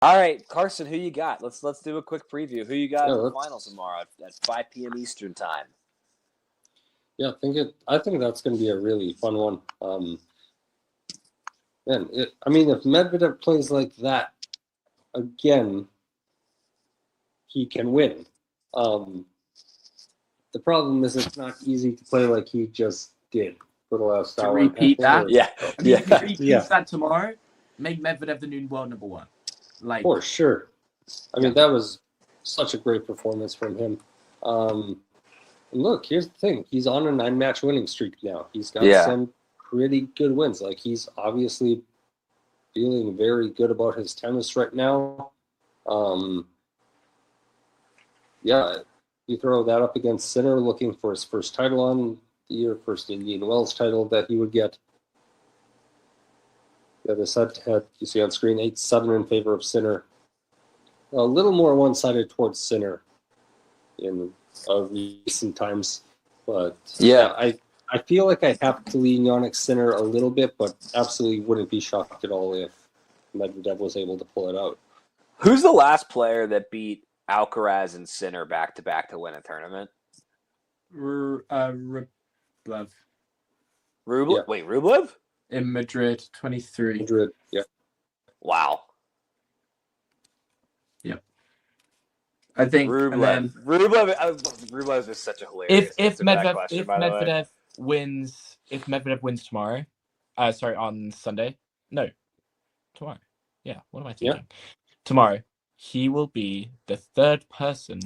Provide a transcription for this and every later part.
All right, Carson, who you got? Let's do a quick preview. Who you got in the finals tomorrow at 5 p.m. Eastern time? Yeah, I think that's going to be a really fun one. If Medvedev plays like that again, he can win. The problem is it's not easy to play like he just did for the last hour. To repeat that? If he repeats that tomorrow, make Medvedev the new world number one. For sure. That was such a great performance from him. And look, here's the thing. He's on a 9-match winning streak now. He's got some pretty good wins. He's obviously feeling very good about his tennis right now. You throw that up against Sinner, looking for his first title on the year, first Indian Wells title that he would get. This head-to-head, you see on screen, 8-7 in favor of Sinner. A little more one-sided towards Sinner in recent times. But I feel like I have to lean Jannik Sinner a little bit, but absolutely wouldn't be shocked at all if Medvedev was able to pull it out. Who's the last player that beat Alcaraz and Sinner back-to-back to win a tournament? Rublev. Yeah. Wait, Rublev? In Madrid, 23. Madrid, yeah. Wow. Yep. I think Rublev is such a hilarious. If Medvedev wins tomorrow, on Sunday. No, tomorrow. Yeah, what am I thinking? Yeah. Tomorrow, he will be the third person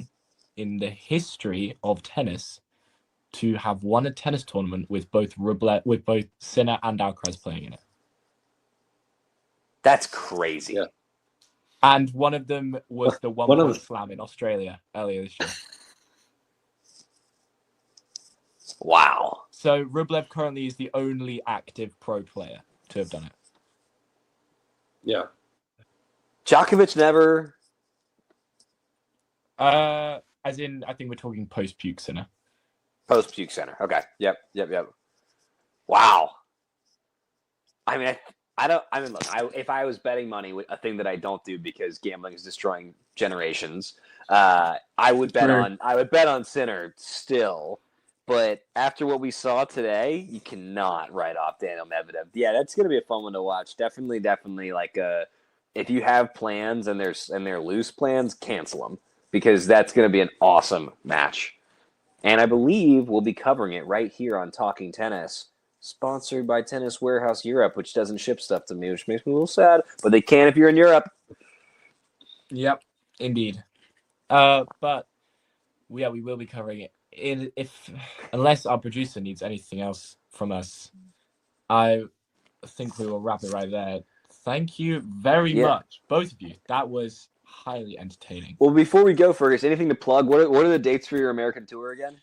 in the history of tennis to have won a tennis tournament with both Sinner and Alcaraz playing in it. That's crazy. Yeah. And one of them was the one-point slam in Australia earlier this year. Wow. So Rublev currently is the only active pro player to have done it. Yeah. Djokovic never. As in, I think we're talking post-puke center. Post-puke center. Okay. Yep. Wow. I mean, look. If I was betting money, a thing that I don't do because gambling is destroying generations, I would bet on Sinner still. But after what we saw today, you cannot write off Daniil Medvedev. Yeah, that's going to be a fun one to watch. Definitely. Like if you have plans and they're loose plans, cancel them because that's going to be an awesome match. And I believe we'll be covering it right here on Talking Tennis, sponsored by Tennis Warehouse Europe, which doesn't ship stuff to me, which makes me a little sad, but they can if you're in Europe. Yep, indeed. But we will be covering it. Unless our producer needs anything else from us, I think we will wrap it right there. Thank you very much, both of you. That was highly entertaining. Well, before we go, Fergus, anything to plug? What are the dates for your American tour again?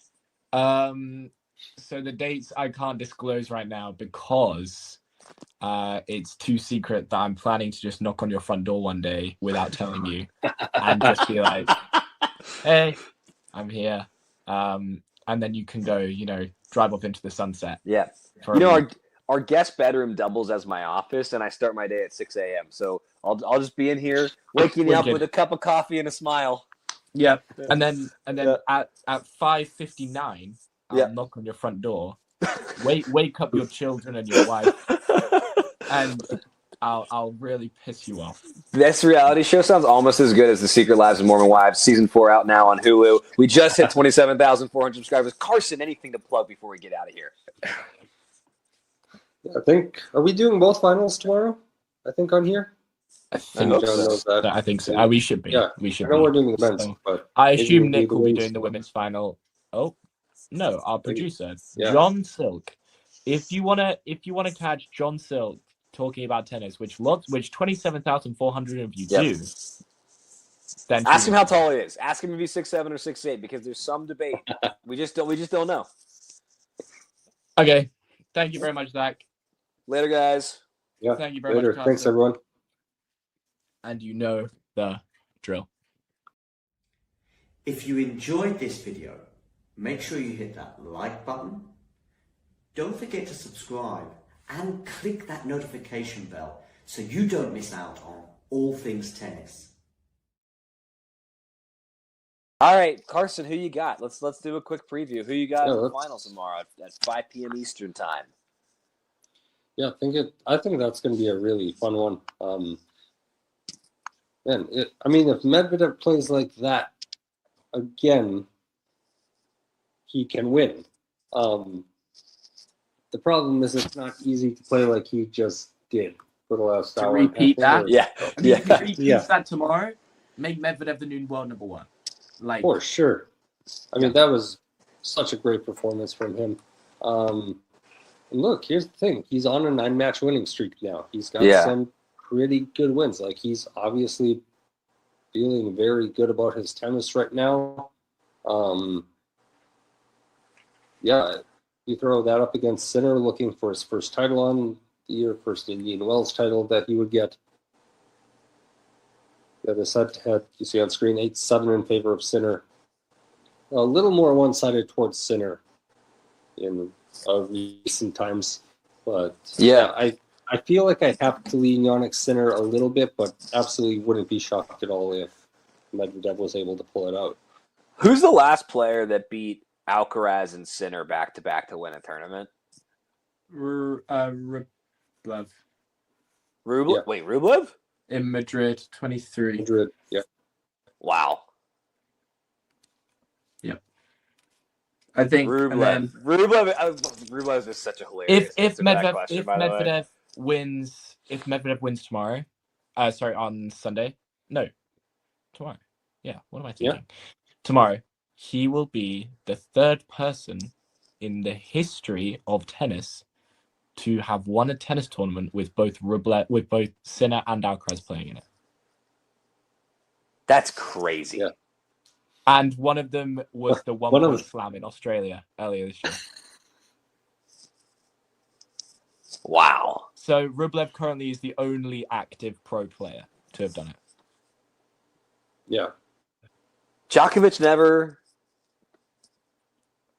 So the dates I can't disclose right now because it's too secret that I'm planning to just knock on your front door one day without telling you and just be like, hey, I'm here. And then you can go, drive off into the sunset. Yeah. Our guest bedroom doubles as my office, and I start my day at 6 a.m. So I'll just be in here, waking you up with a cup of coffee and a smile. Yeah. And then at 5:59, I'll knock on your front door, wake up your children and your wife, and I'll really piss you off. This reality show sounds almost as good as The Secret Lives of Mormon Wives, season 4 out now on Hulu. We just hit 27,400 subscribers. Carson, anything to plug before we get out of here? I think, are we doing both finals tomorrow? I think on here. I think John knows that. I think so. We should be. Yeah, we should. I know we're doing the men's, but I assume Nick will be doing the women's final. Oh no, our producer John Silk. If you wanna catch John Silk talking about tennis, which 27,400 of you do, then ask him how tall he is. Ask him if he's 6'7" or 6'8", because there's some debate. we just don't know. Okay, thank you very much, Zach. Later, guys. Yeah. Thank you very much, Carson. Thanks, everyone. And you know the drill. If you enjoyed this video, make sure you hit that like button. Don't forget to subscribe and click that notification bell so you don't miss out on all things tennis. All right, Carson, who you got? Let's do a quick preview. Who you got in the finals tomorrow at 5 p.m. Eastern time? Yeah, I think that's going to be a really fun one. If Medvedev plays like that again, he can win. The problem is it's not easy to play like he just did for the last hour. To repeat that? If he repeats that tomorrow, make Medvedev the new world number one. For sure. That was such a great performance from him. And look, here's the thing. He's on a 9-match winning streak now. He's got some pretty good wins. He's obviously feeling very good about his tennis right now. You throw that up against Sinner, looking for his first title on the year, first Indian Wells title that he would get. The other side you see on screen, 8-7 in favor of Sinner. A little more one-sided towards Sinner in recent times, but I feel like I have to lean Jannik Sinner a little bit, but absolutely wouldn't be shocked at all if Medvedev was able to pull it out. Who's the last player that beat Alcaraz and Sinner back-to-back to win a tournament? Rublev. Rublev? Wait, Rublev? In Madrid, 23. Madrid, yeah. Wow. Yep. I think Rublev is such a hilarious. If Medvedev wins tomorrow, on Sunday. No, tomorrow. Yeah, what am I thinking? Yeah. Tomorrow, he will be the third person in the history of tennis to have won a tennis tournament with both Sinner and Alcaraz playing in it. That's crazy. Yeah. And one of them was the one-point slam in Australia earlier this year. Wow. So Rublev currently is the only active pro player to have done it. Yeah. Djokovic never.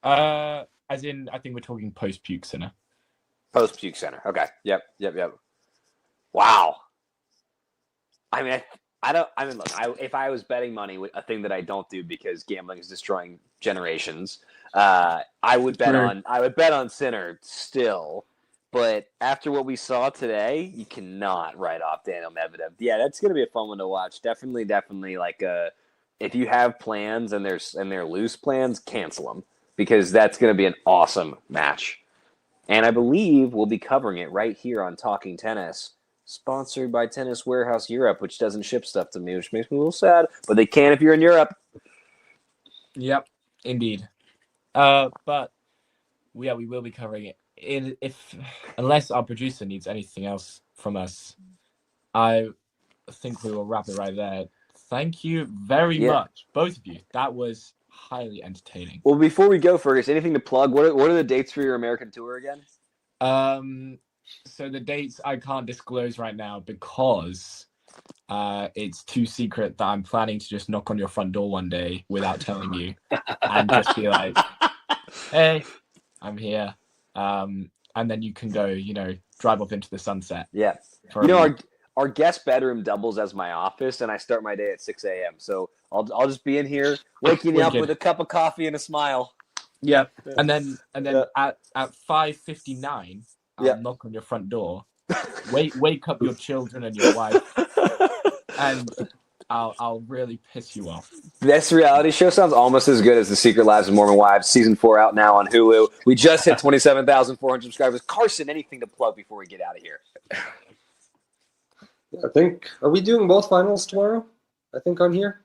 As in, I think we're talking post-puke Sinner. Post-puke Sinner. Okay. Yep. Wow. I mean, look. If I was betting money, a thing that I don't do because gambling is destroying generations, I would bet on Sinner still. But after what we saw today, you cannot write off Daniil Medvedev. Yeah, that's going to be a fun one to watch. Definitely. Like, if you have plans and they're loose plans, cancel them because that's going to be an awesome match. And I believe we'll be covering it right here on Talking Tennis, sponsored by Tennis Warehouse Europe, which doesn't ship stuff to me, which makes me a little sad. But they can if you're in Europe. Yep, indeed. But yeah, we will be covering it. Unless our producer needs anything else from us, I think we will wrap it right there. Thank you very much, both of you. That was highly entertaining. Well, before we go, Fergus, anything to plug? What are the dates for your American tour again? So the dates I can't disclose right now because it's too secret that I'm planning to just knock on your front door one day without telling you and just be like, hey, I'm here. And then you can go, drive off into the sunset. Yeah. Our guest bedroom doubles as my office, and I start my day at 6 a.m. So I'll just be in here, waking you up with a cup of coffee and a smile. Yeah. And then at 5:59, I'll knock on your front door, wake up your children and your wife, and I'll really piss you off. This reality show sounds almost as good as The Secret Lives of Mormon Wives, season 4 out now on Hulu. We just hit 27,400 subscribers. Carson, anything to plug before we get out of here? I think, are we doing both finals tomorrow? I think on here.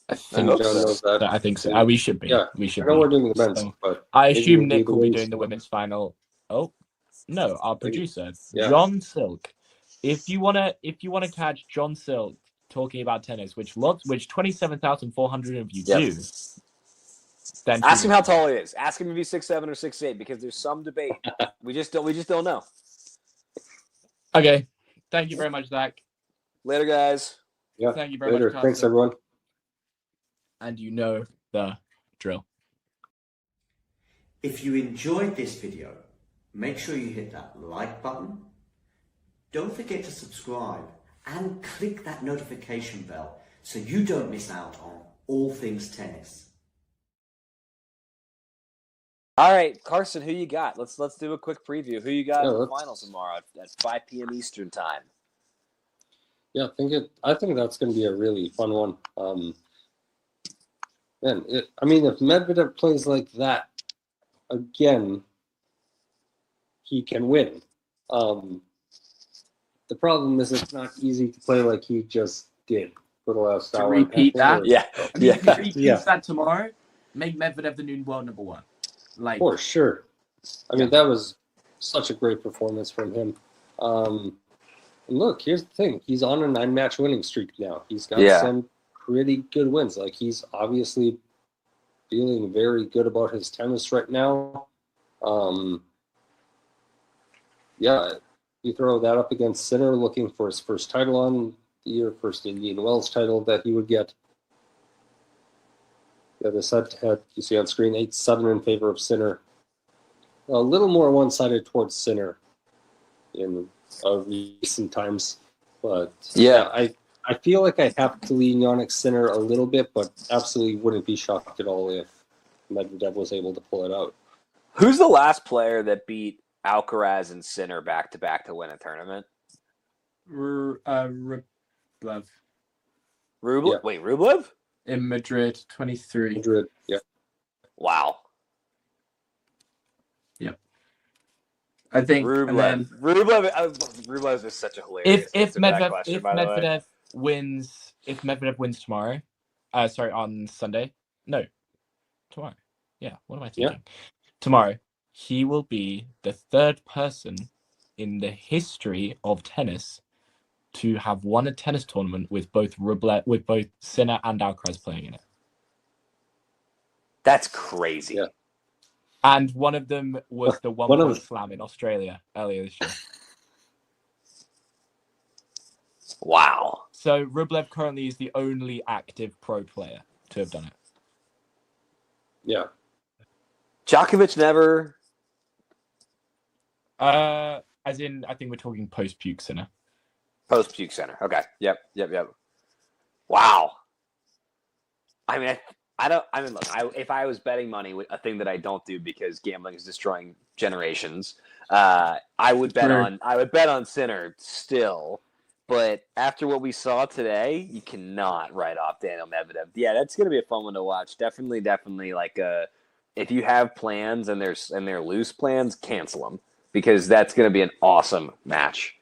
I think so. We should be. Yeah, we should. I know we're doing the men's, but I assume Nick will be doing the women's final. Oh no, our producer John Silk. If you wanna catch John Silk talking about tennis, which 27,400 of you do, then ask him how tall he is. Ask him if he's 6'7" or 6'8", because there's some debate. we just don't know. Okay, thank you very much, Zach. Later, guys. Yeah. Thank you very much, Carson. Thanks, everyone. And you know the drill. If you enjoyed this video, make sure you hit that like button. Don't forget to subscribe and click that notification bell so you don't miss out on all things tennis. All right, Carson, who you got? Let's do a quick preview. Who you got in the finals tomorrow at 5 p.m. Eastern time? Yeah, I think that's going to be a really fun one. If Medvedev plays like that again, he can win. The problem is it's not easy to play like he just did for the last hour. To repeat that? Yeah. If he repeats that tomorrow, make Medvedev the new world number one. For sure. That was such a great performance from him. And look, here's the thing. He's on a 9-match winning streak now. He's got some pretty good wins. Like, he's obviously feeling very good about his tennis right now. You throw that up against Sinner, looking for his first title on the year, first Indian Wells title that he would get. The other side had, you see on screen, 8-7 in favor of Sinner. A little more one-sided towards Sinner in recent times, but I feel like I have to lean Jannik Sinner a little bit, but absolutely wouldn't be shocked at all if Medvedev was able to pull it out. Who's the last player that beat Alcaraz and Sinner back-to-back to win a tournament? Rublev. Rublev? Wait, Rublev? In Madrid, 23. Madrid, yeah. Wow. Yep. I think Rublev is such a hilarious. If Medvedev wins tomorrow, on Sunday. No, tomorrow. Yeah. What am I thinking? Yeah. Tomorrow, he will be the third person in the history of tennis to have won a tennis tournament with both Sinner and Alcaraz playing in it. That's crazy. Yeah. And one of them was the one-point slam in Australia earlier this year. Wow. So Rublev currently is the only active pro player to have done it. Yeah. Djokovic never. As in, I think we're talking post-puke Sinner. Post-puke Sinner. Okay. Yep. Wow. I mean, look. If I was betting money, a thing that I don't do because gambling is destroying generations, I would bet on Sinner still. But after what we saw today, you cannot write off Daniil Medvedev. Yeah, that's going to be a fun one to watch. Definitely. Like, if you have plans and they're loose plans, cancel them because that's going to be an awesome match.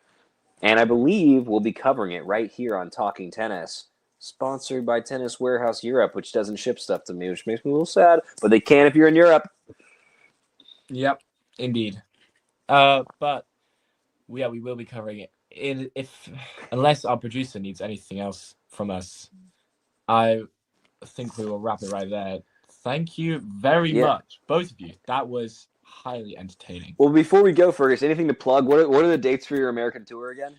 And I believe we'll be covering it right here on Talking Tennis, sponsored by Tennis Warehouse Europe, which doesn't ship stuff to me, which makes me a little sad. But they can if you're in Europe. Yep, indeed. But we will be covering it. Unless our producer needs anything else from us, I think we will wrap it right there. Thank you very much, both of you. That was highly entertaining. Well, before we go, Fergus, anything to plug? What are the dates for your American tour again?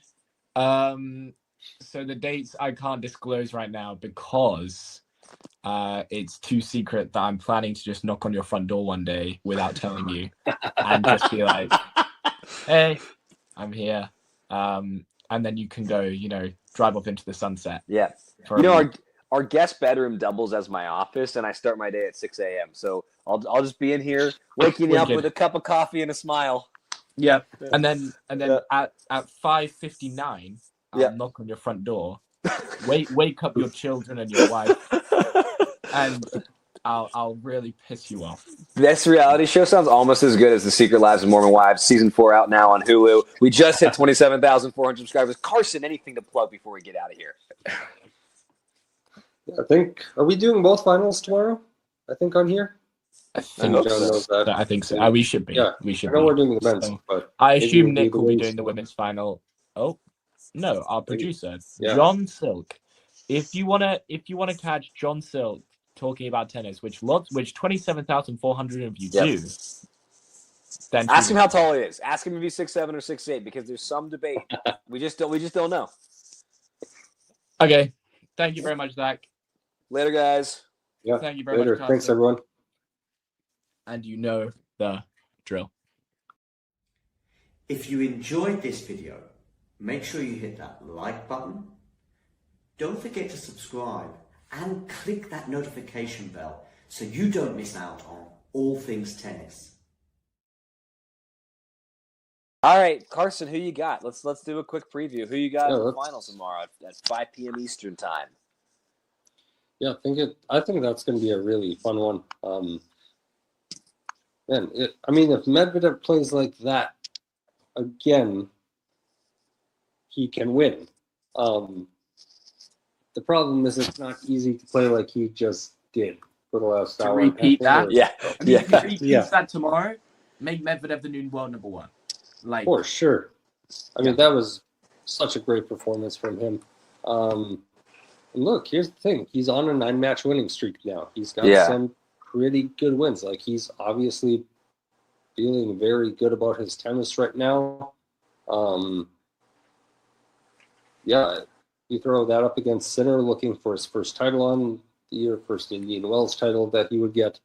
So the dates I can't disclose right now because it's too secret that I'm planning to just knock on your front door one day without telling you and just be like, hey, I'm here. And then you can go, drive off into the sunset. Yeah. Our guest bedroom doubles as my office, and I start my day at 6 a.m. So I'll just be in here, waking you up with a cup of coffee and a smile. Yeah. And then at 5:59, I'll knock on your front door, wake up your children and your wife, and I'll really piss you off. This reality show sounds almost as good as The Secret Lives of Mormon Wives, season 4 out now on Hulu. We just hit 27,400 subscribers. Carson, anything to plug before we get out of here? I think, are we doing both finals tomorrow? I think on here. I think John knows that. I think so. We should be. Yeah, we should. I know we're doing the men's, but I assume Nick will be doing the women's final. Oh no, our producer John Silk. If you wanna catch John Silk talking about tennis, which 27,400 of you do, then ask him how tall he is. Ask him if he's 6'7" or 6'8", because there's some debate. we just don't know. Okay, thank you very much, Zach. Later, guys. Yeah. Thank you very much. Carson. Thanks, everyone. And you know the drill. If you enjoyed this video, make sure you hit that like button. Don't forget to subscribe and click that notification bell so you don't miss out on all things tennis. All right, Carson, who you got? Let's do a quick preview. Who you got in the finals tomorrow at 5 p.m. Eastern time? Yeah, I think that's going to be a really fun one. If Medvedev plays like that again, he can win. The problem is it's not easy to play like he just did for the last hour. Repeat that? If he repeats that tomorrow, make Medvedev the new world number one. For sure. That was such a great performance from him. And look, here's the thing. He's on a 9-match winning streak now. He's got some pretty good wins. He's obviously feeling very good about his tennis right now. You throw that up against Sinner, looking for his first title on the year, first Indian Wells title that he would get.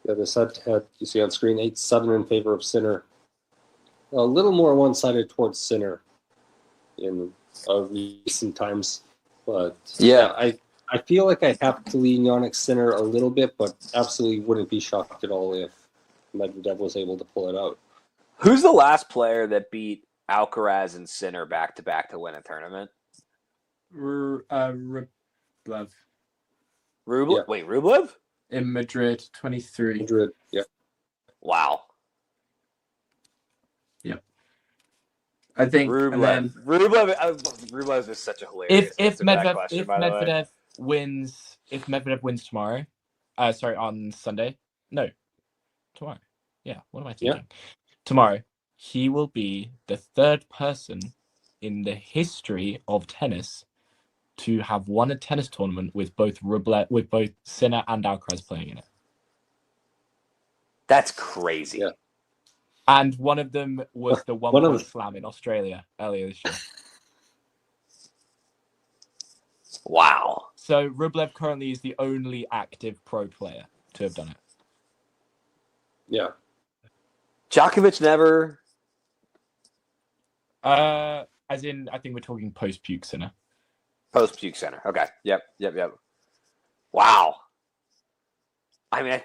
Yeah, this head-to-head you see on screen, 8-7 in favor of Sinner. A little more one-sided towards Sinner in recent times, but I feel like I have to lean Jannik Sinner a little bit, but absolutely wouldn't be shocked at all if Medvedev was able to pull it out. Who's the last player that beat Alcaraz and Sinner back-to-back to win a tournament? Rublev. Rublev? Wait, Rublev? In Madrid, 23. Madrid, yeah. Wow. Yep. I think Rublev is such a hilarious. If Medvedev wins tomorrow, on Sunday. No, tomorrow. Yeah, what am I thinking? Yeah. Tomorrow, he will be the third person in the history of tennis to have won a tennis tournament with both Sinner and Alcaraz playing in it. That's crazy. Yeah. And one of them was the one-point slam in Australia earlier this year. Wow. So Rublev currently is the only active pro player to have done it. Yeah. Djokovic never. As in, I think we're talking post-puke Sinner. Post-puke Sinner. Okay. Yep. Wow. I mean,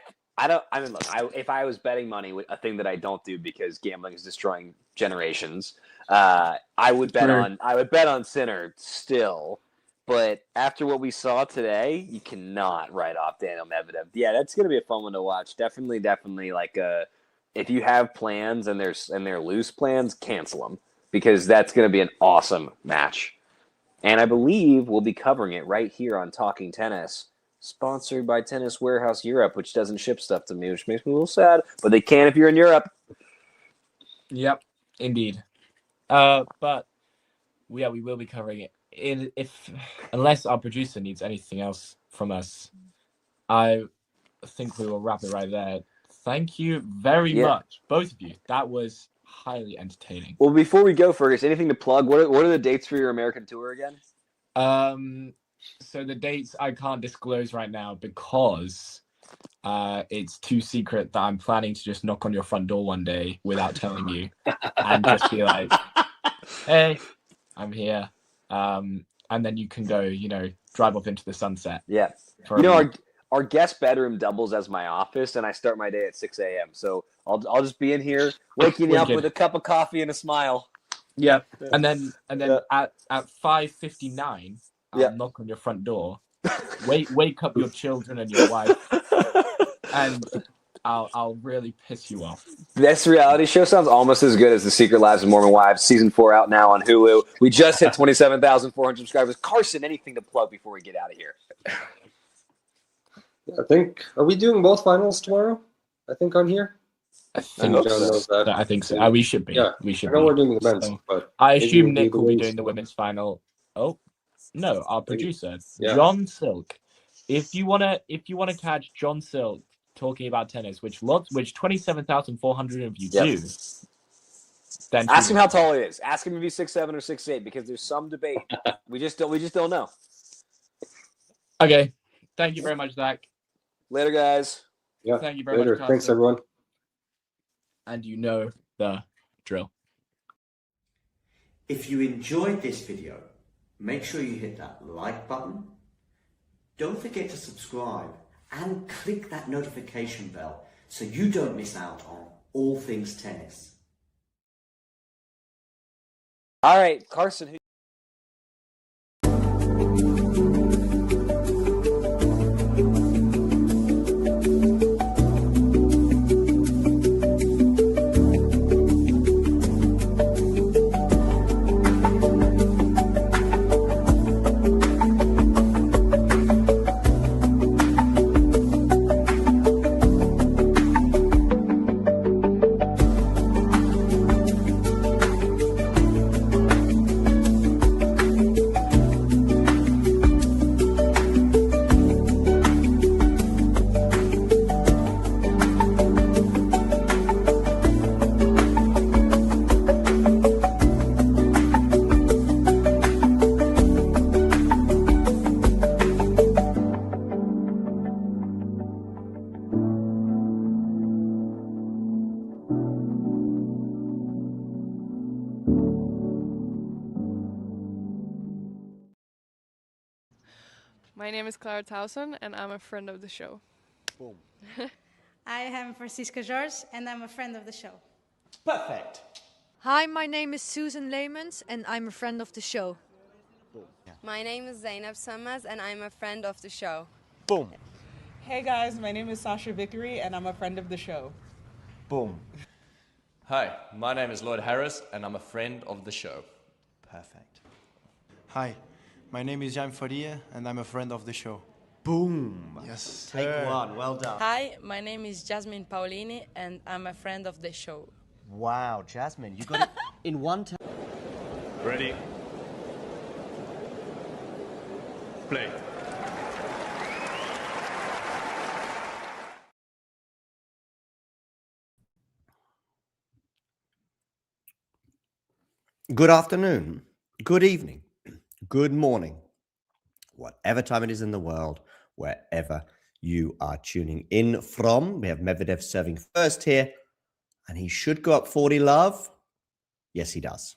look. If I was betting money, a thing that I don't do because gambling is destroying generations, I would bet on Sinner still. But after what we saw today, you cannot write off Daniil Medvedev. Yeah, that's going to be a fun one to watch. Definitely, like if you have plans and they're loose plans, cancel them because that's going to be an awesome match. And I believe we'll be covering it right here on Talking Tennis, sponsored by Tennis Warehouse Europe, which doesn't ship stuff to me, which makes me a little sad, but they can if you're in Europe. Yep, indeed. But we will be covering it. Unless our producer needs anything else from us, I think we will wrap it right there. Thank you very much, both of you. That was highly entertaining. Well, before we go, Fergus, anything to plug? What are the dates for your American tour again? So the dates I can't disclose right now because it's too secret that I'm planning to just knock on your front door one day without telling you and just be like, hey, I'm here. And then you can go, drive off into the sunset. Yeah. Our guest bedroom doubles as my office, and I start my day at 6 a.m. So I'll just be in here, waking you up with a cup of coffee and a smile. Yeah. And then at 5:59, I'll knock on your front door, wake up your children and your wife, and I'll really piss you off. This reality show sounds almost as good as The Secret Lives of Mormon Wives, season 4 out now on Hulu. We just hit 27,400 subscribers. Carson, anything to plug before we get out of here? I think, are we doing both finals tomorrow? I think on here. I think John knows that. I think so. We should be. Yeah, we should. I know we're doing the men's, but I assume Nick will be doing the women's final. Oh no, our producer John Silk. If you wanna catch John Silk talking about tennis, which 27,400 of you do, then ask him how tall he is. Ask him if he's 6'7" or 6'8", because there's some debate. we just don't know. Okay, thank you very much, Zach. Later, guys. Yeah. Thank you very much. Carson. Thanks, everyone. And you know the drill. If you enjoyed this video, make sure you hit that like button. Don't forget to subscribe and click that notification bell so you don't miss out on all things tennis. All right, Carson. My name is Clara Towson, and I'm a friend of the show. Boom. I am Francisca George, and I'm a friend of the show. Perfect. Hi, my name is Susan Leemans, and I'm a friend of the show. Boom. Yeah. My name is Zainab Sammaz, and I'm a friend of the show. Boom. Hey guys, my name is Sasha Vickery, and I'm a friend of the show. Boom. Hi, my name is Lloyd Harris, and I'm a friend of the show. Perfect. Hi, my name is Jan Faria, and I'm a friend of the show. Boom. Yes. Take one. Well done. Hi, my name is Jasmine Paolini, and I'm a friend of the show. Wow, Jasmine, you got it in one time. Ready? Play. Good afternoon, good evening, good morning, whatever time it is in the world, wherever you are tuning in from. We have Medvedev serving first here, and he should go up 40 love. Yes, he does.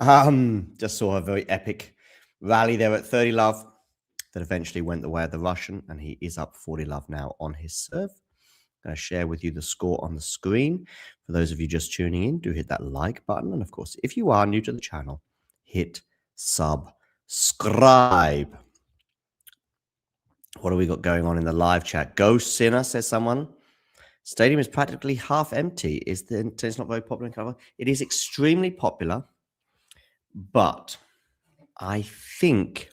Just saw a very epic rally there at 30 love that eventually went the way of the Russian, and he is up 40 love now on his serve. I'm going to share with you the score on the screen. For those of you just tuning in, do hit that like button. And of course, if you are new to the channel, hit subscribe. What have we got going on in the live chat? Go Sinner, says someone. Stadium is practically half empty. It's not very popular in cover. It is extremely popular, but I think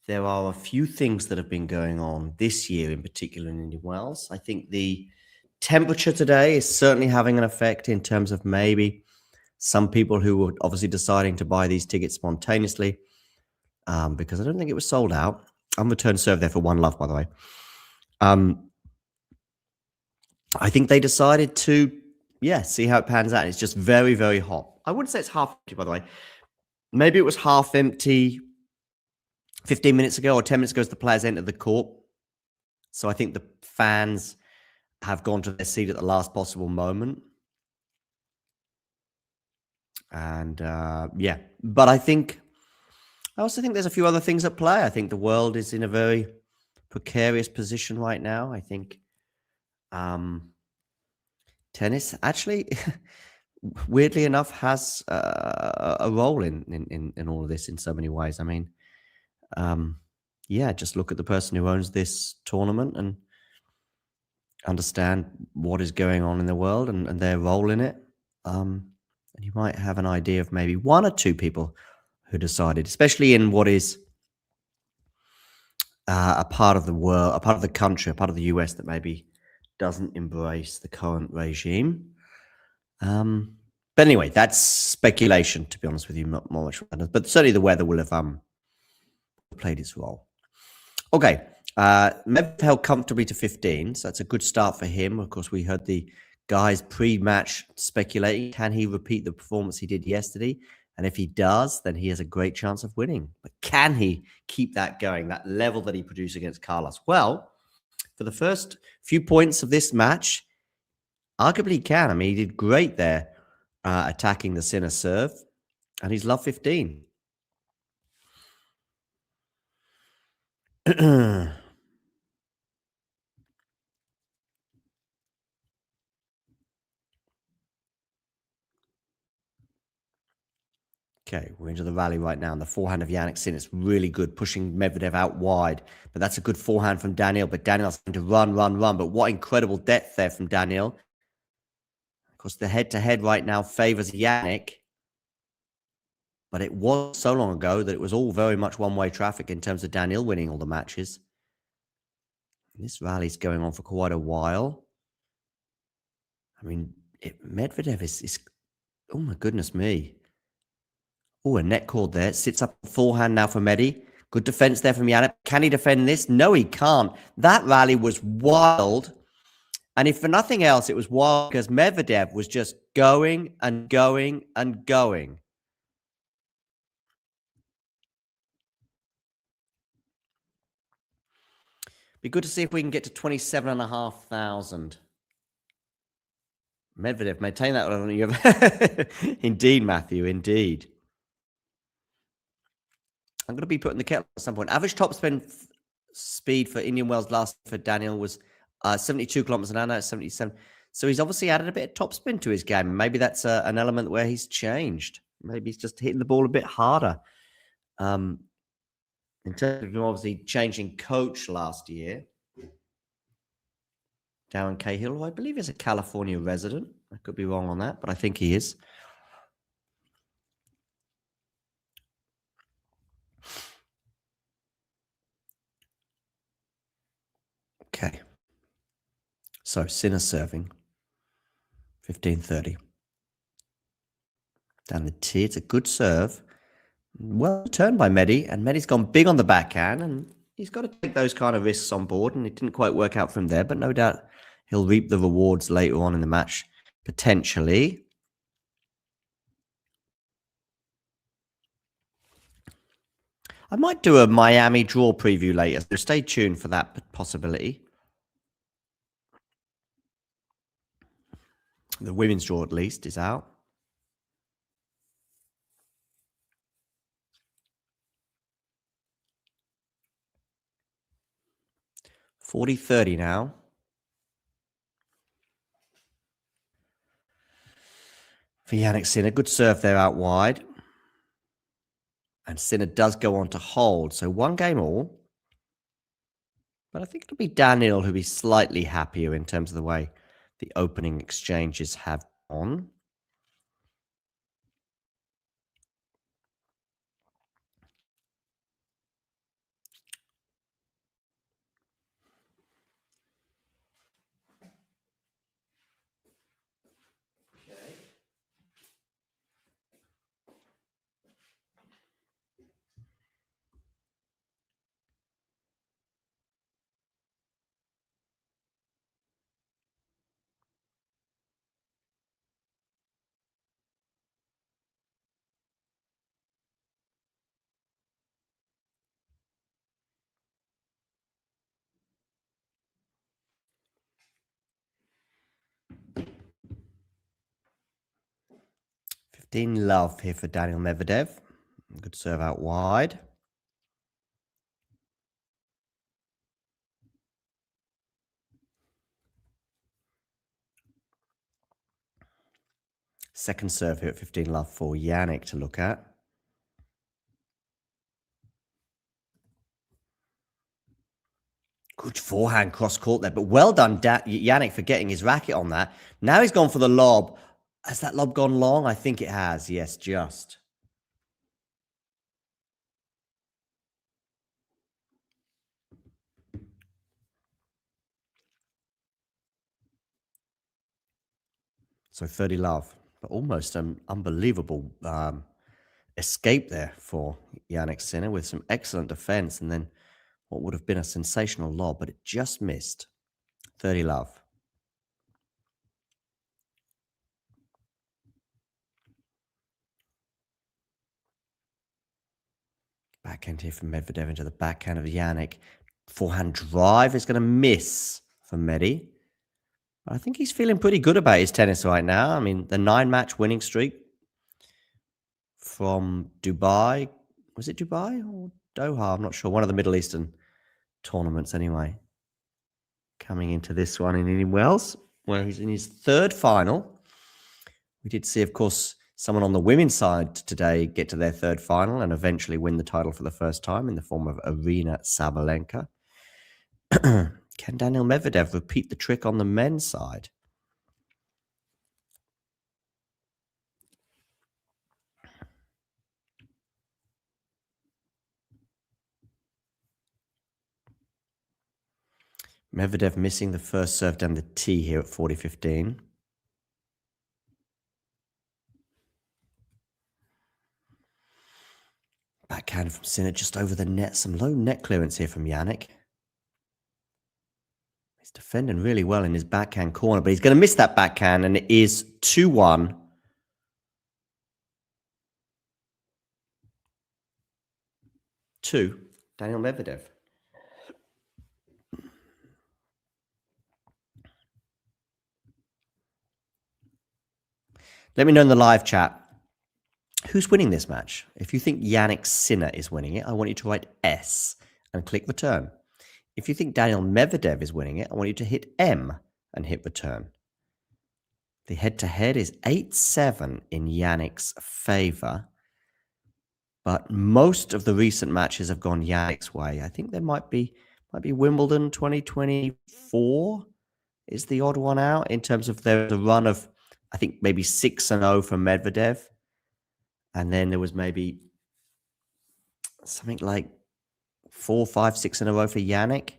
there are a few things that have been going on this year, in particular in Indian Wells. I think the temperature today is certainly having an effect in terms of maybe some people who were obviously deciding to buy these tickets spontaneously, because I don't think it was sold out. I'm return serve there for one love, by the way. I think they decided to, see how it pans out. It's just very, very hot. I wouldn't say it's half empty, by the way. Maybe it was half empty 15 minutes ago or 10 minutes ago as the players entered the court. So I think the fans have gone to their seat at the last possible moment. And but I also think there's a few other things at play. I think the world is in a very precarious position right now. I think tennis actually, weirdly enough, has a role in all of this in so many ways. I mean, just look at the person who owns this tournament and understand what is going on in the world and their role in it. And you might have an idea of maybe one or two people who decided, especially in what is a part of the world, a part of the country, a part of the US that maybe doesn't embrace the current regime. But anyway, that's speculation, to be honest with you, not much. But certainly the weather will have played its role. Okay, Medvedev held comfortably to 15, so that's a good start for him. Of course, we heard the guys pre-match speculating, can he repeat the performance he did yesterday? And if he does, then he has a great chance of winning. But can he keep that going, that level that he produced against Carlos? Well, for the first few points of this match, arguably he can. I mean, he did great there attacking the Sinner serve, and he's love 15. Okay, we're into the rally right now, and the forehand of Jannik Sinner is really good, pushing Medvedev out wide. But that's a good forehand from Daniil, but Daniil's going to run. But what incredible depth there from Daniil. Of course, the head-to-head right now favors Jannik. But it was so long ago that it was all very much one-way traffic in terms of Daniil winning all the matches. This rally's going on for quite a while. I mean, Medvedev is oh my goodness me. Oh, a net cord there. Sits up forehand now for Medi. Good defense there from Jannik. Can he defend this? No, he can't. That rally was wild. And if for nothing else, it was wild because Medvedev was just going and going and going. Be good to see if we can get to 27,500. Medvedev, maintain that on you. Indeed, Matthew, indeed. I'm going to be putting the kettle at some point. Average top spin speed for Indian Wells last for Daniil was 72 kilometers an hour. Now it's 77. So he's obviously added a bit of top spin to his game. Maybe that's an element where he's changed. Maybe he's just hitting the ball a bit harder. In terms of him obviously changing coach last year, Darren Cahill, who I believe is a California resident. I could be wrong on that, but I think he is. Okay. So Sinner serving. 15-30. Down the tee, it's a good serve. Well turned by Medi, and Medi's gone big on the backhand, and he's got to take those kind of risks on board, and it didn't quite work out from there, but no doubt he'll reap the rewards later on in the match, potentially. I might do a Miami draw preview later, so stay tuned for that possibility. The women's draw, at least, is out. $40-30 now. For Jannik Sinner, good serve there out wide. And Sinner does go on to hold, so one game all. But I think it'll be Daniil who'll be slightly happier in terms of the way the opening exchanges have gone. Love here for Daniil Medvedev. Good serve out wide. Second serve here at 15 love for Jannik to look at. Good forehand cross court there, but well done, Jannik, for getting his racket on that. Now he's gone for the lob. Has that lob gone long? I think it has. Yes, just. So 30 love, but almost an unbelievable escape there for Jannik Sinner with some excellent defense, and then what would have been a sensational lob, but it just missed. 30 love. Backhand here from Medvedev into the backhand of Jannik. Forehand drive is going to miss for Medi. I think he's feeling pretty good about his tennis right now. I mean, the 9-match winning streak from Dubai. Was it Dubai or Doha? I'm not sure. One of the Middle Eastern tournaments anyway. Coming into this one in Indian Wells, where he's in his third final. We did see, of course, someone on the women's side today get to their third final and eventually win the title for the first time in the form of Arina Sabalenka. Can Daniil Medvedev repeat the trick on the men's side? Medvedev missing the first serve down the tee here at 40-15. Backhand from Sinner just over the net. Some low net clearance here from Jannik. He's defending really well in his backhand corner, but he's going to miss that backhand, and it is 2-1. To Daniil Medvedev. Let me know in the live chat who's winning this match. If you think Jannik Sinner is winning it, I want you to write S and click return. If you think Daniil Medvedev is winning it, I want you to hit M and hit return. The head-to-head is 8-7 in Jannik's favor, but most of the recent matches have gone Jannik's way. I think there might be Wimbledon 2024 is the odd one out in terms of the run of, I think, maybe 6-0 for Medvedev. And then there was maybe something like 4, 5, 6 in a row for Jannik.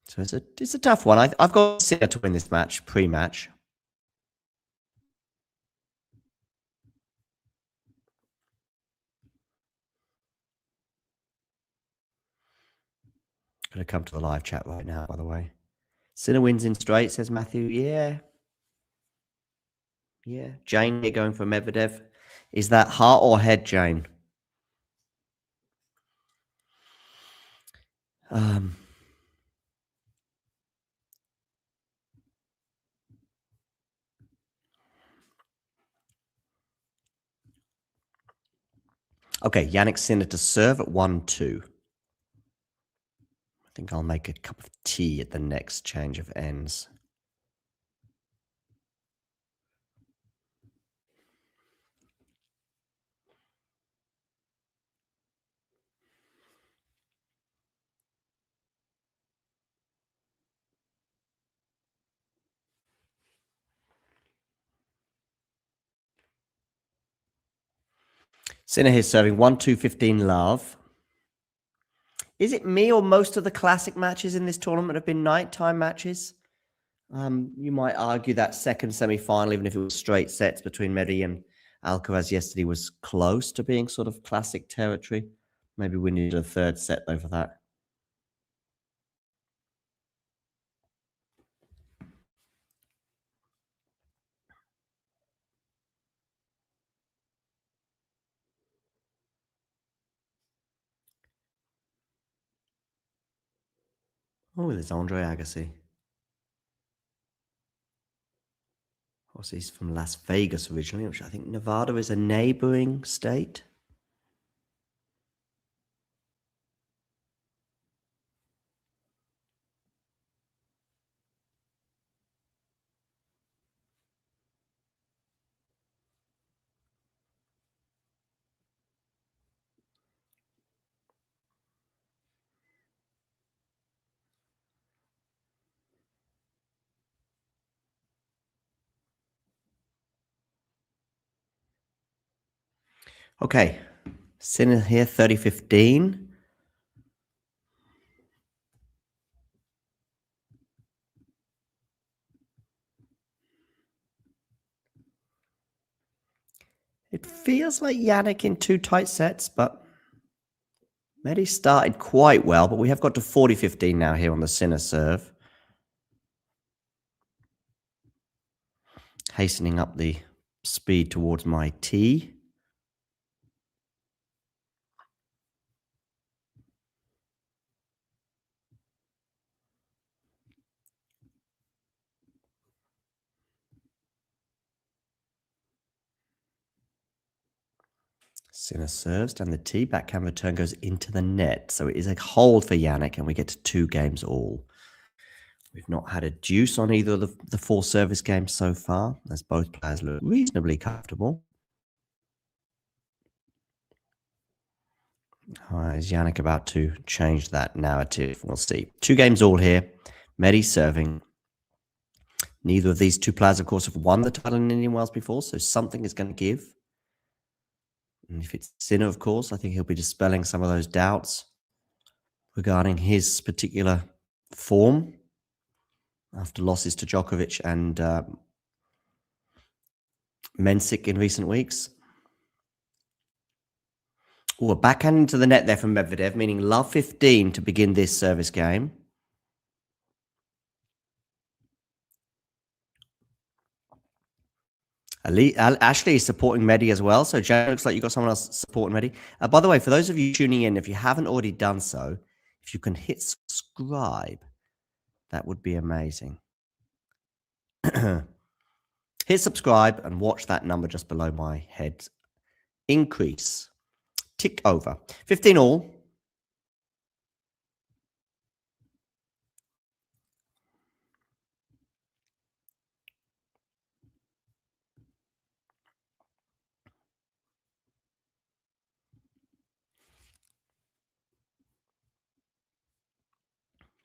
So it's a tough one. I've got Sinner to win this match, pre-match. Going to come to the live chat right now, by the way. Sinner wins in straight, says Matthew. Yeah. Yeah. Jane here going for Medvedev. Is that heart or head, Jane? Okay, Jannik Sinner to serve at 1-2. I think I'll make a cup of tea at the next change of ends. Sinner here serving 1-2, 15 love. Is it me or most of the classic matches in this tournament have been nighttime matches? You might argue that second semi-final, even if it was straight sets between Medi and Alcaraz yesterday, was close to being sort of classic territory. Maybe we need a third set though for that. Oh, there's Andre Agassi. Of course, he's from Las Vegas originally, which I think Nevada is a neighboring state. Okay, Sinner here, 30-15. It feels like Jannik in two tight sets, but Medi started quite well, but we have got to 40-15 now here on the Sinner serve. Hastening up the speed towards my tee. Sinner serves down the tee, backhand return goes into the net. So it is a hold for Jannik, and we get to 2 games all. We've not had a deuce on either of the 4 service games so far, as both players look reasonably comfortable. All right, is Jannik about to change that narrative? We'll see. 2 games all here. Medi serving. Neither of these 2 players, of course, have won the title in Indian Wells before, so something is going to give. And if it's Sinner, of course, I think he'll be dispelling some of those doubts regarding his particular form after losses to Djokovic and Mensik in recent weeks. Oh, a backhand into the net there from Medvedev, meaning love 15 to begin this service game. Ashley is supporting Medi as well. So, Jay, looks like you've got someone else supporting Medi. By the way, for those of you tuning in, if you haven't already done so, if you can hit subscribe, that would be amazing. Hit subscribe and watch that number just below my head increase. Tick over. 15 all.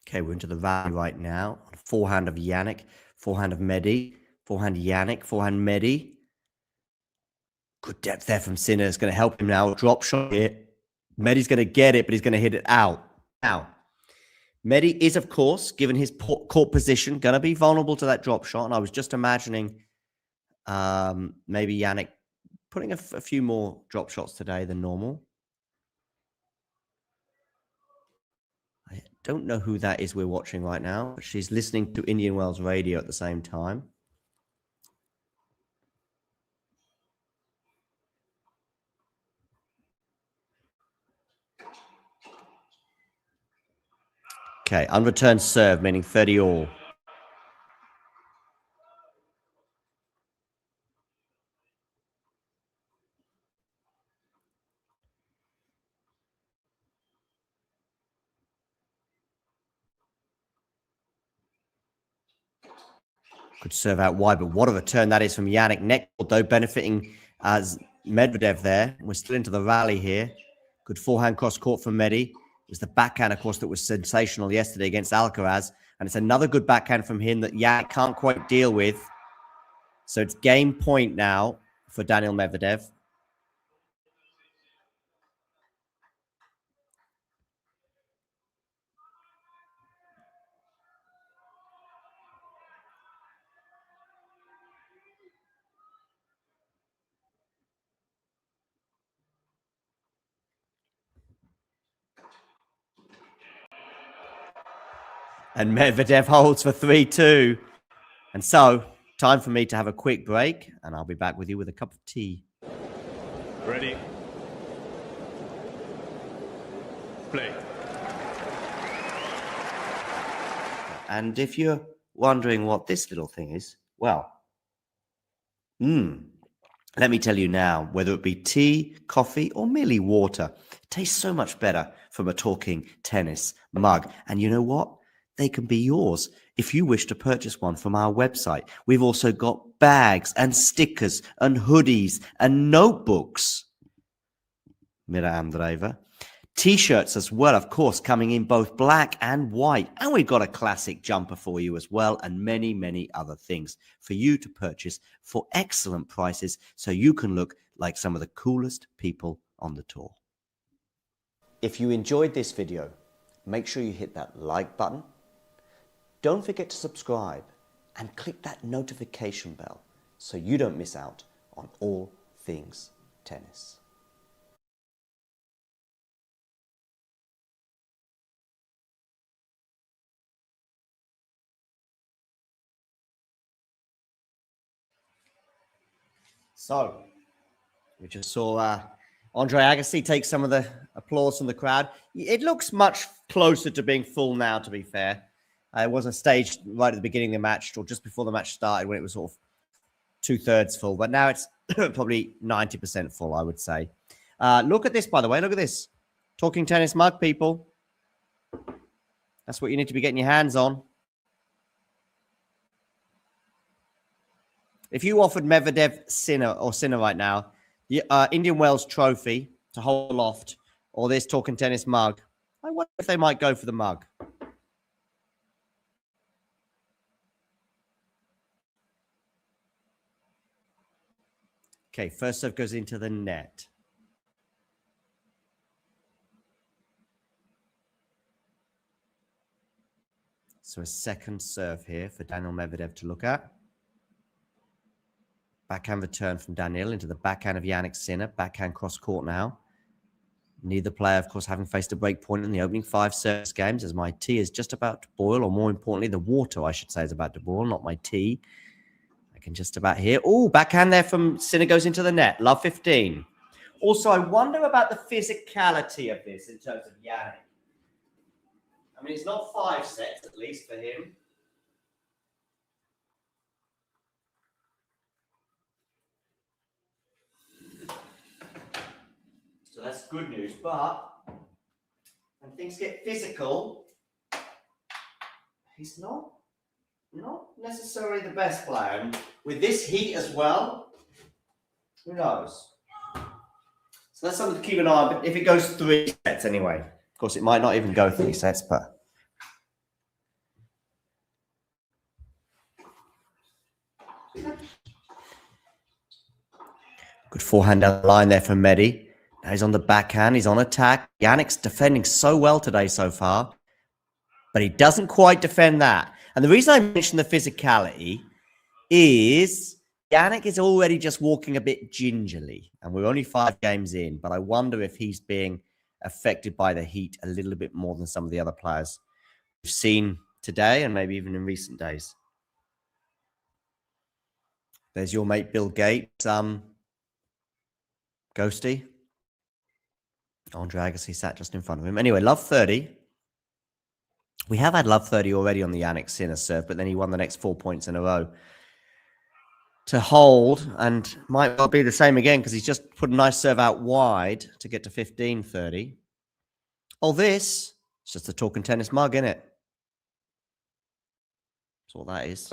Okay, we're into the rally right now. Forehand of Jannik, forehand of Medi, forehand Jannik, forehand Medi. Good depth there from Sinner. It's going to help him now. Drop shot here. Medi's going to get it, but he's going to hit it out. Now, Medi is, of course, given his court position, going to be vulnerable to that drop shot. And I was just imagining maybe Jannik putting a few more drop shots today than normal. I don't know who that is we're watching right now, but she's listening to Indian Wells radio at the same time. Okay, unreturned serve, meaning 30 all. Could serve out wide, but what a return that is from Jannik. Neck, though, benefiting as Medvedev there. We're still into the rally here. Good forehand cross court from Medi. It was the backhand, of course, that was sensational yesterday against Alcaraz. And it's another good backhand from him that Jannik can't quite deal with. So it's game point now for Daniil Medvedev. And Medvedev holds for 3-2. And so, time for me to have a quick break, and I'll be back with you with a cup of tea. Ready? Play. And if you're wondering what this little thing is, well, let me tell you now, whether it be tea, coffee, or merely water, it tastes so much better from a talking tennis mug. And you know what? They can be yours if you wish to purchase one from our website. We've also got bags and stickers and hoodies and notebooks. Mira Andreeva. T-shirts as well, of course, coming in both black and white. And we've got a classic jumper for you as well, and many, many other things for you to purchase for excellent prices so you can look like some of the coolest people on the tour. If you enjoyed this video, make sure you hit that like button. Don't forget to subscribe and click that notification bell so you don't miss out on all things tennis. So, we just saw Andre Agassi take some of the applause from the crowd. It looks much closer to being full now, to be fair. It wasn't staged right at the beginning of the match or just before the match started when it was sort of 2/3 full. But now it's probably 90% full, I would say. Look at this, by the way. Look at this. Talking tennis mug, people. That's what you need to be getting your hands on. If you offered Medvedev Sinner right now, the Indian Wells trophy to hold aloft or this talking tennis mug, I wonder if they might go for the mug. Okay, first serve goes into the net. So a second serve here for Daniil Medvedev to look at. Backhand return from Daniil into the backhand of Jannik Sinner. Backhand cross court now. Neither player, of course, having faced a break point in the opening 5 service games as my tea is just about to boil, or more importantly, the water, I should say, is about to boil, not my tea. I can just about hear. Oh, backhand there from Sinner goes into the net. Love 15. Also, I wonder about the physicality of this in terms of Jannik. I mean, it's not 5 sets, at least for him. So that's good news. But when things get physical, he's not necessarily the best player. And with this heat as well, who knows? So that's something to keep an eye on. But if it goes 3 sets anyway, of course, it might not even go 3 sets, but. Good forehand down the line there from Medi. Now he's on the backhand. He's on attack. Jannik's defending so well today so far. but he doesn't quite defend that. And the reason I mention the physicality is Jannik is already just walking a bit gingerly, and we're only 5 games in, but I wonder if he's being affected by the heat a little bit more than some of the other players we've seen today and maybe even in recent days. There's your mate Bill Gates, Ghosty. Andre Agassi sat just in front of him. Anyway, love 30. We have had love 30 already on the Jannik Sinner serve, but then he won the next 4 points in a row to hold, and might well be the same again because he's just put a nice serve out wide to get to 15-30. Oh, this is just a talking tennis mug, isn't it? That's all that is.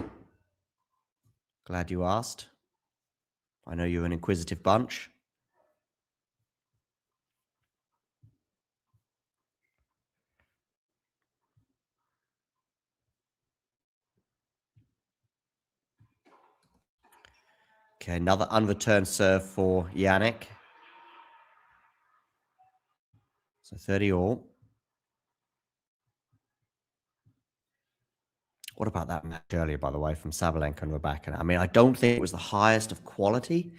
Glad you asked. I know you're an inquisitive bunch. Okay, another unreturned serve for Jannik. So 30 all. What about that match earlier, by the way, from Sabalenka and Rybakina? I mean, I don't think it was the highest of quality,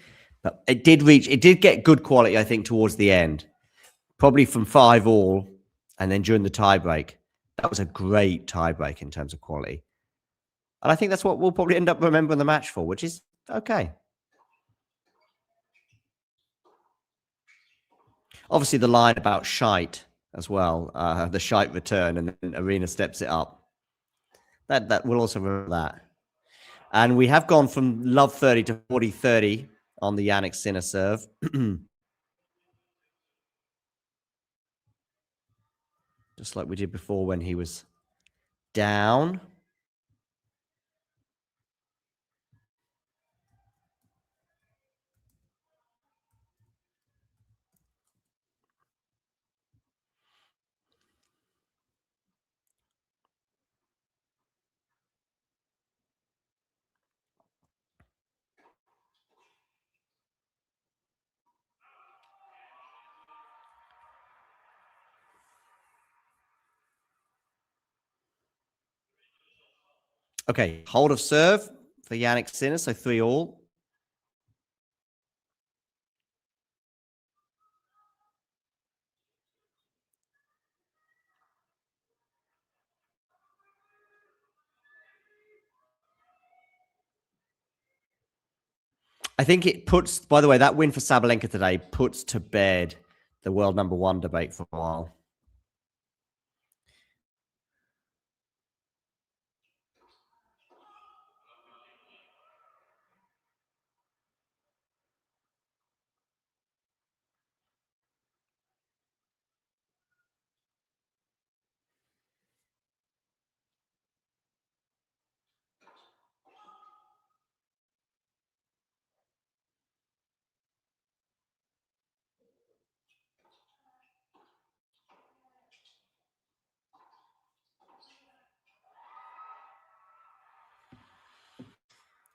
but it did get good quality, I think, towards the end. Probably from 5 all, and then during the tiebreak. That was a great tiebreak in terms of quality. And I think that's what we'll probably end up remembering the match for, which is okay. Obviously, the line about shite as well, the shite return, and then Arena steps it up. That we'll also remember that. And we have gone from love 30 to 40-30 on the Jannik Sinner serve. Just like we did before when he was down. Okay, hold of serve for Jannik Sinner, so 3 all. I think it puts, by the way, that win for Sabalenka today puts to bed the world #1 debate for a while.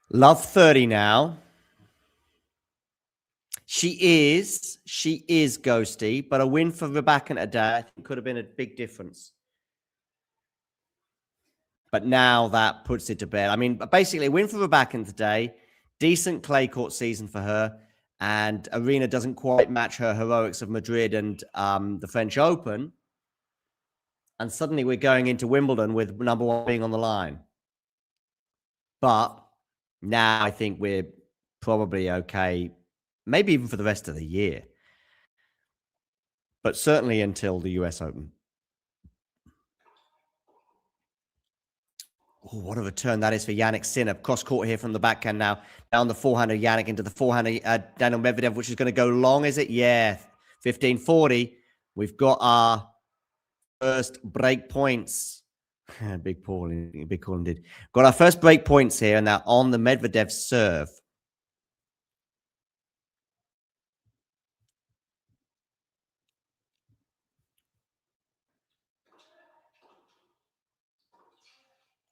Love 30 now. She is ghosty, but a win for Rybakina today I think could have been a big difference. But now that puts it to bed. I mean, basically, a win for Rybakina today, decent clay court season for her, and Arena doesn't quite match her heroics of Madrid and the French Open. And suddenly we're going into Wimbledon with #1 being on the line. But now I think we're probably okay, maybe even for the rest of the year. But certainly until the US Open. Oh, what a return that is for Jannik Sinner. Cross court here from the backhand now. Down the forehand of Jannik into the forehand of Daniil Medvedev, which is going to go long, is it? Yeah. 15-40. We've got our first break points. Big call indeed. Got our first break points here, and they're on the Medvedev serve.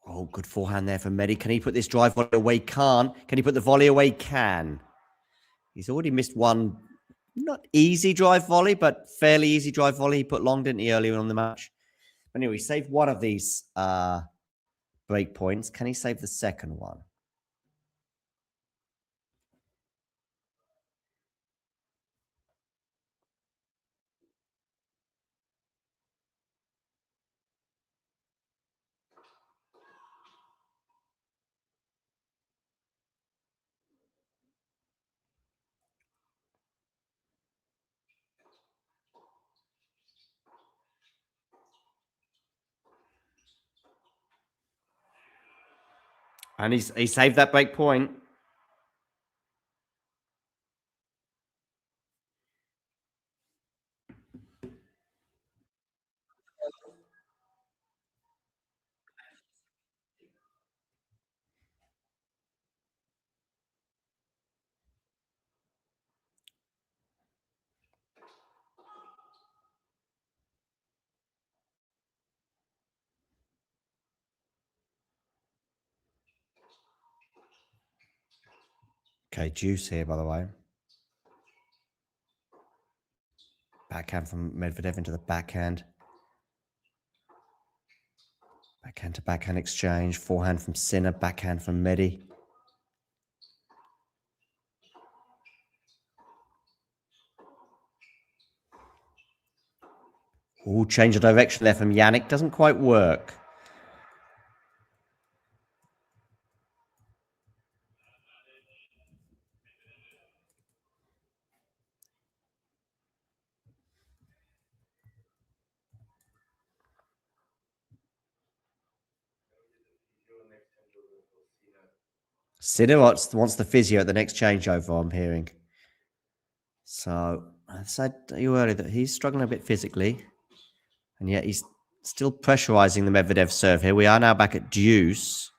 Oh, good forehand there from Medi. Can he put this drive volley away? Can't. Can he put the volley away? Can. He's already missed one, not easy drive volley, but fairly easy drive volley. He put long, didn't he, earlier on the match? Anyway, he saved one of these break points. Can he save the second one? And he saved that break point. Okay, juice here, by the way. Backhand from Medvedev into the backhand. Backhand to backhand exchange. Forehand from Sinner. Backhand from Medi. Ooh, change of direction there from Jannik. Doesn't quite work. Sinner wants the physio at the next changeover, I'm hearing. So, I said to you earlier that he's struggling a bit physically. And yet he's still pressurizing the Medvedev serve here. We are now back at deuce.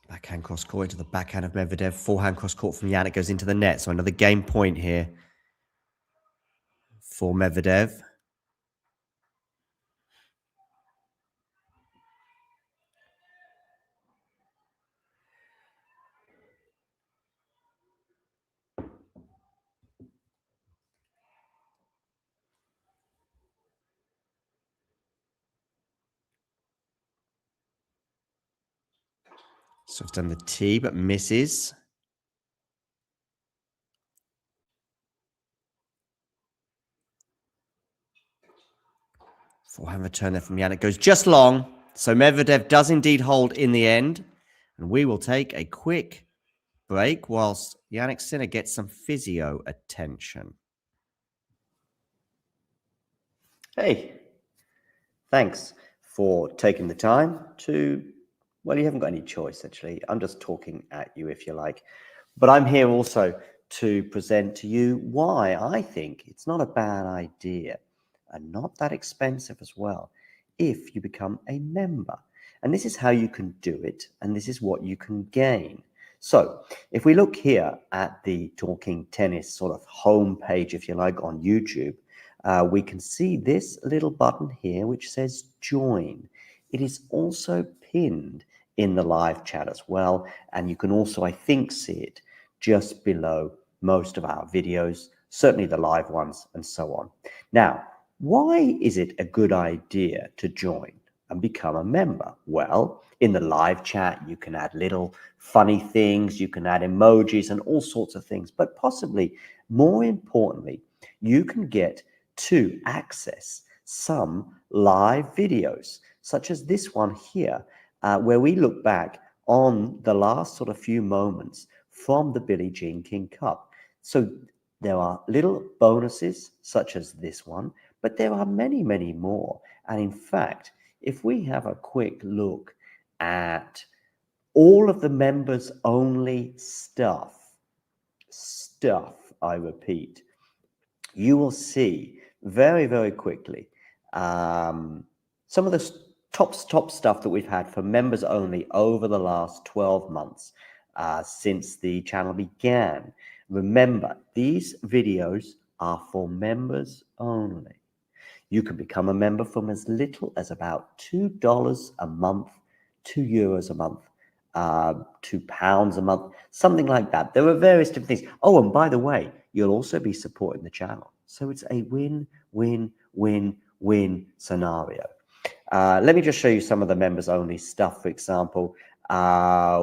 Backhand cross court into the backhand of Medvedev. Forehand cross court from Jannik goes into the net. So another game point here for Medvedev. So it's done the T, but misses. Forehand return there from Jannik goes just long. So Medvedev does indeed hold in the end. And we will take a quick break whilst Jannik Sinner gets some physio attention. Hey, thanks for taking the time to, well, you haven't got any choice, actually. I'm just talking at you, if you like. But I'm here also to present to you why I think it's not a bad idea and not that expensive as well if you become a member. And this is how you can do it, and this is what you can gain. So if we look here at the Talking Tennis sort of homepage, if you like, on YouTube, we can see this little button here which says join. It is also pinned in the live chat as well, and you can also, I think, see it just below most of our videos, certainly the live ones and so on. Now, why is it a good idea to join and become a member? Well, in the live chat, you can add little funny things, you can add emojis and all sorts of things, but possibly more importantly, you can get to access some live videos, such as this one here, where we look back on the last sort of few moments from the Billie Jean King Cup. So there are little bonuses such as this one, but there are many, many more. And in fact, if we have a quick look at all of the members only stuff, I repeat, you will see very, very quickly some of the top stuff that we've had for members only over the last 12 months since the channel began. Remember, these videos are for members only. You can become a member from as little as about $2 a month, €2 a month, £2 a month, something like that. There are various different things. Oh, and by the way, you'll also be supporting the channel. So it's a win, win, win, win scenario. Let me just show you some of the members only stuff. For example,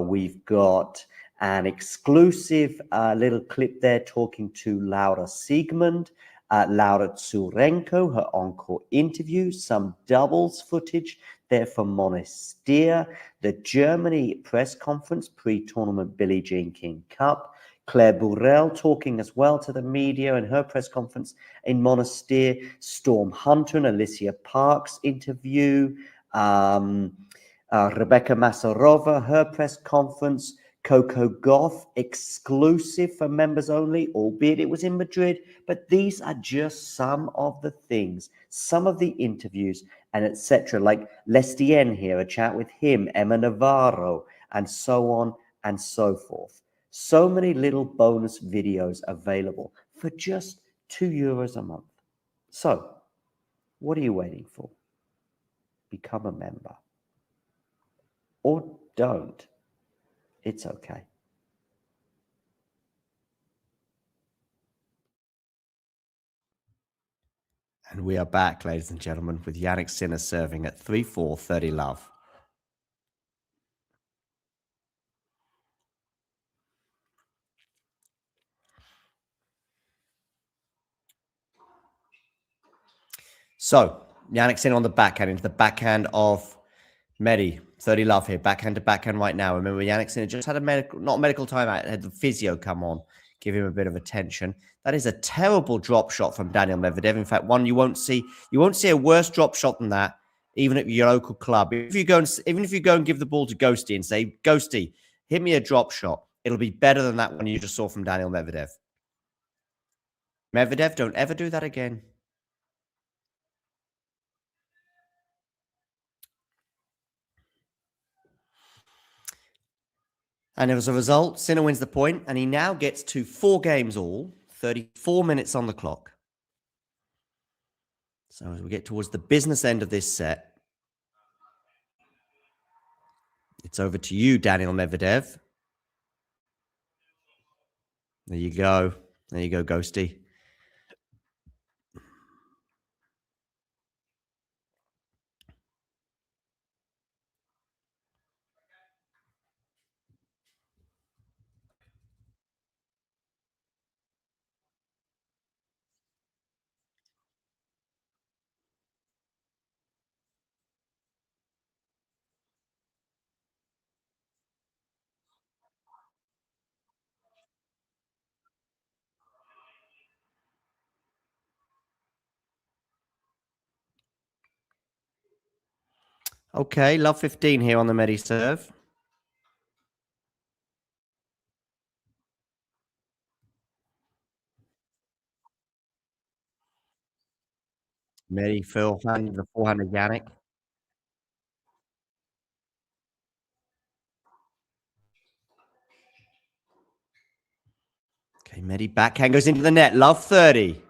we've got an exclusive little clip there talking to Laura Siegmund, Laura Tsurenko, her encore interview, some doubles footage there from Monastir, the Germany press conference pre-tournament Billie Jean King Cup, Claire Burrell talking as well to the media in her press conference in Monastir, Storm Hunter and Alicia Parks interview, Rebecca Masarova, her press conference, Coco Gauff exclusive for members only, albeit it was in Madrid. But these are just some of the things, some of the interviews and etc. Like Lestien here, a chat with him, Emma Navarro, and so on and so forth. So many little bonus videos available for just €2 a month. So, what are you waiting for? Become a member. Or don't. It's okay. And we are back, ladies and gentlemen, with Jannik Sinner serving at 3-4, 30 love. So, Jannik Sinner on the backhand, into the backhand of Medi. 30 love here, backhand to backhand right now. Remember, Jannik Sinner just had a medical timeout, had the physio come on, give him a bit of attention. That is a terrible drop shot from Daniil Medvedev. In fact, one you won't see a worse drop shot than that, even at your local club. Even if you go and give the ball to Ghosty and say, Ghosty, hit me a drop shot, it'll be better than that one you just saw from Daniil Medvedev. Medvedev, don't ever do that again. And as a result, Sinner wins the point, and he now gets to 4 games all, 34 minutes on the clock. So as we get towards the business end of this set, it's over to you, Daniil Medvedev. There you go. There you go, Ghosty. Okay, love 15 here on the Medi serve. Medi forehand, the forehand of Jannik. Okay, Medi backhand goes into the net. Love 30.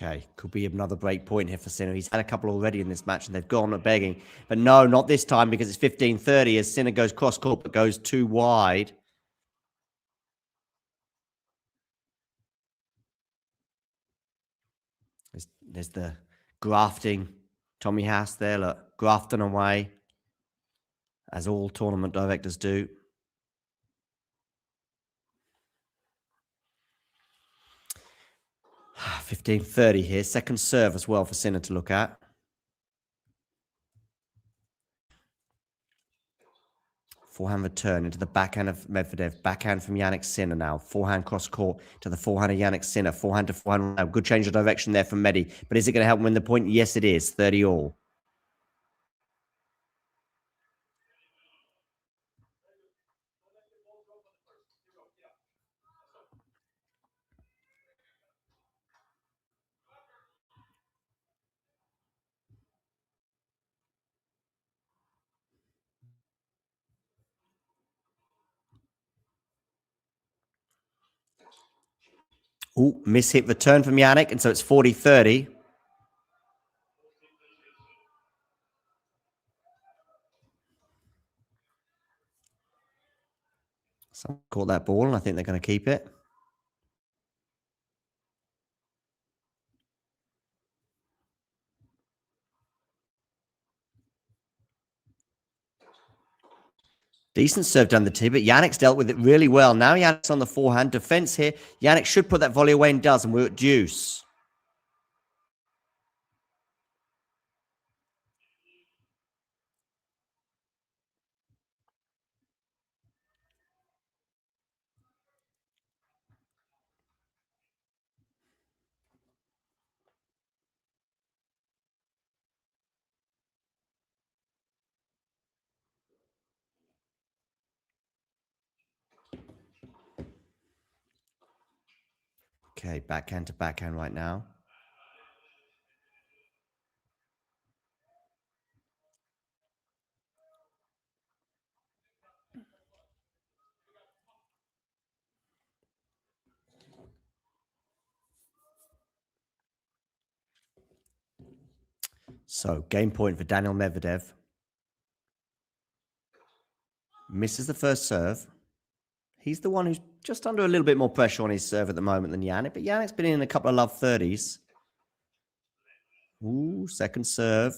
Okay, could be another break point here for Sinner. He's had a couple already in this match, and they've gone at begging. But no, not this time, because it's 15-30 as Sinner goes cross-court, but goes too wide. There's the grafting. Tommy Haas there, look, grafting away, as all tournament directors do. $15-30 here. Second serve as well for Sinner to look at. Forehand return into the backhand of Medvedev. Backhand from Jannik Sinner now. Forehand cross court to the forehand of Jannik Sinner. Forehand to forehand. Now, good change of direction there from Medi. But is it going to help him win the point? Yes, it is. 30 all. Oh, miss hit return from Jannik. And so it's 40-30. Someone caught that ball, and I think they're going to keep it. Decent serve down the tee, but Jannik's dealt with it really well. Now Jannik's on the forehand. Defense here. Jannik should put that volley away and does, and we're at deuce. Okay, backhand to backhand right now. So, game point for Daniil Medvedev. Misses the first serve. He's the one who's just under a little bit more pressure on his serve at the moment than Jannik, but Jannik's been in a couple of love 30s. Ooh, second serve.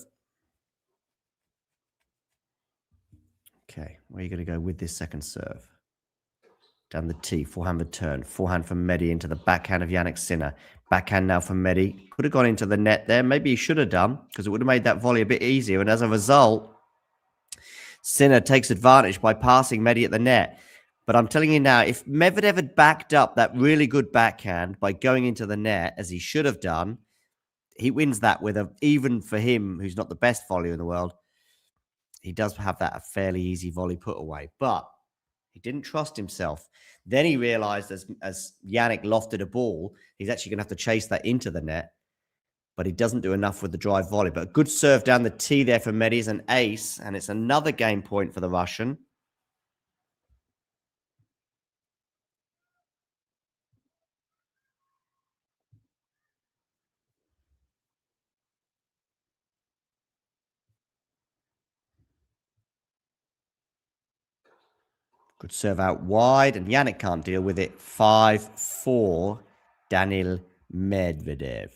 Okay, where are you going to go with this second serve? Down the tee, forehand return. Forehand from Medi into the backhand of Jannik Sinner. Backhand now from Medi. Could have gone into the net there. Maybe he should have done, because it would have made that volley a bit easier. And as a result, Sinner takes advantage by passing Medi at the net. But I'm telling you now, if Medvedev had backed up that really good backhand by going into the net, as he should have done, he wins that with a, even for him, who's not the best volleyer in the world, he does have that a fairly easy volley put away. But he didn't trust himself. Then he realized as Jannik lofted a ball, he's actually going to have to chase that into the net. But he doesn't do enough with the drive volley. But a good serve down the tee there for Medi is an ace, and it's another game point for the Russian. Good serve out wide, and Jannik can't deal with it. 5-4, Daniil Medvedev.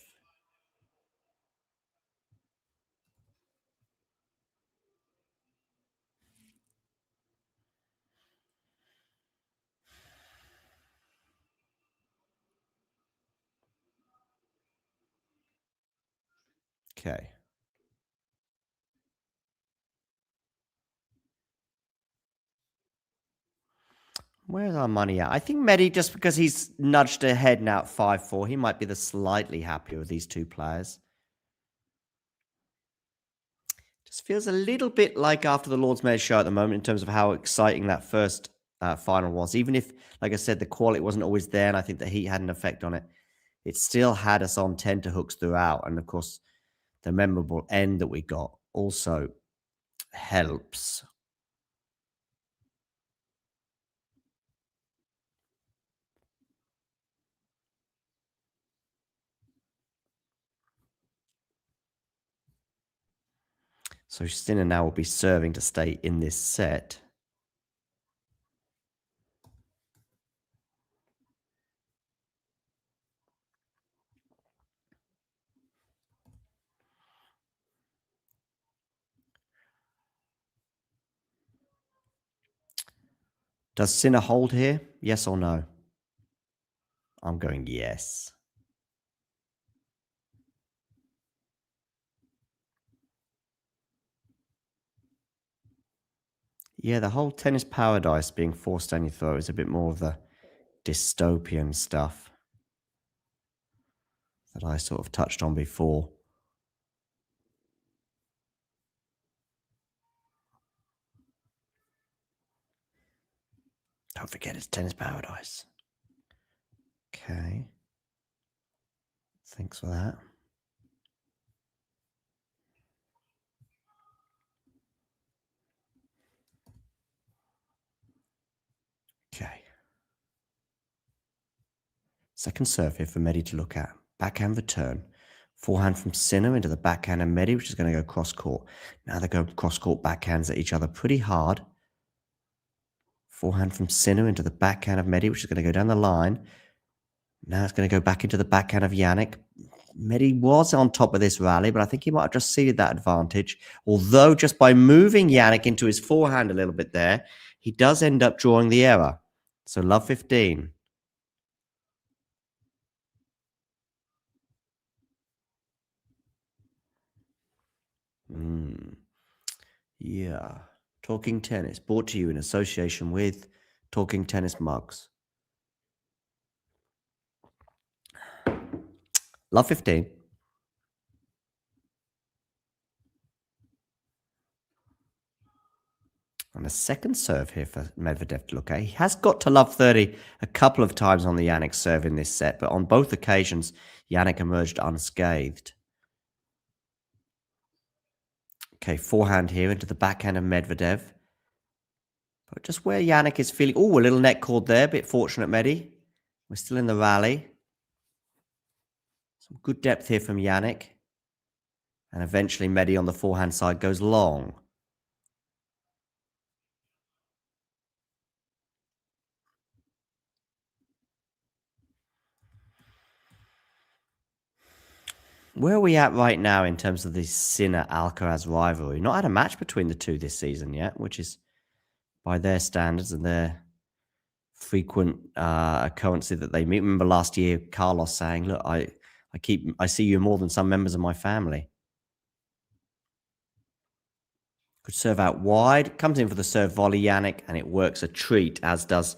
Okay. Where's our money at? I think Medi, just because he's nudged ahead now at 5-4, he might be the slightly happier of these two players. Just feels a little bit like after the Lord's Mayor show at the moment in terms of how exciting that first final was. Even if, like I said, the quality wasn't always there, and I think the heat had an effect on it, it still had us on tenterhooks throughout. And of course, the memorable end that we got also helps. So Sinner now will be serving to stay in this set. Does Sinner hold here? Yes or no? I'm going yes. Yeah, the whole tennis paradise being forced down your throat is a bit more of the dystopian stuff that I sort of touched on before. Don't forget it's tennis paradise. Okay. Thanks for that. Okay. Second serve here for Mehdi to look at. Backhand return. Forehand from Sinner into the backhand of Mehdi, which is going to go cross court. Now they go cross court backhands at each other pretty hard. Forehand from Sinner into the backhand of Mehdi, which is going to go down the line. Now it's going to go back into the backhand of Jannik. Mehdi was on top of this rally, but I think he might have just ceded that advantage. Although just by moving Jannik into his forehand a little bit there, he does end up drawing the error. So love 15. Yeah. Talking Tennis, brought to you in association with Talking Tennis Mugs. Love 15. And a second serve here for Medvedev to look at. He has got to love 30 a couple of times on the Jannik serve in this set, but on both occasions, Jannik emerged unscathed. Okay, forehand here into the backhand of Medvedev. But just where Jannik is feeling... Oh, a little net cord there. Bit fortunate, Mehdi. We're still in the rally. Some good depth here from Jannik. And eventually Mehdi on the forehand side goes long. Where are we at right now in terms of the Sinner-Alcaraz rivalry? Not had a match between the two this season yet, which is by their standards and their frequent occurrence that they meet. Remember last year, Carlos saying, look, I see you more than some members of my family. Could serve out wide. Comes in for the serve volley, Jannik, and it works a treat, as does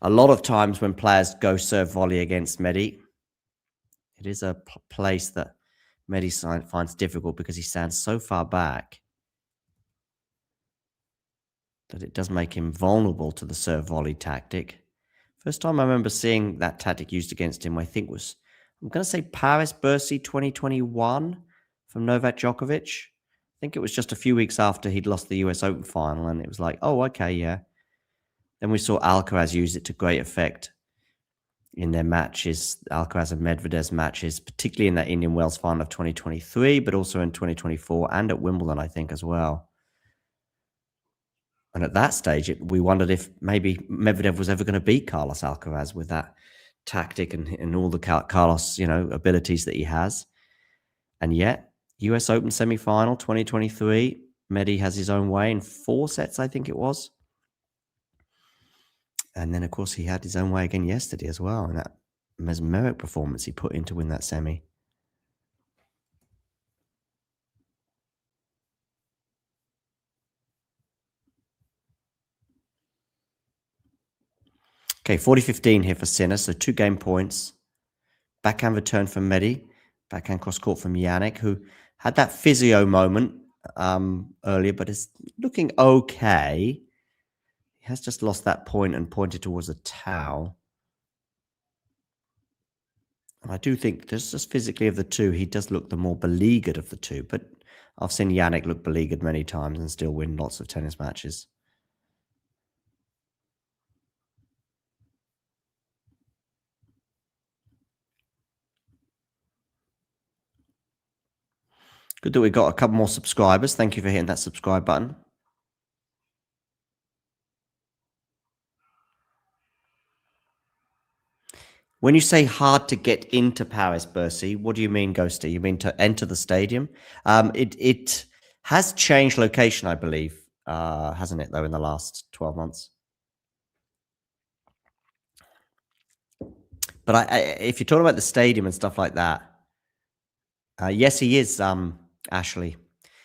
a lot of times when players go serve volley against Mehdi. It is a place that Mehdi finds difficult because he stands so far back that it does make him vulnerable to the serve volley tactic. First time I remember seeing that tactic used against him, I think was, I'm going to say Paris-Bercy 2021 from Novak Djokovic. I think it was just a few weeks after he'd lost the US Open final, and it was like, oh, okay, yeah. Then we saw Alcaraz use it to great effect in their matches, Alcaraz and Medvedev's matches, particularly in that Indian Wells final of 2023, but also in 2024 and at Wimbledon, I think, as well. And at that stage, we wondered if maybe Medvedev was ever going to beat Carlos Alcaraz with that tactic and all the Carlos, abilities that he has. And yet, US Open semi-final 2023, Mehdi has his own way in 4 sets, I think it was. And then, of course, he had his own way again yesterday as well. And that mesmeric performance he put in to win that semi. Okay, 40-15 here for Sinner. So 2 game points. Backhand return from Mehdi. Backhand cross court from Jannik, who had that physio moment earlier, but is looking okay. He has just lost that point and pointed towards a towel. And I do think just physically of the two, he does look the more beleaguered of the two. But I've seen Jannik look beleaguered many times and still win lots of tennis matches. Good that we got a couple more subscribers. Thank you for hitting that subscribe button. When you say hard to get into Paris-Bercy, what do you mean, Ghosty? You mean to enter the stadium? It has changed location, I believe, hasn't it, though, in the last 12 months? But if you're talking about the stadium and stuff like that, yes, he is, Ashley.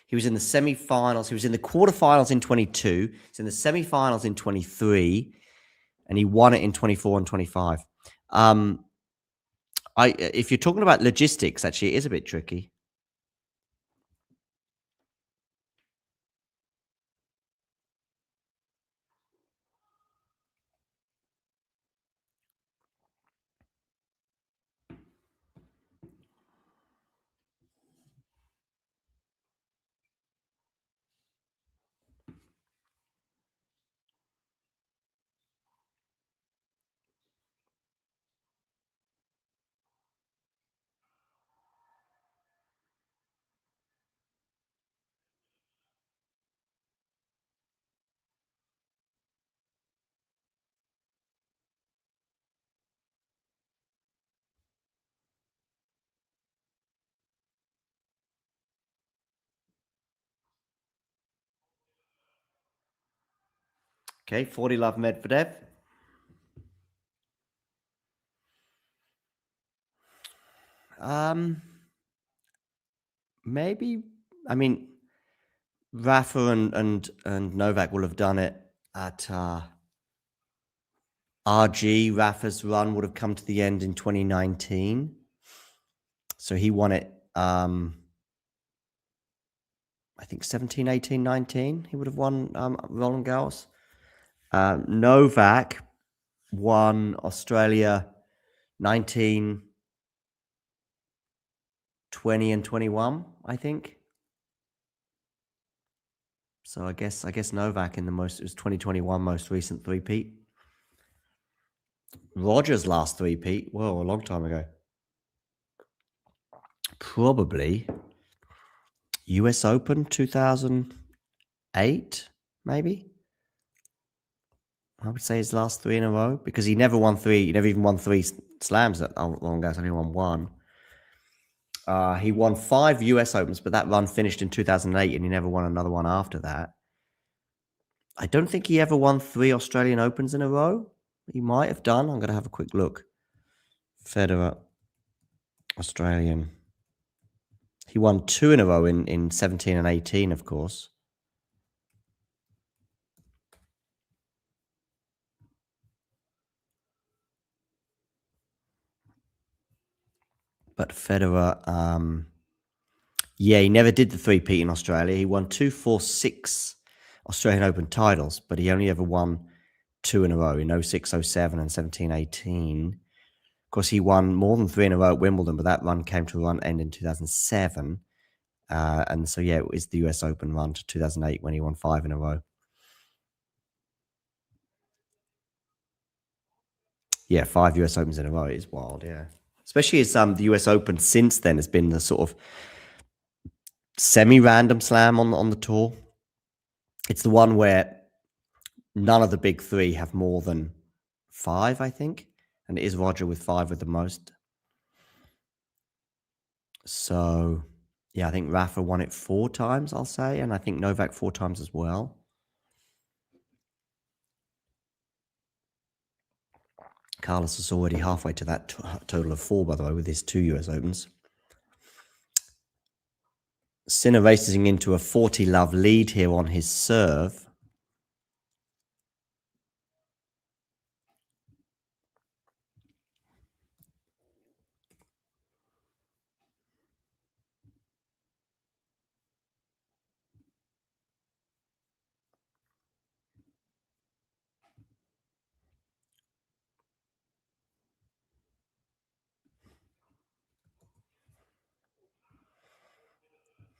He was in the semi-finals. He was in the quarterfinals in 22. He's in the semi-finals in 23, and he won it in 24 and 25. If you're talking about logistics, actually, it is a bit tricky. Okay, 40 love Medvedev. Maybe, I mean, Rafa and Novak will have done it at RG. Rafa's run would have come to the end in 2019. So he won it, I think 17, 18, 19. He would have won Roland Garros. Novak won Australia 19, 20, and 21, I think. So I guess Novak in it was 2021 most recent three-peat. Roger's last three-peat, whoa, a long time ago. Probably US Open 2008, maybe. I would say his last three in a row, because he never won three. He never even won three slams at Roland Garros. Only won one. He won 5 US Opens, but that run finished in 2008, and he never won another one after that. I don't think he ever won 3 Australian Opens in a row. He might have done. I'm going to have a quick look. Federer, Australian. He won 2 in a row in 17 and 18, of course. But Federer, yeah, he never did the three-peat in Australia. He won 2, 4, 6 Australian Open titles, but he only ever won 2 in a row in 06, 07 and 17, 18. Of course, he won more than 3 in a row at Wimbledon, but that run came to an end in 2007. And so, yeah, it was the US Open run to 2008 when he won 5 in a row. Yeah, 5 US Opens in a row is wild, yeah. Especially as the US Open since then has been the sort of semi-random slam on the tour. It's the one where none of the big three have more than 5, I think. And it is Roger with 5 with the most. So, yeah, I think Rafa won it 4 times, I'll say. And I think Novak 4 times as well. Carlos is already halfway to that total of 4, by the way, with his 2 US Opens. Sinner racing into a 40 love lead here on his serve.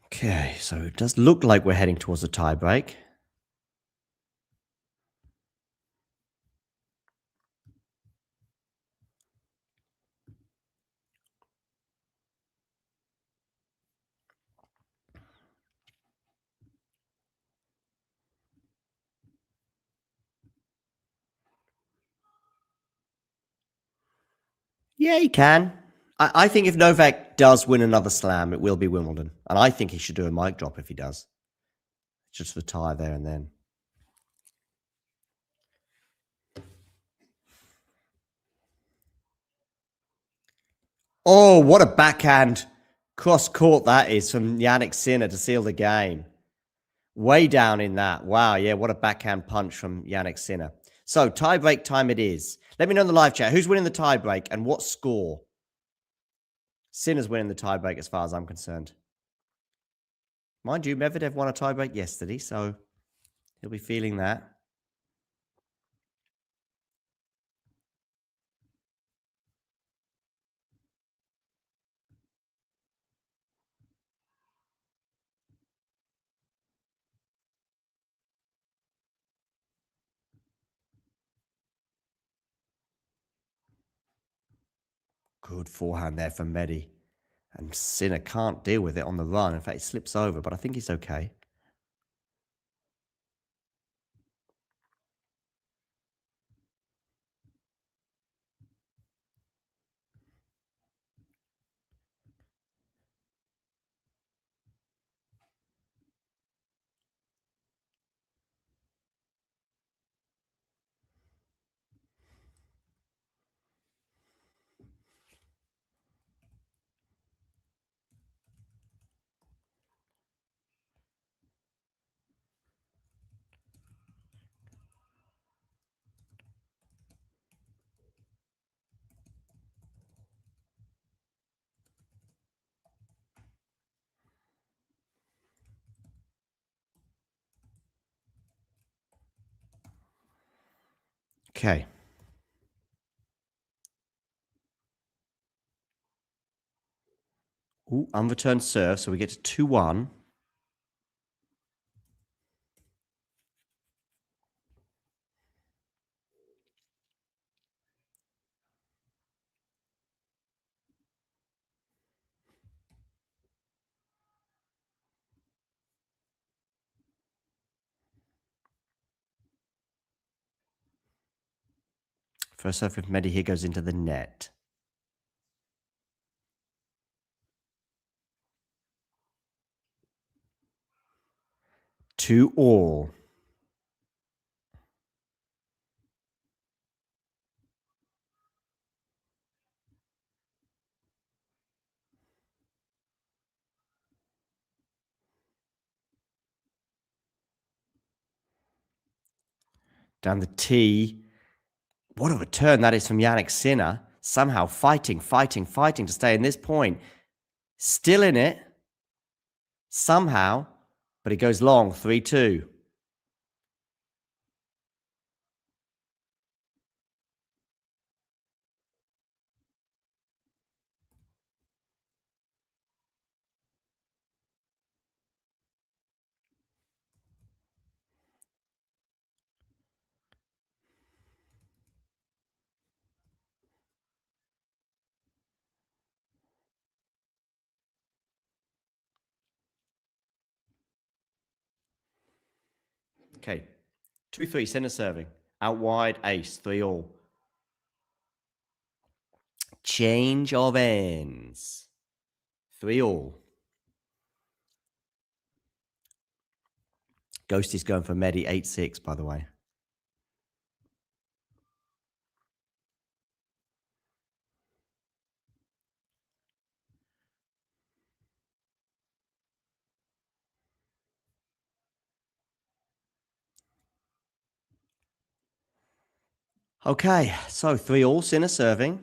Okay, so it does look like we're heading towards a tie break. Yeah, he can. I think if Novak does win another slam, it will be Wimbledon. And I think he should do a mic drop if he does. Just retire there and then. Oh, what a backhand Cross court that is from Jannik Sinner to seal the game. Way down in that. Wow, yeah, what a backhand punch from Jannik Sinner. So, tie-break time it is. Let me know in the live chat who's winning the tie-break and what score. Sinner's winning the tie-break as far as I'm concerned. Mind you, Medvedev won a tie-break yesterday, so he'll be feeling that. Good forehand there from Medi. And Sinner can't deal with it on the run. In fact, he slips over, but I think he's okay. Okay. Ooh, unreturned serve, so we get to 2-1. First serve with Medi here goes into the net. 2-2. Down the tee. What a return that is from Jannik Sinner. Somehow fighting to stay in this point. Still in it. Somehow. But it goes long. 3-2. Okay. 2-3. Sinner serving. Out wide. Ace. 3-3. Change of ends. 3-3. Ghost is going for Medi 8-6, by the way. Okay, so 3-3. Sinner serving.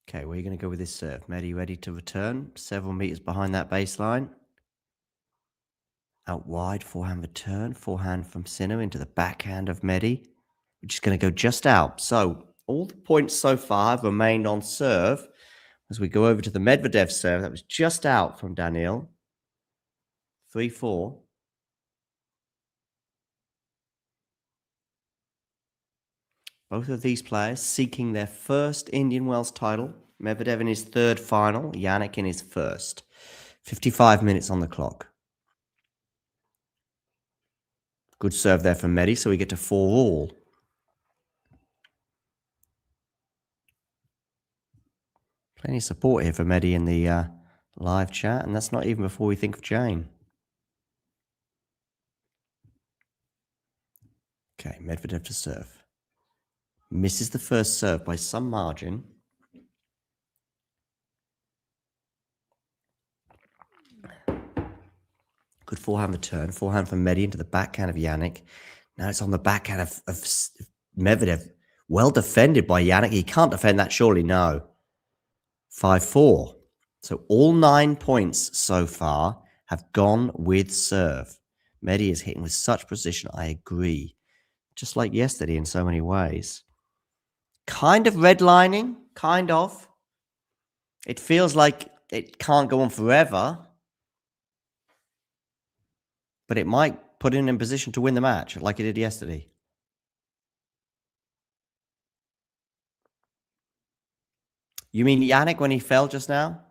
Okay, where are you going to go with this serve? Medi ready to return. Several meters behind that baseline. Out wide, forehand return. Forehand from Sinner into the backhand of Medi, which is going to go just out. So all the points so far have remained on serve. As we go over to the Medvedev serve, that was just out from Daniil. 3-4. Both of these players seeking their first Indian Wells title. Medvedev in his third final, Jannik in his first. 55 minutes on the clock. Good serve there from Medi, so we get to 4-4. Plenty of support here for Mehdi in the live chat, and that's not even before we think of Jane. Okay, Medvedev to serve. Misses the first serve by some margin. Good forehand return. Forehand from Mehdi into the backhand of Jannik. Now it's on the backhand of Medvedev. Well defended by Jannik. He can't defend that, surely, no. 5-4. So all 9 points so far have gone with serve. Mehdi is hitting with such precision, I agree. Just like yesterday in so many ways. Kind of redlining, kind of. It feels like it can't go on forever. But it might put him in position to win the match like it did yesterday. You mean Jannik when he fell just now?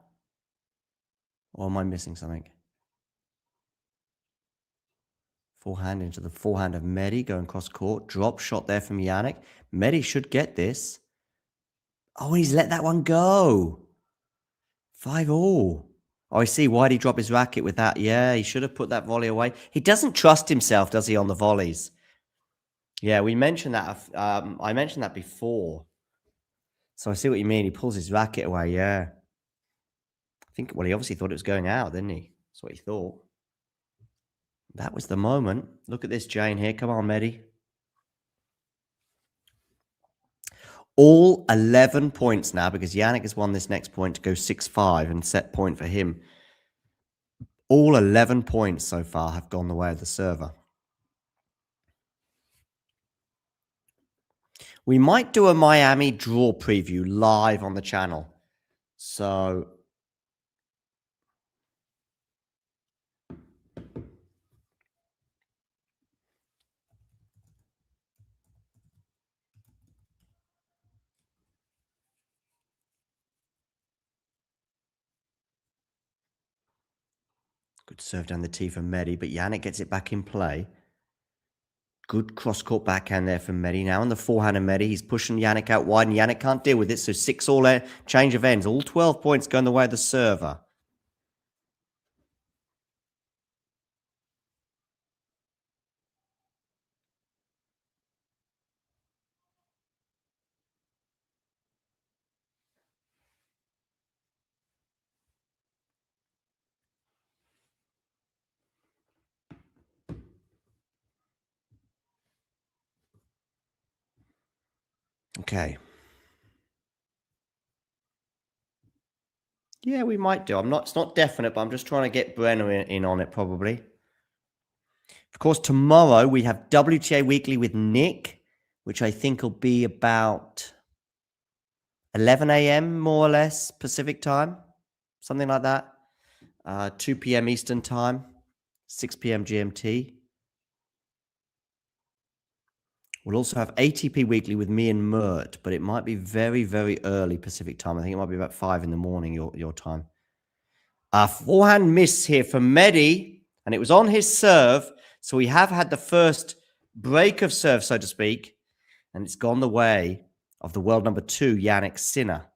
Or am I missing something? Forehand into the forehand of Mehdi going cross court. Drop shot there from Jannik. Mehdi should get this. Oh, he's let that one go. 5-all. Oh, I see. Why did he drop his racket with that? Yeah, he should have put that volley away. He doesn't trust himself, does he, on the volleys? Yeah, we mentioned that. I mentioned that before. So I see what you mean. He pulls his racket away, yeah. I think, well, he obviously thought it was going out, didn't he? That's what he thought. That was the moment. Look at this, Jane, here. Come on, Mehdi. All 11 points now because Jannik has won this next point to go 6-5 and set point for him. All 11 points so far have gone the way of the server. We might do a Miami draw preview live on the channel. So good serve down the tee from Mehdi, but Jannik gets it back in play. Good cross-court backhand there from Mehdi. Now on the forehand of Mehdi, he's pushing Jannik out wide, and Jannik can't deal with it. So 6-all change of ends. All 12 points going the way of the server. Okay. Yeah, we might do. It's not definite, but I'm just trying to get Brenner in on it probably. Of course, tomorrow we have WTA Weekly with Nick, which I think will be about 11 a.m. more or less Pacific time, something like that. 2 p.m. Eastern time, 6 p.m. GMT. We'll also have ATP Weekly with me and Mert, but it might be very, very early Pacific time. I think it might be about 5 in the morning, your time. Forehand miss here from Mehdi, and it was on his serve. So we have had the first break of serve, so to speak, and it's gone the way of the world number 2, Jannik Sinner.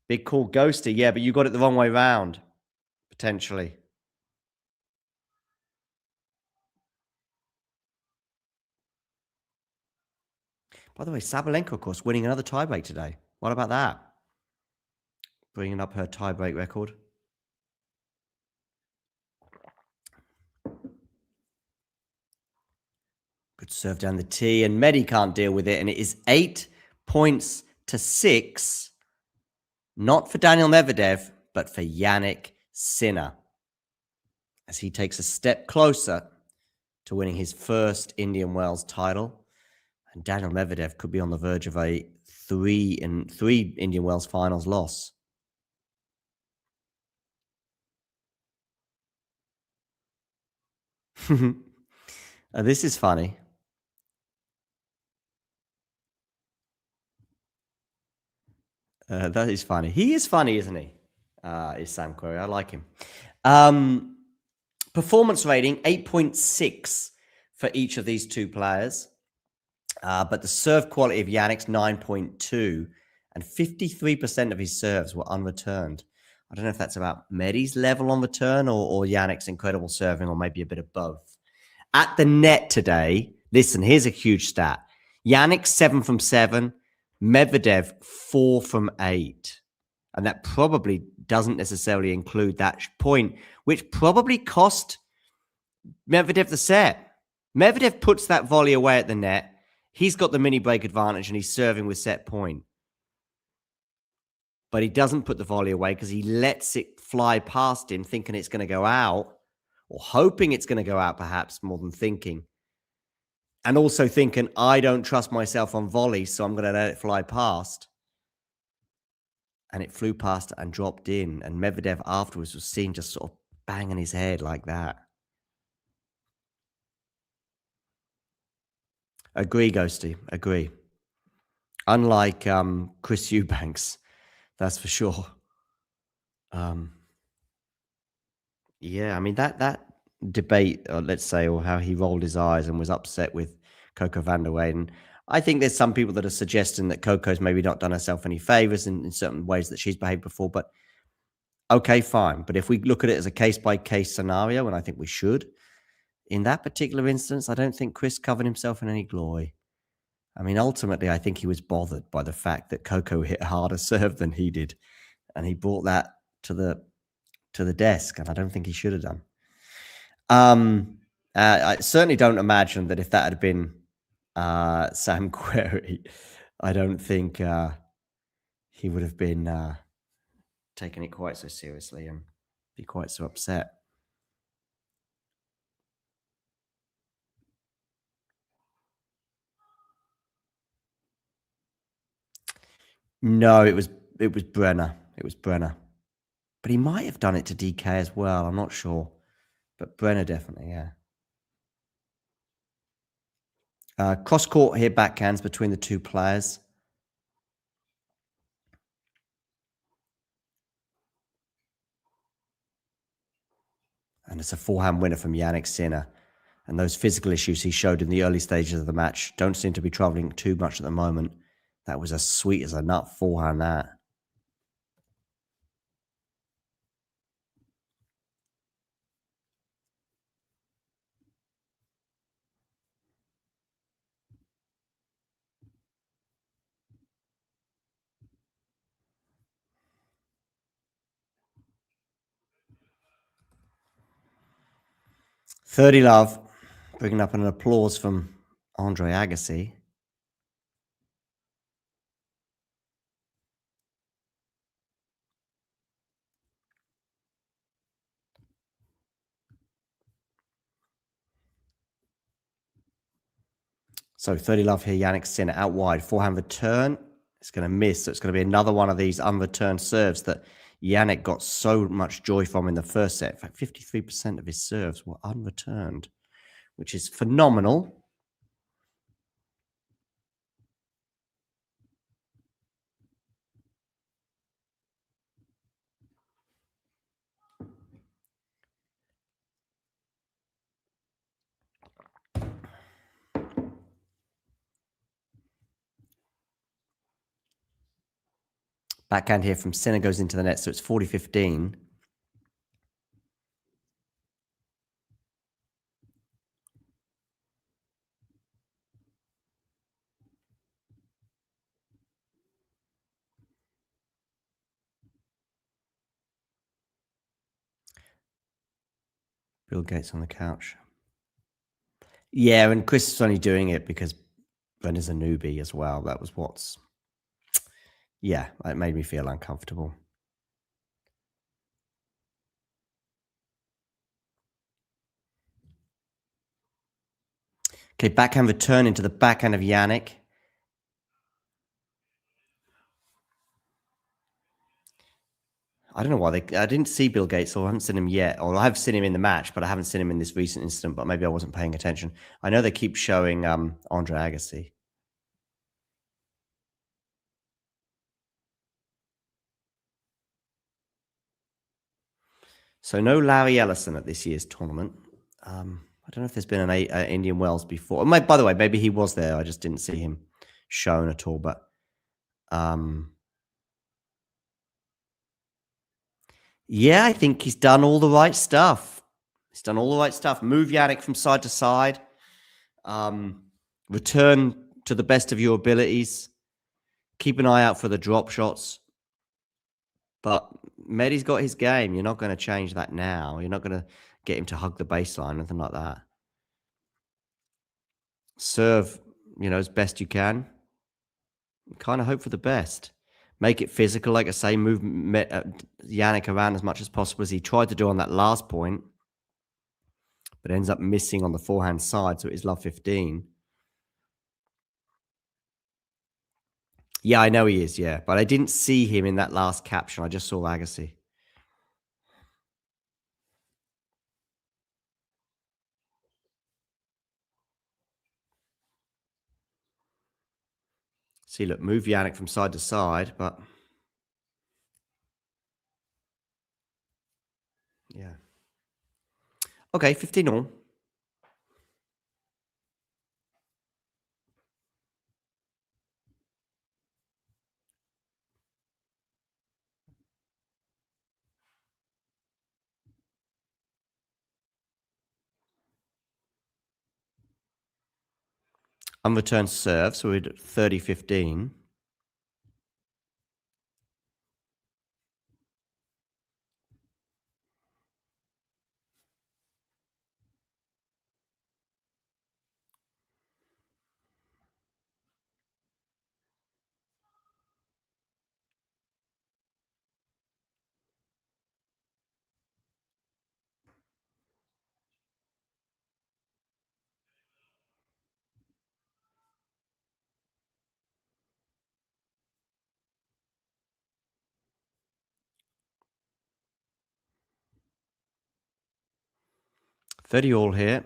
Big call, Ghosty. Yeah, but you got it the wrong way round, potentially. By the way, Sabalenka, of course, winning another tiebreak today. What about that? Bringing up her tiebreak record. Good serve down the tee, and Mehdi can't deal with it, and it is 8 points to 6. Not for Daniil Medvedev, but for Jannik Sinner, as he takes a step closer to winning his first Indian Wells title. And Daniil Medvedev could be on the verge of a 3 Indian Wells finals loss. This is funny. That is funny. He is funny, isn't he? Is Sam Querrey. I like him. Performance rating, 8.6 for each of these two players. But the serve quality of Jannik's 9.2 and 53% of his serves were unreturned. I don't know if that's about Medi's level on return or Jannik's incredible serving, or maybe a bit of both. At the net today, listen, here's a huge stat. Jannik 7 from 7, Medvedev 4 from 8. And that probably doesn't necessarily include that point, which probably cost Medvedev the set. Medvedev puts that volley away at the net. He's got the mini break advantage and he's serving with set point. But he doesn't put the volley away because he lets it fly past him, thinking it's going to go out, or hoping it's going to go out, perhaps, more than thinking. And also thinking, I don't trust myself on volley, so I'm going to let it fly past. And it flew past and dropped in. And Medvedev afterwards was seen just sort of banging his head like that. Agree, Ghosty. Agree. Unlike Chris Eubanks, that's for sure. Yeah, I mean, that debate, or let's say, or how he rolled his eyes and was upset with Coco van der Weyden. I think there's some people that are suggesting that Coco's maybe not done herself any favors in certain ways that she's behaved before, but okay, fine. But if we look at it as a case-by-case scenario, and I think we should, in that particular instance, I don't think Chris covered himself in any glory. I mean, ultimately, I think he was bothered by the fact that Coco hit a harder serve than he did, and he brought that to the desk, and I don't think he should have done. I certainly don't imagine that if that had been Sam Querrey, I don't think he would have been taking it quite so seriously and be quite so upset. No, it was Brenner. It was Brenner. But he might have done it to DK as well. I'm not sure. But Brenner definitely, yeah. Cross-court here, backhands between the two players. And it's a forehand winner from Jannik Sinner. And those physical issues he showed in the early stages of the match don't seem to be troubling too much at the moment. That was as sweet as a nut forehand, that. Thirty love, bringing up an applause from Andre Agassi. So 30 love here, Jannik Sinner out wide, forehand return. It's going to miss, so it's going to be another one of these unreturned serves that Jannik got so much joy from in the first set. In fact, 53% of his serves were unreturned, which is phenomenal. Backhand here from Sinner goes into the net, so it's 40-15. Bill Gates on the couch. Yeah, and Chris is only doing it because Brenda's a newbie as well. That was what's... Yeah, it made me feel uncomfortable. Okay, backhand return into the backhand of Jannik. I don't know why I didn't see Bill Gates, or I haven't seen him yet, or I have seen him in the match, but I haven't seen him in this recent incident, but maybe I wasn't paying attention. I know they keep showing Andre Agassi. So no Larry Ellison at this year's tournament. I don't know if there's been an Indian Wells before. By the way, maybe he was there. I just didn't see him shown at all. But Yeah, I think he's done all the right stuff. He's done all the right stuff. Move Jannik from side to side. Return to the best of your abilities. Keep an eye out for the drop shots. But Medi's got his game. You're not going to change that now. You're not going to get him to hug the baseline, nothing like that. Serve, as best you can. Kind of hope for the best. Make it physical, like I say, move Jannik around as much as possible, as he tried to do on that last point, but ends up missing on the forehand side, so it is love 15. Yeah, I know he is, yeah, but I didn't see him in that last caption. I just saw Agassi. See, look, move Jannik from side to side, but yeah. Okay, 15 all. Unreturned serve, so we're at 30-15. $30 all here.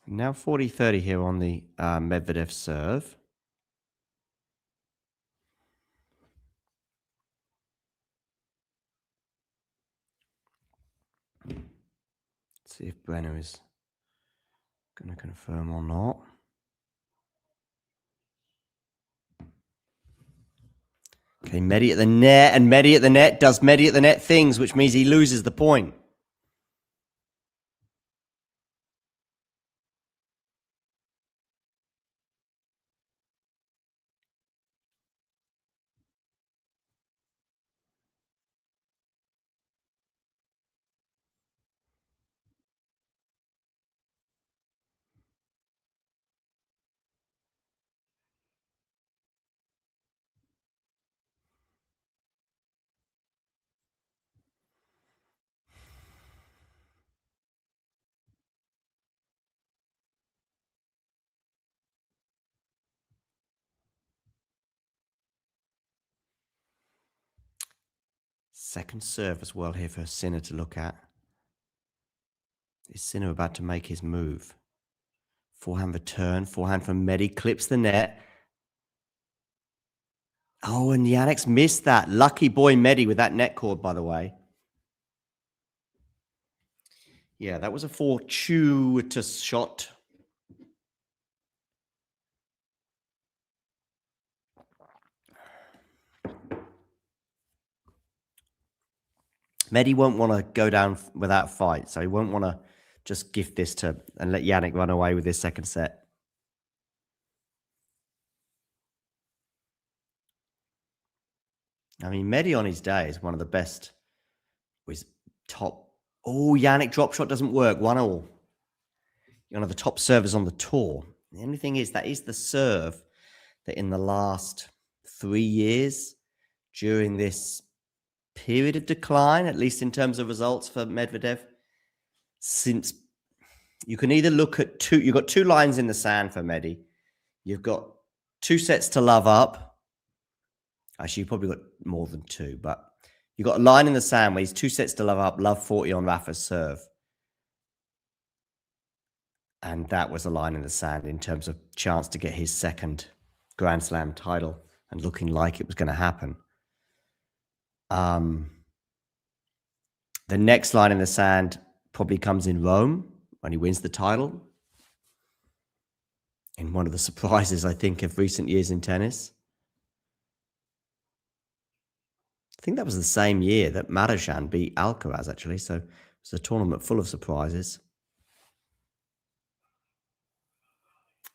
Now 40-30 here on the Medvedev serve. Let's see if Brenner is going to confirm or not. Okay, Medi at the net, and Medi at the net does Medi at the net things, which means he loses the point. Second serve as well here for Sinner to look at. Is Sinner about to make his move? Forehand return, forehand from Medi, clips the net. Oh, and Jannik's missed that. Lucky boy Medi with that net cord, by the way. Yeah, that was a fortuitous shot. Medi won't want to go down without a fight, so he won't want to just gift this to and let Jannik run away with his second set. I mean, Medi on his day is one of the best. Was top. Oh, Jannik drop shot doesn't work. 1-all. One of the top servers on the tour. The only thing is that is the serve that in the last 3 years, during this period of decline, at least in terms of results for Medvedev, since you can either look at two, you've got 2 lines in the sand for Medi. You've got 2 sets to love up. Actually, you've probably got more than 2, but you've got a line in the sand where he's 2 sets to love up, love 40 on Rafa's serve. And that was a line in the sand in terms of chance to get his second Grand Slam title and looking like it was going to happen. The next line in the sand probably comes in Rome when he wins the title. In one of the surprises, I think, of recent years in tennis. I think that was the same year that Marozsan beat Alcaraz, actually. So it was a tournament full of surprises.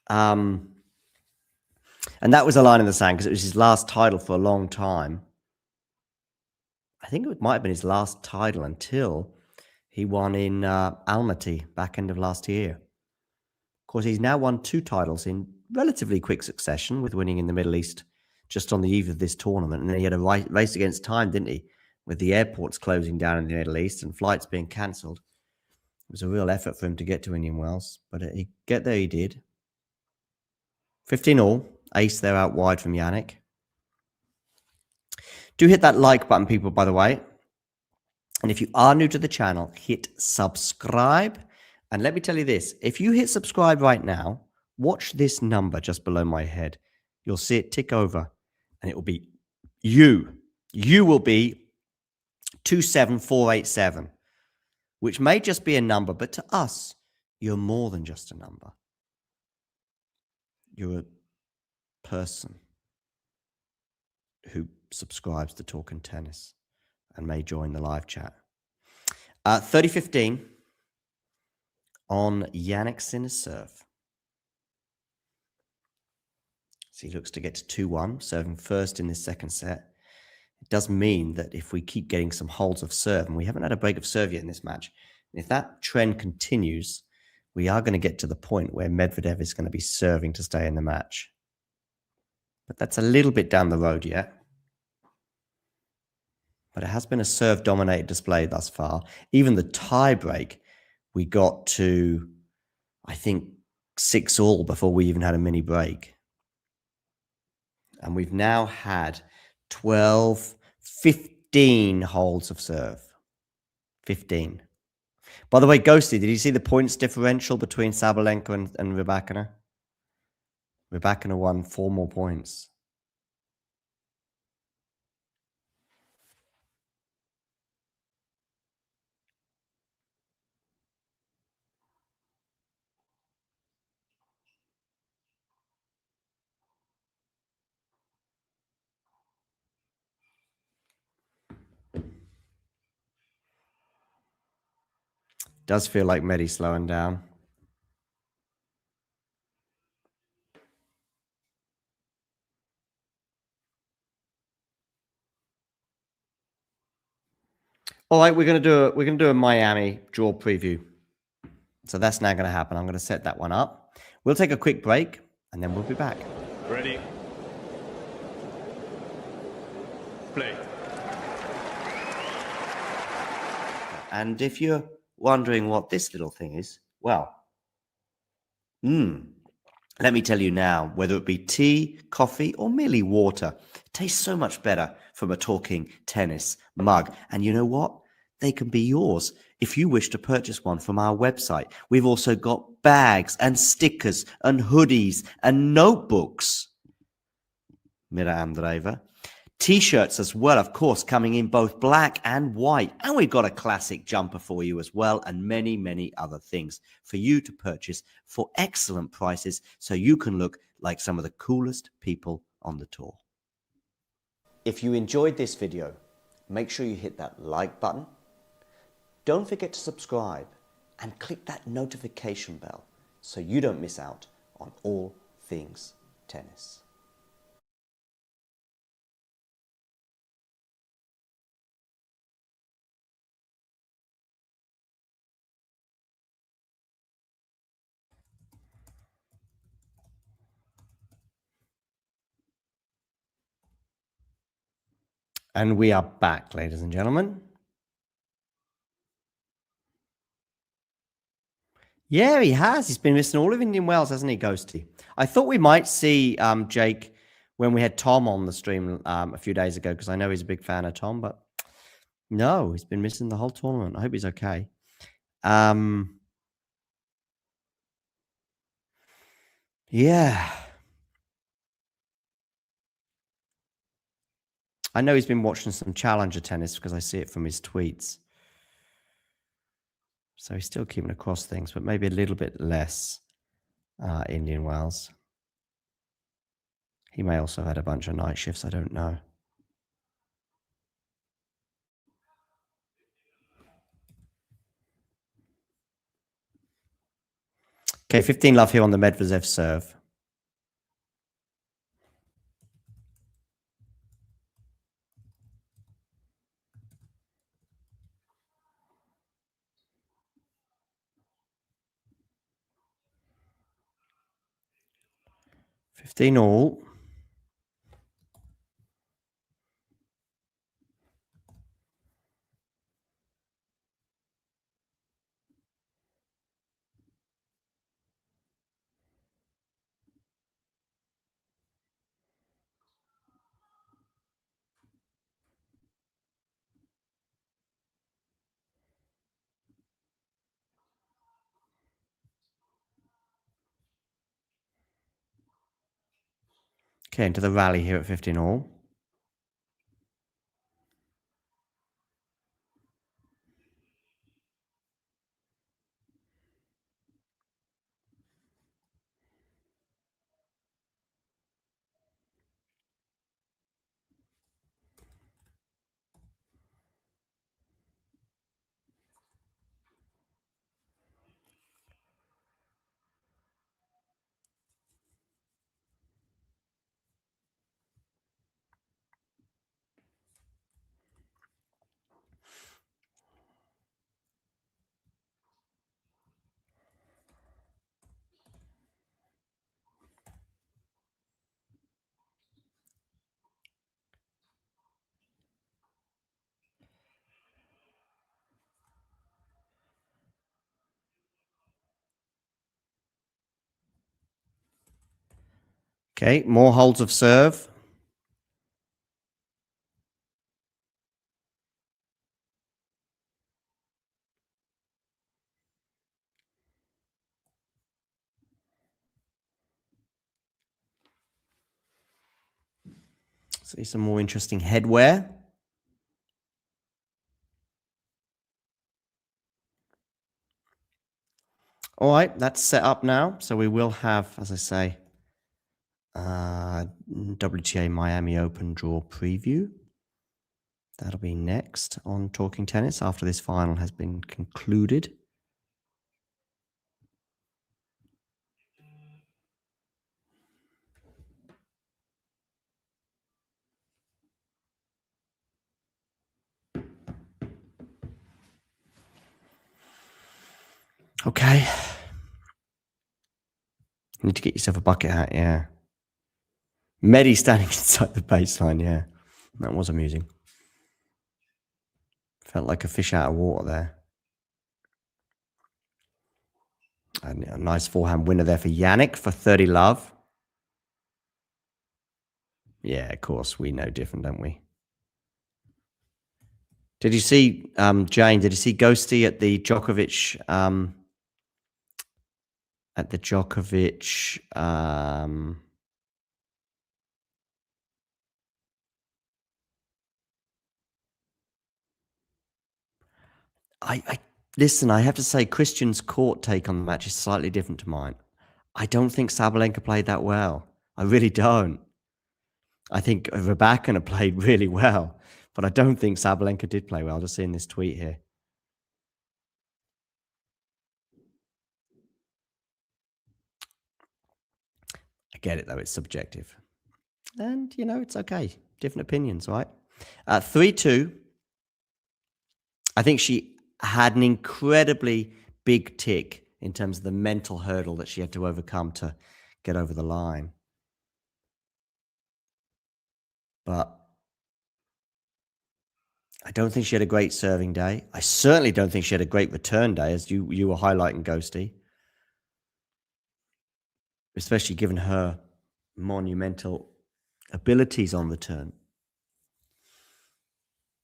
And that was a line in the sand because it was his last title for a long time. I think it might have been his last title until he won in Almaty back end of last year. Of course, he's now won 2 titles in relatively quick succession with winning in the Middle East just on the eve of this tournament. And then he had a race against time, didn't he? With the airports closing down in the Middle East and flights being cancelled. It was a real effort for him to get to Indian Wells, but he get there he did. 15 all, ace there out wide from Jannik. Do hit that like button, people, by the way. And if you are new to the channel, hit subscribe. And let me tell you this, if you hit subscribe right now, watch this number just below my head. You'll see it tick over and it will be you. You will be 27487, which may just be a number, but to us, you're more than just a number. You're a person who subscribes to Talking Tennis and may join the live chat. 30-15 on Jannik Sinner's serve. So he looks to get to 2-1, serving first in this second set. It does mean that if we keep getting some holds of serve, and we haven't had a break of serve yet in this match, if that trend continues, we are going to get to the point where Medvedev is going to be serving to stay in the match. But that's a little bit down the road yet. But it has been a serve-dominated display thus far. Even the tie break, we got to, I think, 6 all before we even had a mini break. And we've now had 12, 15 holds of serve. 15. By the way, Ghosty, did you see the points differential between Sabalenka and Rybakina? Rybakina won 4 more points. Does feel like Medi's slowing down. All right, we're gonna do a Miami draw preview. So that's now gonna happen. I'm gonna set that one up. We'll take a quick break and then we'll be back. Ready? Play. And if you're wondering what this little thing is, well, let me tell you now, whether it be tea, coffee, or merely water, it tastes so much better from a Talking Tennis mug. And you know what? They can be yours if you wish to purchase one from our website. We've also got bags and stickers and hoodies and notebooks. Mira Andreeva. T-shirts as well, of course, coming in both black and white. And we've got a classic jumper for you as well, and many, many other things for you to purchase for excellent prices so you can look like some of the coolest people on the tour. If you enjoyed this video, make sure you hit that like button. Don't forget to subscribe and click that notification bell so you don't miss out on all things tennis. And we are back, ladies and gentlemen. Yeah, he has. He's been missing all of Indian Wells, hasn't he, Ghosty? I thought we might see Jake when we had Tom on the stream a few days ago, because I know he's a big fan of Tom, but no, he's been missing the whole tournament. I hope he's okay. Yeah. I know he's been watching some Challenger tennis because I see it from his tweets. So he's still keeping across things, but maybe a little bit less Indian Wells. He may also have had a bunch of night shifts. I don't know. Okay, 15 love here on the Medvedev serve. $15 all. Okay, into the rally here at 15 all. Okay, more holds of serve. See some more interesting headwear. All right, that's set up now. So we will have, as I say, WTA Miami Open draw preview. That'll be next on Talking Tennis after this final has been concluded. Okay. You need to get yourself a bucket hat, yeah. Medi standing inside the baseline, yeah. That was amusing. Felt like a fish out of water there. And a nice forehand winner there for Jannik for 30 love. Yeah, of course. We know different, don't we? Did you see, Jane, did you see Ghosty at the Djokovic, listen, I have to say Christian's court take on the match is slightly different to mine. I don't think Sabalenka played that well. I really don't. I think Rybakina played really well, but I don't think Sabalenka did play well. Just seeing this tweet here. I get it, though. It's subjective. And, you know, it's okay. Different opinions, right? 3-2. I think she had an incredibly big tick in terms of the mental hurdle that she had to overcome to get over the line. But I don't think she had a great serving day. I certainly don't think she had a great return day, as you were highlighting, Ghosty. Especially given her monumental abilities on return.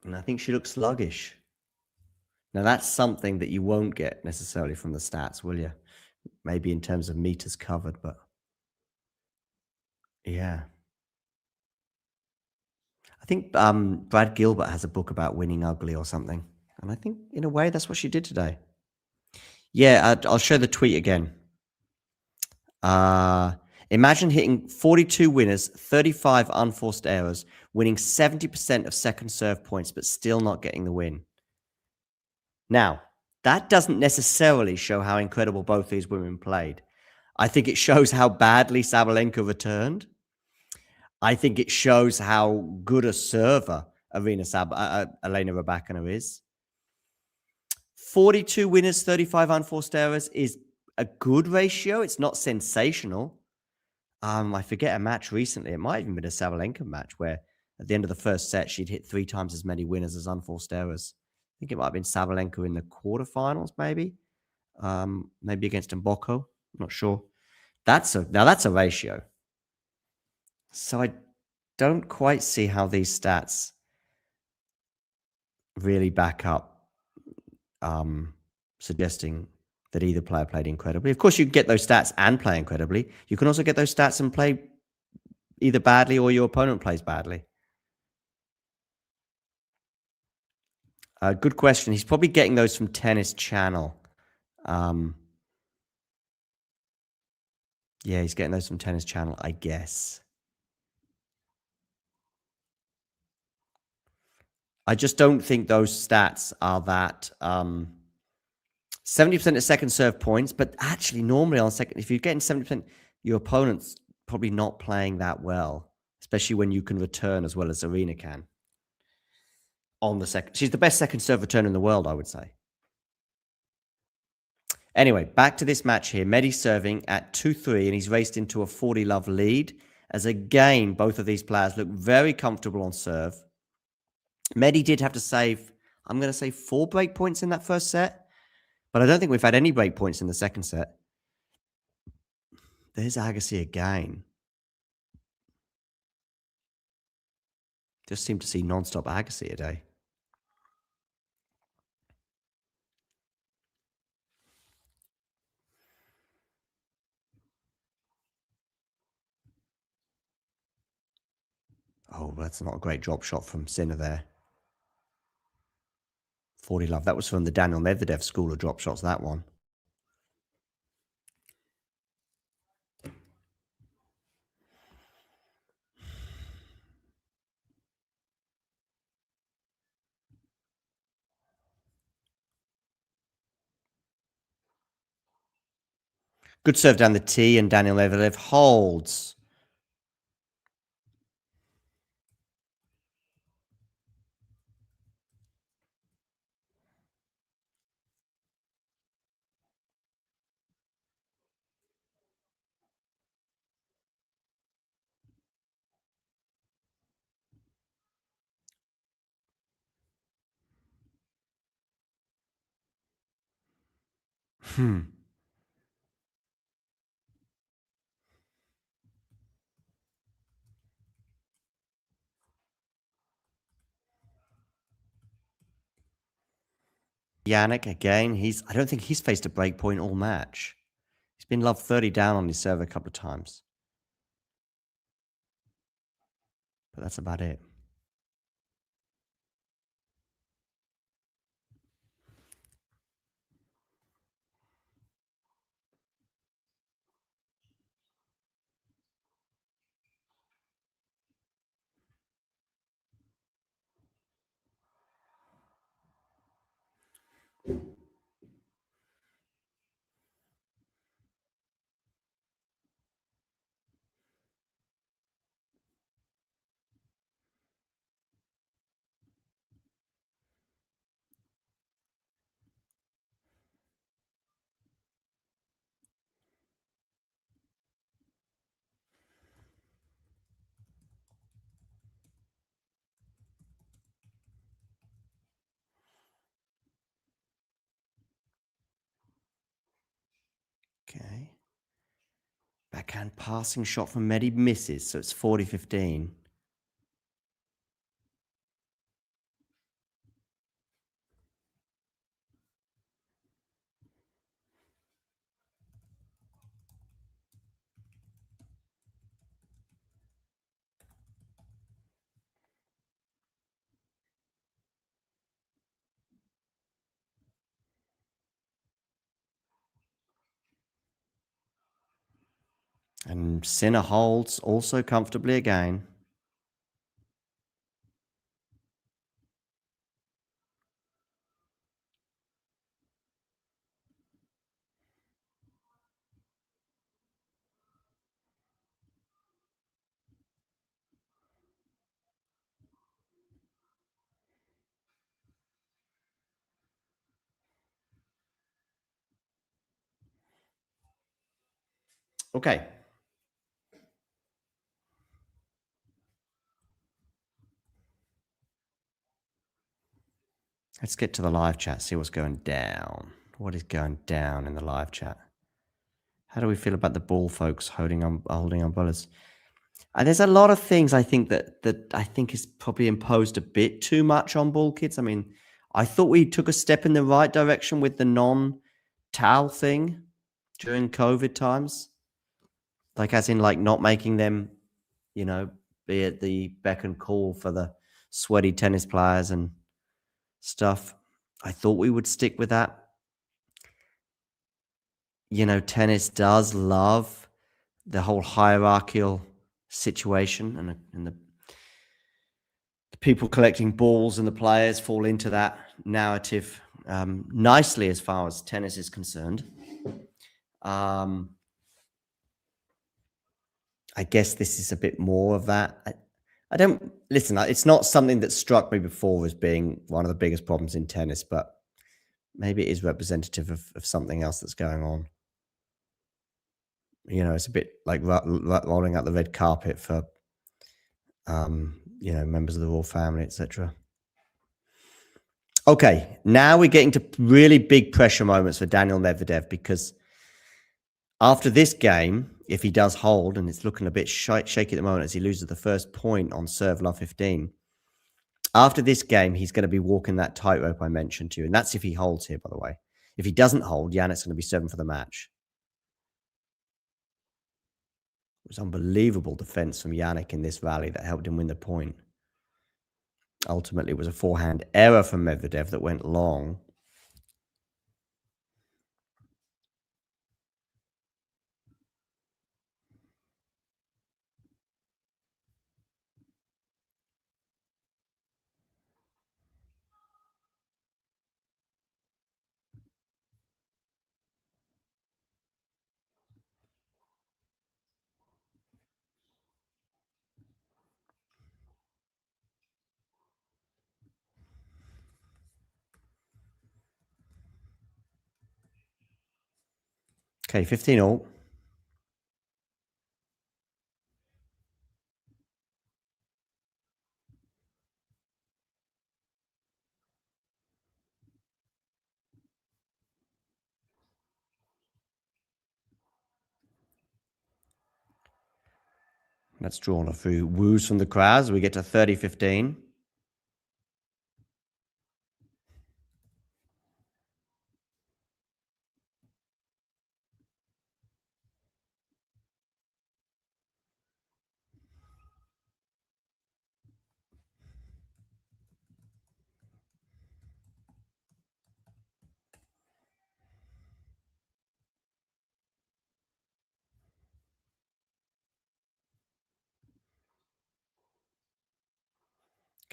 And I think she looks sluggish. Now, that's something that you won't get necessarily from the stats, will you? Maybe in terms of meters covered, but yeah. I think Brad Gilbert has a book about winning ugly or something. And I think, in a way, that's what she did today. Yeah, I'll show the tweet again. Imagine hitting 42 winners, 35 unforced errors, winning 70% of second serve points, but still not getting the win. Now, that doesn't necessarily show how incredible both these women played. I think it shows how badly Sabalenka returned. I think it shows how good a server Elena Rybakina is. 42 winners, 35 unforced errors is a good ratio. It's not sensational. I forget a match recently. It might have even been a Sabalenka match where at the end of the first set, she'd hit 3 times as many winners as unforced errors. I think it might have been Sabalenka in the quarterfinals, maybe. Maybe against Mboko. I'm not sure. That's a ratio. So I don't quite see how these stats really back up suggesting that either player played incredibly. Of course, you can get those stats and play incredibly. You can also get those stats and play either badly or your opponent plays badly. Good question. He's probably getting those from Tennis Channel. Yeah, he's getting those from Tennis Channel, I guess. I just don't think those stats are that 70% of second serve points, but actually normally on second, if you're getting 70%, your opponent's probably not playing that well, especially when you can return as well as Serena can. On the second, she's the best second serve returner in the world, I would say. Anyway, back to this match here. Medi serving at 2-3, and he's raced into a 40-love lead. As again, both of these players look very comfortable on serve. Medi did have to save, I'm going to say 4 break points in that first set, but I don't think we've had any break points in the second set. There's Agassi again. Just seem to see non-stop Agassi today. Oh, that's not a great drop shot from Sinner there. 40 love. That was from the Daniil Medvedev school of drop shots, that one. Good serve down the tee, and Daniil Medvedev holds. Jannik again. I don't think he's faced a break point all match. He's been loved 30 down on his serve a couple of times. But that's about it. Okay. Backhand passing shot from Medi misses, so it's 40-15. And Sinner holds also comfortably again. Okay. Let's get to the live chat, see what's going down. What is going down in the live chat? How do we feel about the ball folks holding umbrellas? There's a lot of things I think that I think is probably imposed a bit too much on ball kids. I mean, I thought we took a step in the right direction with the non-towel thing during COVID times. Like as in like not making them, you know, be at the beck and call for the sweaty tennis players and stuff. I thought we would stick with that. You know, tennis does love the whole hierarchical situation, and the people collecting balls and the players fall into that narrative nicely as far as tennis is concerned. I guess this is a bit more of that. I don't listen. It's not something that struck me before as being one of the biggest problems in tennis, but maybe it is representative of something else that's going on. You know, it's a bit like rolling out the red carpet for, you know, members of the royal family, etc. Okay, now we're getting to really big pressure moments for Daniil Medvedev, because after this game, if he does hold, and it's looking a bit shaky at the moment as he loses the first point on serve love 15, after this game, he's going to be walking that tightrope I mentioned to you, and that's if he holds here, by the way. If he doesn't hold, Jannik's going to be 7 for the match. It was unbelievable defense from Jannik in this rally that helped him win the point. Ultimately, it was a forehand error from Medvedev that went long. Okay, 15 all. That's drawn a few woos from the crowds. We get to 30-15.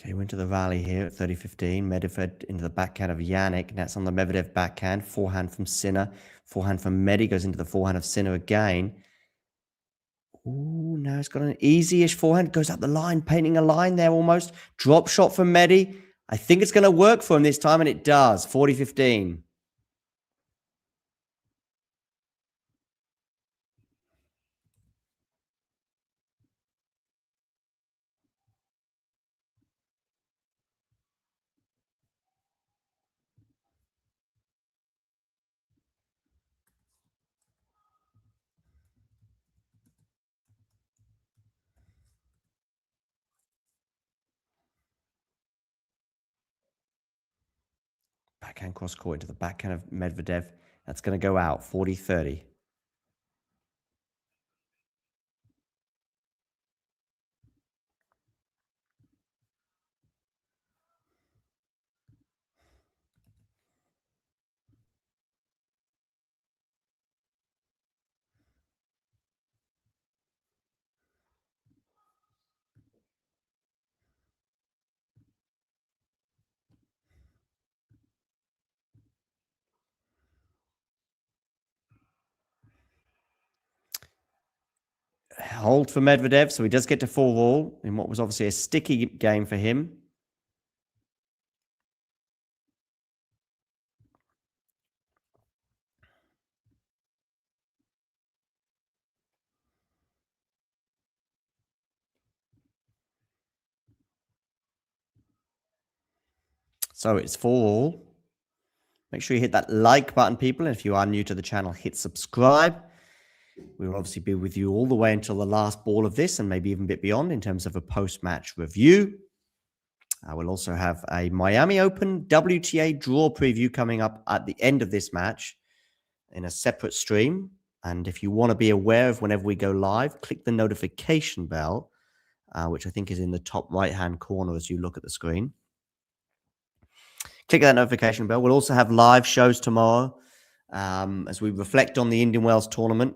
Okay, we're into the rally here at 30-15. Medvedev into the backhand of Jannik. That's on the Medvedev backhand. Forehand from Sinner. Forehand from Medi goes into the forehand of Sinner again. Ooh, now he's got an easy-ish forehand. Goes up the line, painting a line there almost. Drop shot from Medi. I think it's going to work for him this time, and it does. 40-15. Backhand cross court into the backhand of Medvedev. That's going to go out. 40-30. hold for Medvedev, so he does get to 4-all in what was obviously a sticky game for him. So it's 4-all. Make sure you hit that like button, people. And if you are new to the channel, hit subscribe. We will obviously be with you all the way until the last ball of this and maybe even a bit beyond in terms of a post-match review. I will also have a Miami Open WTA draw preview coming up at the end of this match in a separate stream. And if you want to be aware of whenever we go live, click the notification bell, which I think is in the top right-hand corner as you look at the screen. Click that notification bell. We'll also have live shows tomorrow as we reflect on the Indian Wells tournament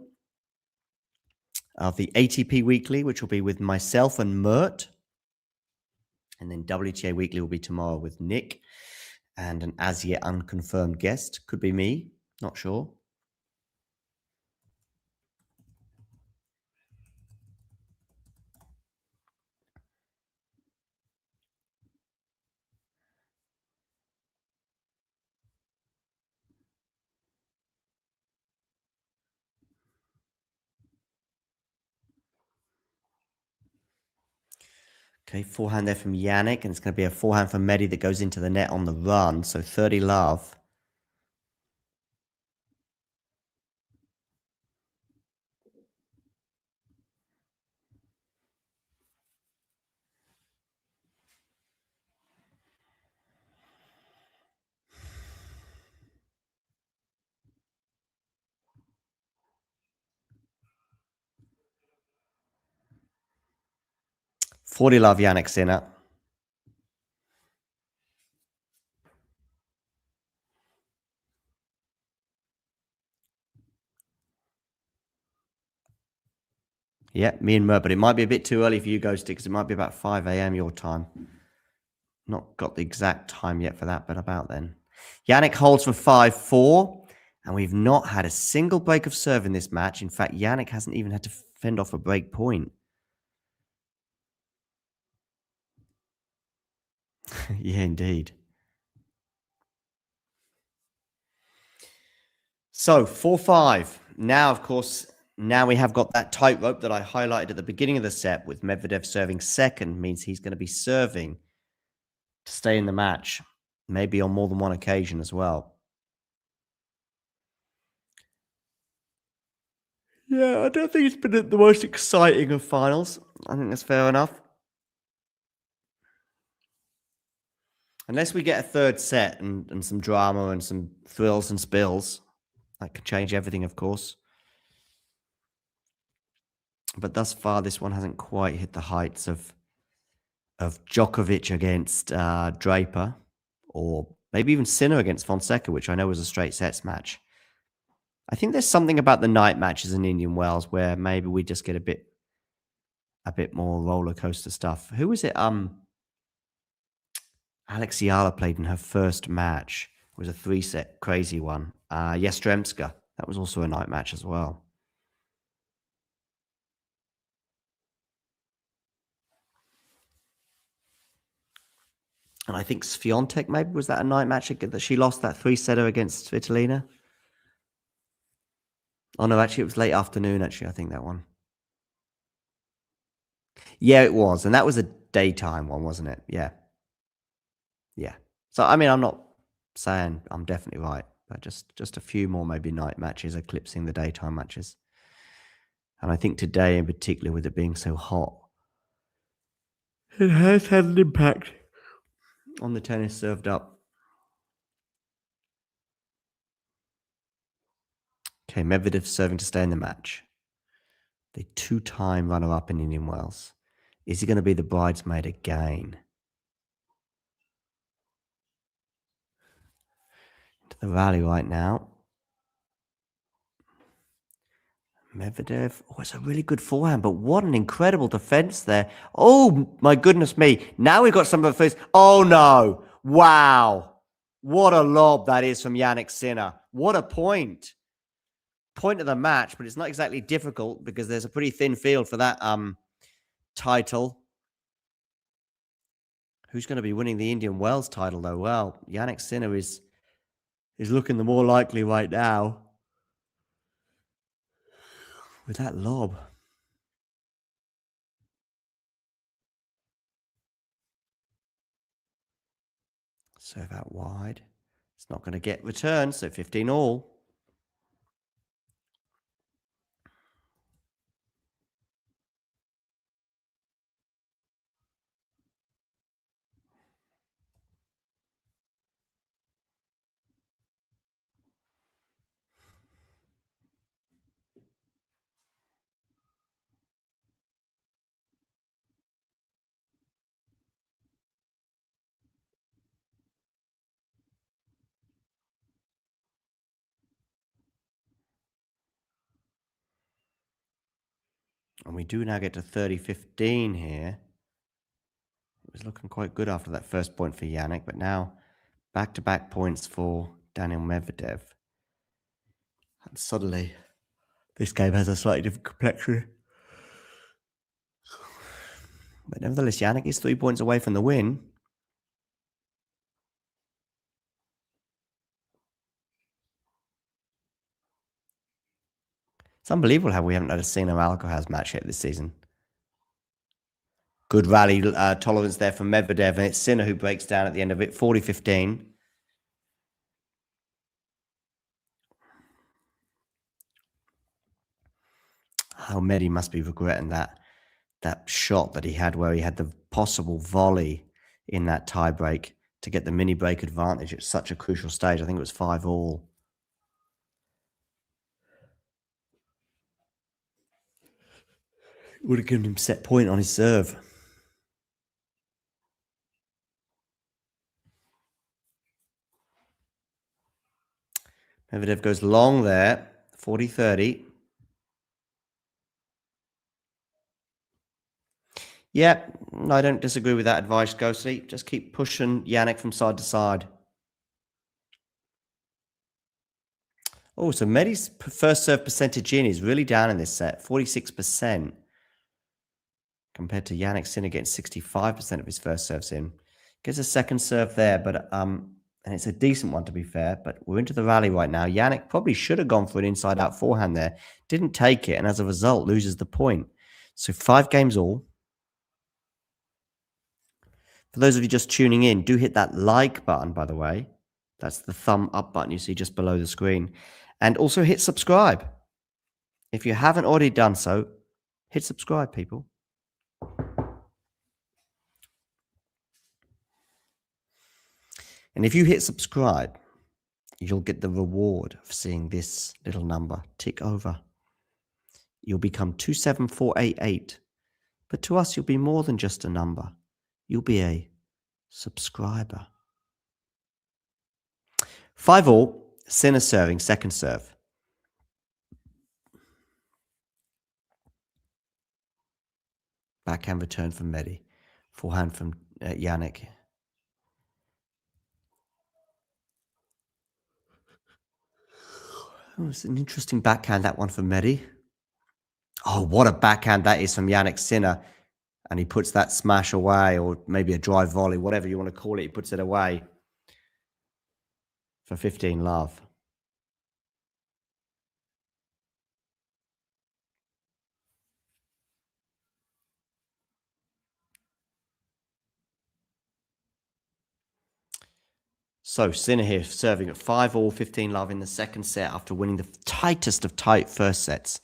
of the ATP Weekly, which will be with myself and Mert. And then WTA Weekly will be tomorrow with Nick and an as yet unconfirmed guest. Could be me, not sure. Okay, forehand there from Jannik, and it's going to be a forehand from Medi that goes into the net on the run. So 30 love. $40 love Jannik Sinner. Yeah, me and Mer, but it might be a bit too early for you, Ghosty, because it might be about 5 a.m. your time. Not got the exact time yet for that, but about then. Jannik holds for 5-4, and we've not had a single break of serve in this match. In fact, Jannik hasn't even had to fend off a break point. Yeah, indeed. So 4-5. Now, of course, now we have got that tightrope that I highlighted at the beginning of the set with Medvedev serving second, means he's going to be serving to stay in the match, maybe on more than one occasion as well. Yeah, I don't think it's been the most exciting of finals. I think that's fair enough. Unless we get a third set and some drama and some thrills and spills. That could change everything, of course. But thus far, this one hasn't quite hit the heights of Djokovic against Draper, or maybe even Sinner against Fonseca, which I know was a straight sets match. I think there's something about the night matches in Indian Wells where maybe we just get a bit more roller coaster stuff. Who was it? Alexiala played in her first match. It was a 3-set crazy one. Yastremska. That was also a night match as well. And I think Swiatek, maybe, was that a night match that she lost that 3-setter against Svitolina? Oh, no, actually, it was late afternoon, actually, I think, that one. Yeah, it was. And that was a daytime one, wasn't it? Yeah. Yeah. So, I mean, I'm not saying I'm definitely right, but just a few more maybe night matches eclipsing the daytime matches. And I think today in particular, with it being so hot, it has had an impact on the tennis served up. Okay, Medvedev serving to stay in the match. The 2-time runner-up in Indian Wells. Is he going to be the bridesmaid again? Into the rally right now. Medvedev. Oh, it's a really good forehand, but what an incredible defense there. Oh, my goodness me. Now we've got some of the first. Oh, no. Wow. What a lob that is from Jannik Sinner. What a point. point of the match, but it's not exactly difficult because there's a pretty thin field for that title. Who's going to be winning the Indian Wells title, though? Well, Jannik Sinner is looking the more likely right now with that lob. Serve out wide. It's not going to get returned, so 15 all. And we do now get to 30-15 here. It was looking quite good after that first point for Jannik, but now back-to-back points for Daniil Medvedev. And suddenly, this game has a slightly different complexion. But nevertheless, Jannik is 3 points away from the win. It's unbelievable how we haven't had a Sinner Alcaraz match yet this season. Good rally tolerance there from Medvedev, and it's Sinner who breaks down at the end of it, 40-15. How Medi must be regretting that shot that he had where he had the possible volley in that tie break to get the mini break advantage at such a crucial stage. I think it was 5 all. Would have given him set point on his serve. Medvedev goes long there, 40-30. Yeah, I don't disagree with that advice, Ghostly. Just keep pushing Jannik from side to side. Oh, so Medi's first serve percentage in is really down in this set, 46%. Compared to Jannik Sinner getting 65% of his first serves in. Gets a second serve there, but and it's a decent one to be fair, but we're into the rally right now. Jannik probably should have gone for an inside-out forehand there. Didn't take it, and as a result, loses the point. So 5 games all. For those of you just tuning in, do hit that like button, by the way. That's the thumb up button you see just below the screen. And also hit subscribe. If you haven't already done so, hit subscribe, people. And if you hit subscribe, you'll get the reward of seeing this little number tick over. You'll become 27488. But to us, you'll be more than just a number. You'll be a subscriber. 5 all, Sinner serving, second serve. Backhand return from Medi. Forehand from Jannik. Oh, it's an interesting backhand, that one from Medi. Oh, what a backhand that is from Jannik Sinner. And he puts that smash away, or maybe a drive volley, whatever you want to call it. He puts it away for 15 love. So Sinner here serving at 5 all, 15 love in the second set after winning the tightest of tight first sets.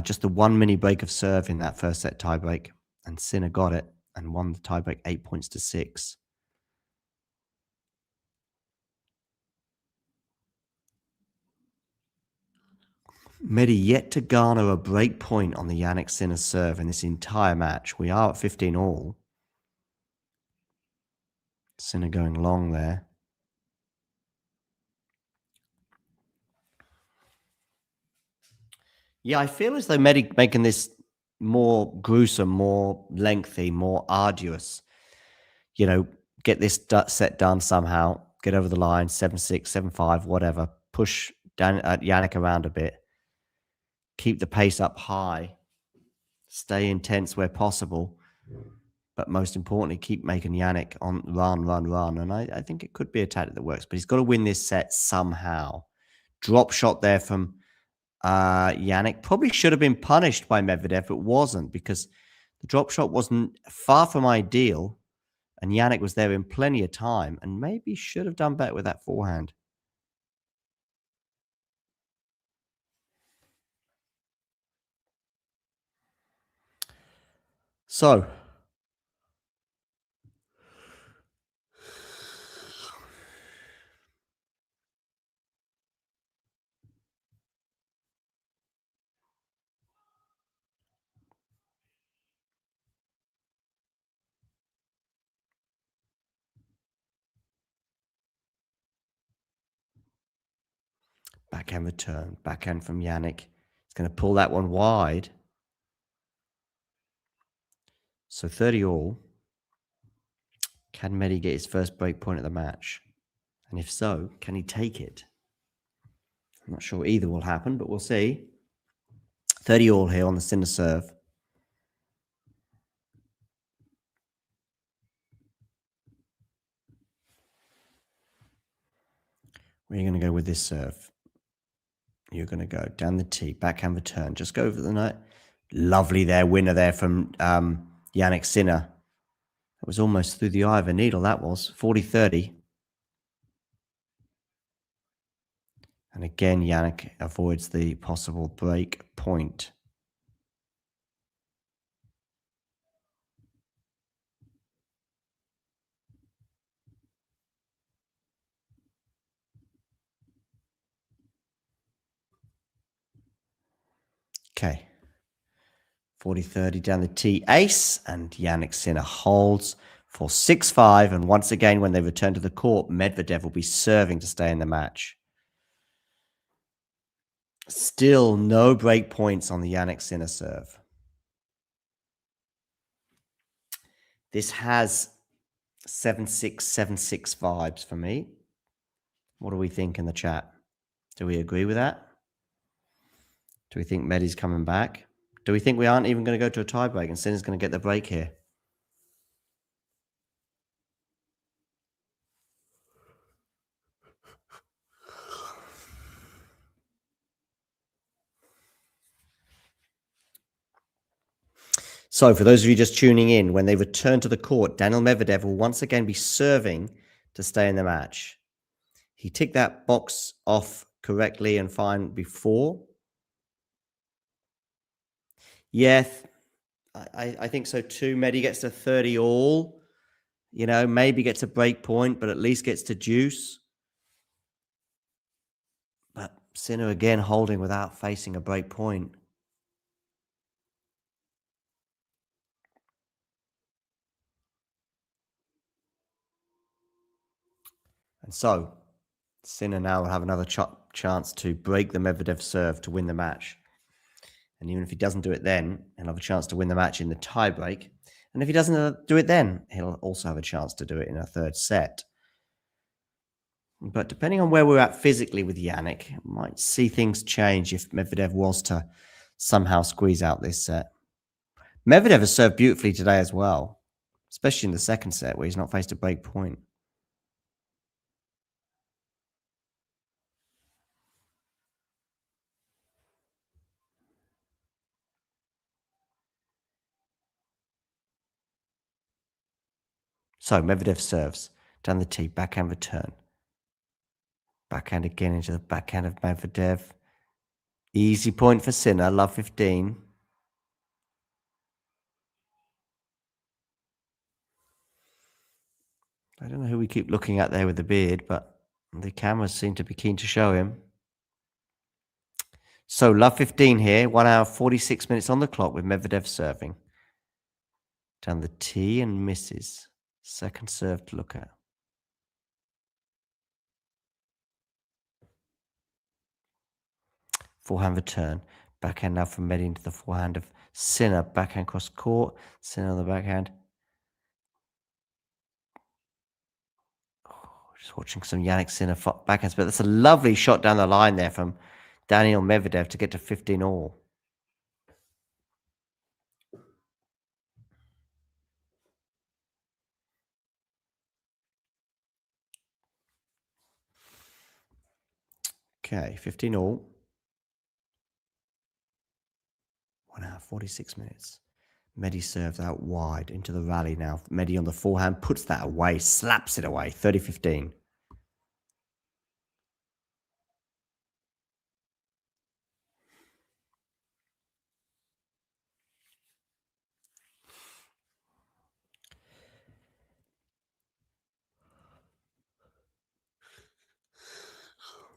Just the 1 mini break of serve in that first set tie break. And Sinner got it and won the tie break 8 points to 6. Medi yet to garner a break point on the Jannik Sinner serve in this entire match. We are at 15 all. Sinner going long there. Yeah, I feel as though Medi making this more gruesome, more lengthy, more arduous. You know, get this set done somehow. Get over the line, 7-6, 7-5, whatever. Push Jannik around a bit. keep the pace up high, stay intense where possible, but most importantly, keep making Jannik on run. And I think it could be a tactic that works, but he's got to win this set somehow. Drop shot there from Jannik. Probably should have been punished by Medvedev, but wasn't, because the drop shot wasn't far from ideal, and Jannik was there in plenty of time, and maybe should have done better with that forehand. So, backhand return, backhand from Jannik. He's going to pull that one wide. So 30 all. Can Medi get his first break point of the match? And if so, can he take it? I'm not sure either will happen, but we'll see. 30 all here on the Sinner serve. Where are you going to go with this serve? You're going to go down the tee, backhand return. Just go over the net. Lovely there, winner there from Jannik Sinner. That was almost through the eye of a needle, that was. 40-30. And again, Jannik avoids the possible break point. Okay. 40-30 down the tee. Ace, and Jannik Sinner holds for 6-5. And once again, when they return to the court, Medvedev will be serving to stay in the match. Still no break points on the Jannik Sinner serve. This has 7-6, 7-6 vibes for me. What do we think in the chat? Do we agree with that? Do we think Medi's coming back? Do we think we aren't even going to go to a tiebreak and Sinner's going to get the break here? So for those of you just tuning in, when they return to the court, Daniil Medvedev will once again be serving to stay in the match. He ticked that box off correctly and fine before. Yeah, I think so too. Medi gets to 30 all. You know, maybe gets a break point, but at least gets to juice. But Sinner again holding without facing a break point. And so, Sinner now will have another chance to break the Medvedev serve to win the match. And even if he doesn't do it then, he'll have a chance to win the match in the tiebreak. And if he doesn't do it then, he'll also have a chance to do it in a third set. But depending on where we're at physically with Jannik, might see things change if Medvedev was to somehow squeeze out this set. Medvedev has served beautifully today as well, especially in the second set where he's not faced a break point. So Medvedev serves down the tee, backhand return. Backhand again into the backhand of Medvedev. Easy point for Sinner, love 15. I don't know who we keep looking at there with the beard, but the cameras seem to be keen to show him. So love 15 here, 1 hour, 46 minutes on the clock with Medvedev serving. Down the tee and misses. Second serve to look at. Forehand return. Backhand now from Medi into the forehand of Sinner. Backhand cross court. Sinner on the backhand. Just watching some Jannik Sinner backhands. But that's a lovely shot down the line there from Daniil Medvedev to get to 15 all. Okay, 15 all. 1 hour, 46 minutes. Medi serves out wide into the rally now. Medi on the forehand, puts that away, slaps it away. 30-15.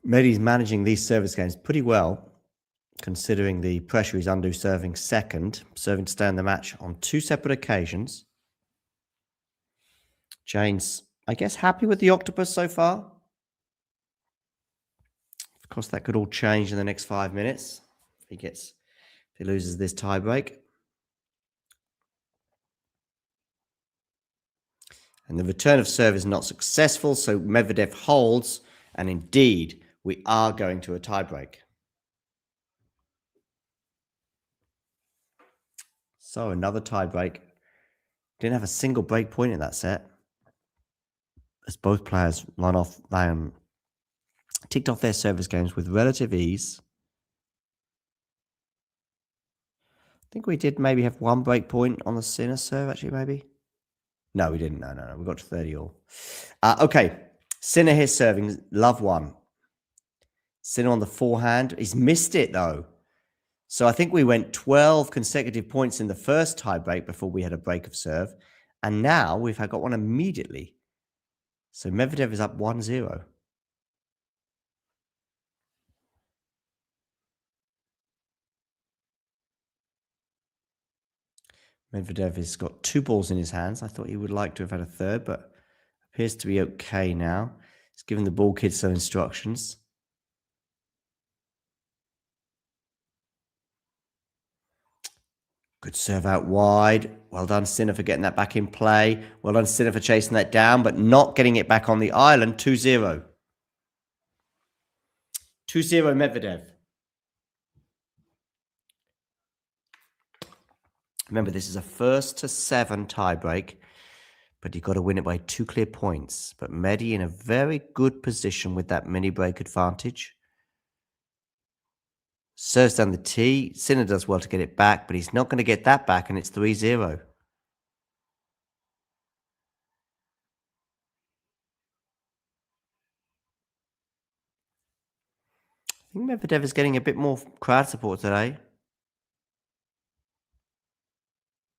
Medi's managing these service games pretty well, considering the pressure he's under serving second, serving to stay in the match on 2 separate occasions. Jane's, I guess, happy with the octopus so far. Of course, that could all change in the next 5 minutes if he loses this tiebreak. And the return of serve is not successful, so Medvedev holds, and indeed, we are going to a tiebreak. So another tiebreak. Didn't have a single break point in that set. As both players ticked off their service games with relative ease. I think we did maybe have 1 break point on the Sinner serve, actually, maybe. No, we didn't. No. We got to 30 all. Okay. Sinner here serving. Love 1. Sinner on the forehand. He's missed it, though. So I think we went 12 consecutive points in the first tiebreak before we had a break of serve. And now we've got one immediately. So Medvedev is up 1-0. Medvedev has got 2 balls in his hands. I thought he would like to have had a third, but appears to be okay now. He's given the ball kid some instructions. Good serve out wide. Well done, Sinner, for getting that back in play. Well done, Sinner, for chasing that down, but not getting it back on the island. 2-0. 2-0 Medvedev. Remember, this is a 1-7 tiebreak, but you've got to win it by 2 clear points. But Medi in a very good position with that mini break advantage. Serves down the tee. Sinner does well to get it back, but he's not going to get that back, and it's 3-0. I think Medvedev is getting a bit more crowd support today.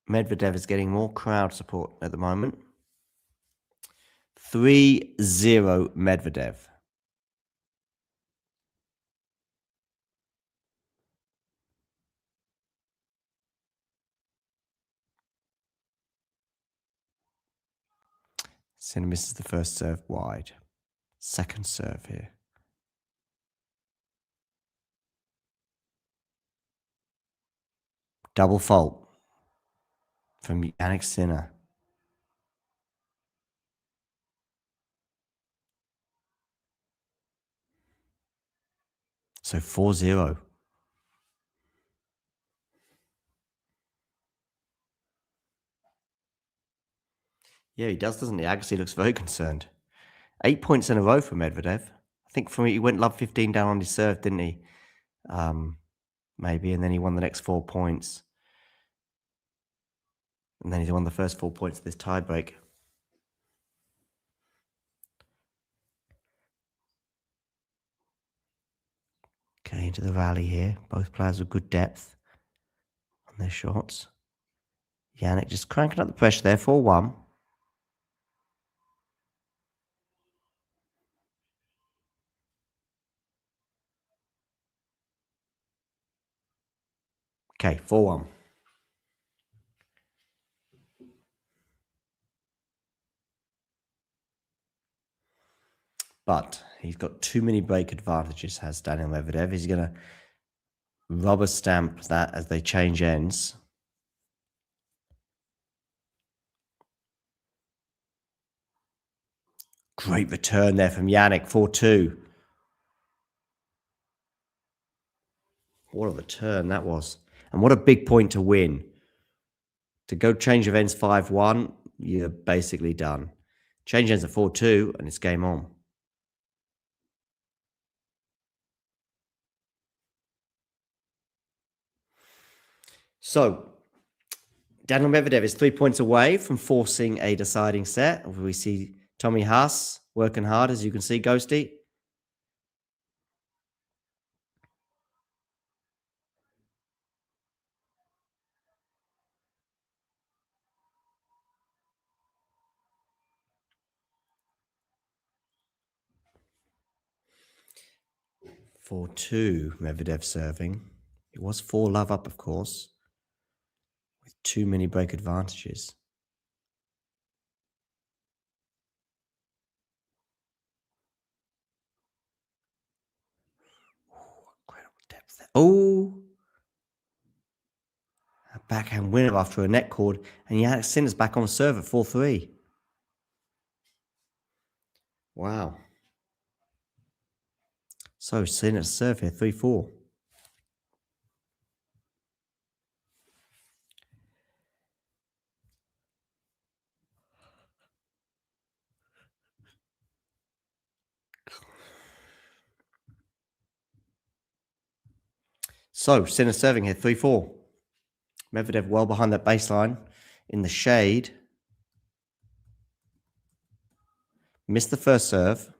Medvedev is getting more crowd support at the moment. 3-0 Medvedev. Sinner misses the first serve wide. Second serve here. Double fault from Jannik Sinner. So 4-0. Yeah, he does, doesn't he? Agassi looks very concerned. 8 points in a row for Medvedev. I think he went love 15 down on his serve, didn't he? Maybe, and then he won the next 4 points. And then he won the first 4 points of this tiebreak. Okay, into the rally here. Both players with good depth on their shots. Jannik just cranking up the pressure there, 4-1. Okay, 4-1. But he's got too many break advantages, has Daniil Medvedev. He's going to rubber stamp that as they change ends. Great return there from Jannik, 4-2. What a return that was. And what a big point to win. To go change of ends 5-1, you're basically done. Change ends at 4-2, and it's game on. So, Daniil Medvedev is 3 points away from forcing a deciding set. We see Tommy Haas working hard, as you can see, Ghosty. For 4-2, Medvedev serving. It was 4-love up, of course, with too many break advantages. Incredible depth there. Oh! A backhand winner after a net cord, and Jannik Sinner's back on serve at 4-3. Wow. So, Sinner's serve here, 3-4. So, Sinner serving here, 3-4. Medvedev well behind that baseline in the shade. Missed the first serve.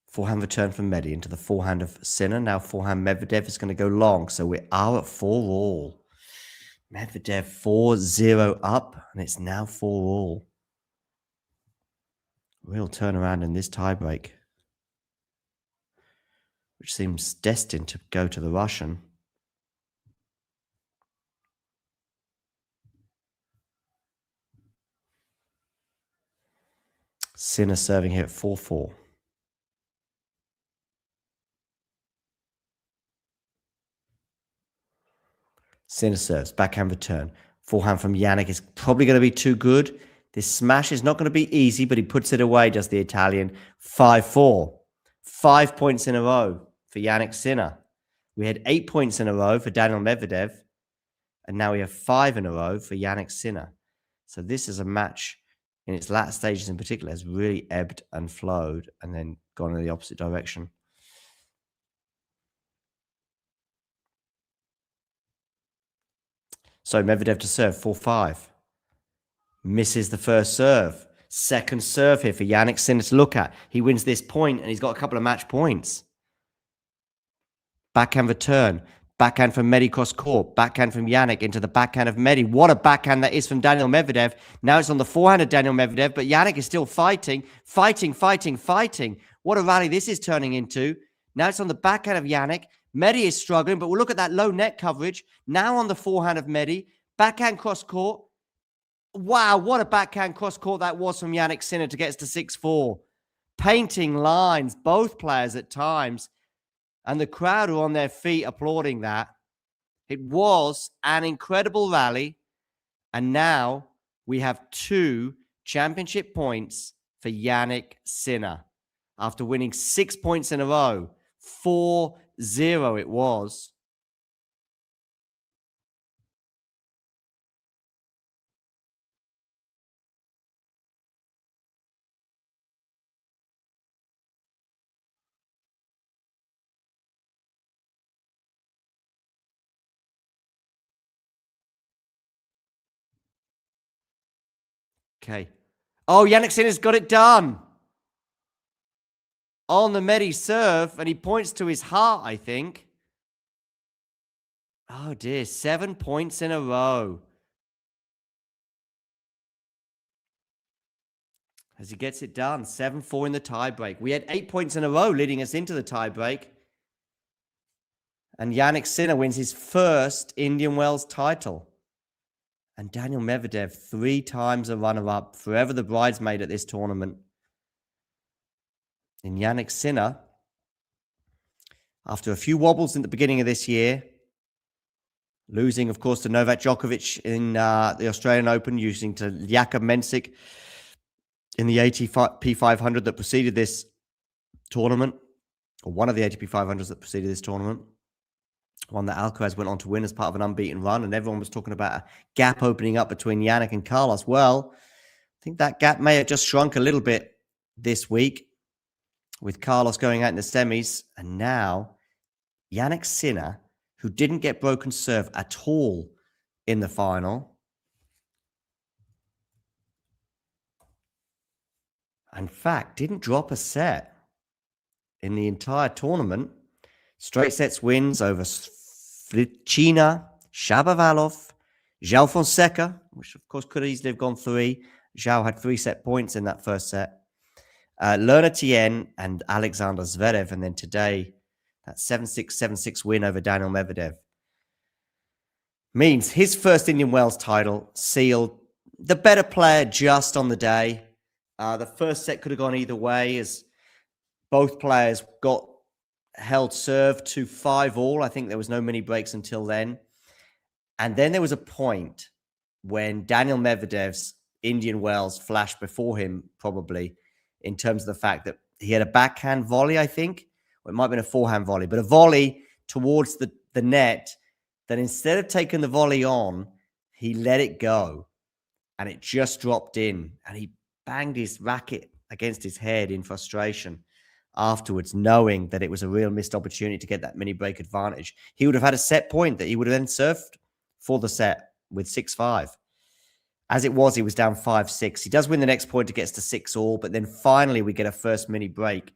Forehand return from Medi into the forehand of Sinner. Now forehand Medvedev is going to go long. So we are at 4-all. Medvedev 4-0 up, and it's now 4-all. Real turnaround in this tiebreak, which seems destined to go to the Russian. Sinner serving here at 4-4. Sinner serves, backhand return. Forehand from Jannik is probably going to be too good. This smash is not going to be easy, but he puts it away, does the Italian. 5-4. 5 points in a row for Jannik Sinner. We had 8 points in a row for Daniil Medvedev, and now we have 5 in a row for Jannik Sinner. So this is a match in its latter stages in particular has really ebbed and flowed and then gone in the opposite direction. So Medvedev to serve, 4-5. Misses the first serve. Second serve here for Jannik Sinner to look at. He wins this point and he's got a couple of match points. Backhand return. Backhand from Medi cross court. Backhand from Jannik into the backhand of Medi. What a backhand that is from Daniil Medvedev. Now it's on the forehand of Daniil Medvedev, but Jannik is still fighting. What a rally this is turning into. Now it's on the backhand of Jannik. Medi is struggling, but we'll look at that low net coverage. Now on the forehand of Medi. Backhand cross court. Wow, what a backhand cross court that was from Jannik Sinner to get us to 6-4. Painting lines, both players at times. And the crowd are on their feet applauding that. It was an incredible rally. And now we have 2 championship points for Jannik Sinner. After winning 6 points in a row. 4-0 it was. Okay. Oh, Jannik Sinner's got it done. On the Medi serve, and he points to his heart, I think. Oh, dear. 7 points in a row. As he gets it done. 7-4 in the tiebreak. We had 8 points in a row leading us into the tiebreak. And Jannik Sinner wins his first Indian Wells title. And Daniil Medvedev, 3 times a runner-up, forever the bridesmaid at this tournament. And Jannik Sinner, after a few wobbles in the beginning of this year, losing, of course, to Novak Djokovic in the Australian Open, losing to Jakub Mensik in the ATP 500 that preceded this tournament, or one of the ATP 500s that preceded this tournament. One that Alcaraz went on to win as part of an unbeaten run, and everyone was talking about a gap opening up between Jannik and Carlos. Well, I think that gap may have just shrunk a little bit this week. with Carlos going out in the semis. And now Jannik Sinner, who didn't get broken serve at all in the final. In fact, didn't drop a set in the entire tournament. Straight sets wins over Svitchina, Shapovalov, João Fonseca, which of course could easily have gone 3. João had 3 set points in that first set. Lerner Tien and Alexander Zverev. And then today, that 7-6, 7-6 win over Daniil Medvedev means his first Indian Wells title sealed. The better player just on the day. The first set could have gone either way as both players got held serve to 5-all. I think there was no mini breaks until then. And then there was a point when Daniil Medvedev's Indian Wells flashed before him, probably, in terms of the fact that he had a backhand volley, I think. Or it might have been a forehand volley, but a volley towards the net that instead of taking the volley on, he let it go. And it just dropped in. And he banged his racket against his head in frustration afterwards, knowing that it was a real missed opportunity to get that mini break advantage. He would have had a set point that he would have then served for the set with 6-5. As it was, he was down 5-6. He does win the next point. It gets to 6-all, but then finally we get a first mini break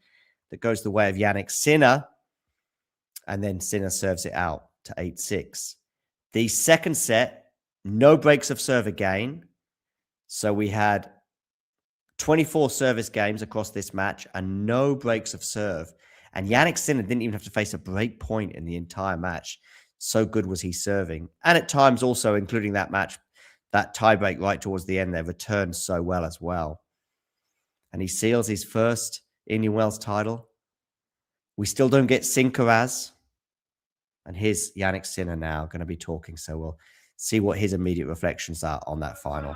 that goes the way of Jannik Sinner, and then Sinner serves it out to 8-6. The second set, no breaks of serve again. So we had 24 service games across this match and no breaks of serve. And Jannik Sinner didn't even have to face a break point in the entire match. So good was he serving. And at times also, including that match, that tiebreak right towards the end there, returned so well as well. And he seals his first Indian Wells title. We still don't get Sinkaraz. And here's Jannik Sinner now going to be talking. So we'll see what his immediate reflections are on that final.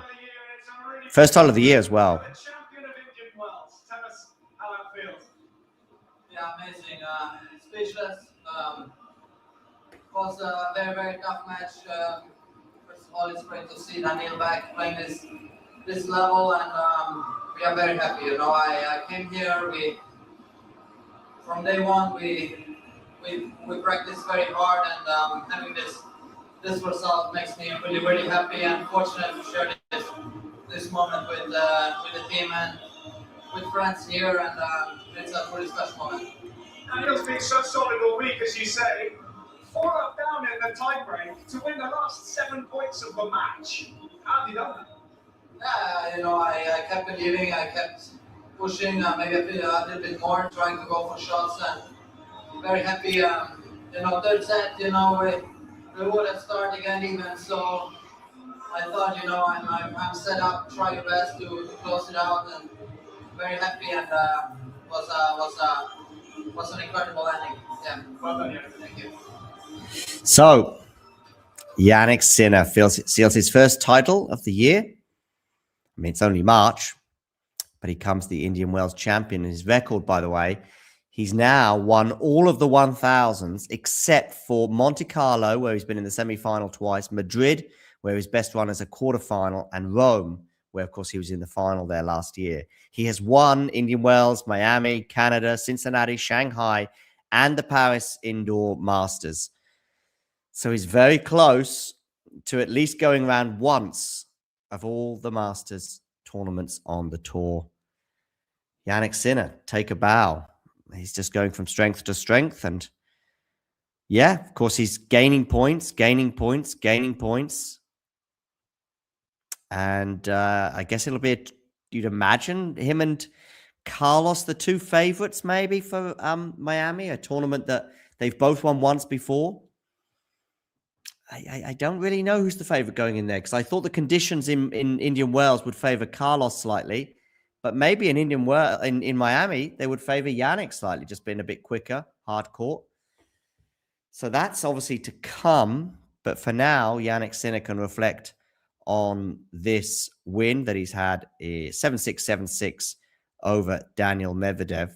First title of the year as well. Yeah, amazing. Speechless. It was a very, very tough match. First of all, it's great to see Daniil back playing this level, and we are very happy. You know, I came here. From day one we practiced very hard, and having this result makes me really, really happy and fortunate to share this moment with the team and with friends here, and it's a really special moment. Daniil's been so solid all week, as you say. 4 up down in the tiebreak to win the last 7 points of the match. How have you done that? Yeah, you know, I kept believing, I kept pushing, maybe a little bit more, trying to go for shots, and very happy. You know, third set, you know, we would have started again even, so I thought, you know, I'm set up, try your best to close it out, and very happy, and was an incredible ending. Yeah. Well done, yeah. Thank you. So, Jannik Sinner seals his first title of the year. I mean, it's only March, but he comes the Indian Wells champion. His record, by the way, he's now won all of the 1000s except for Monte Carlo, where he's been in the semi-final twice, Madrid, where his best run is a quarterfinal, and Rome, where, of course, he was in the final there last year. He has won Indian Wells, Miami, Canada, Cincinnati, Shanghai, and the Paris Indoor Masters. So he's very close to at least going around once of all the Masters tournaments on the tour. Jannik Sinner, take a bow. He's just going from strength to strength. And yeah, of course, he's gaining points. And I guess it'll be, you'd imagine, him and Carlos, the two favorites maybe for Miami, a tournament that they've both won once before. I don't really know who's the favorite going in there, because I thought the conditions in Indian Wells would favor Carlos slightly, but maybe in Miami they would favor Jannik slightly, just being a bit quicker, hard court. So that's obviously to come, but for now, Jannik Sinner can reflect on this win that he's had, 7-6, 7-6 over Daniil Medvedev.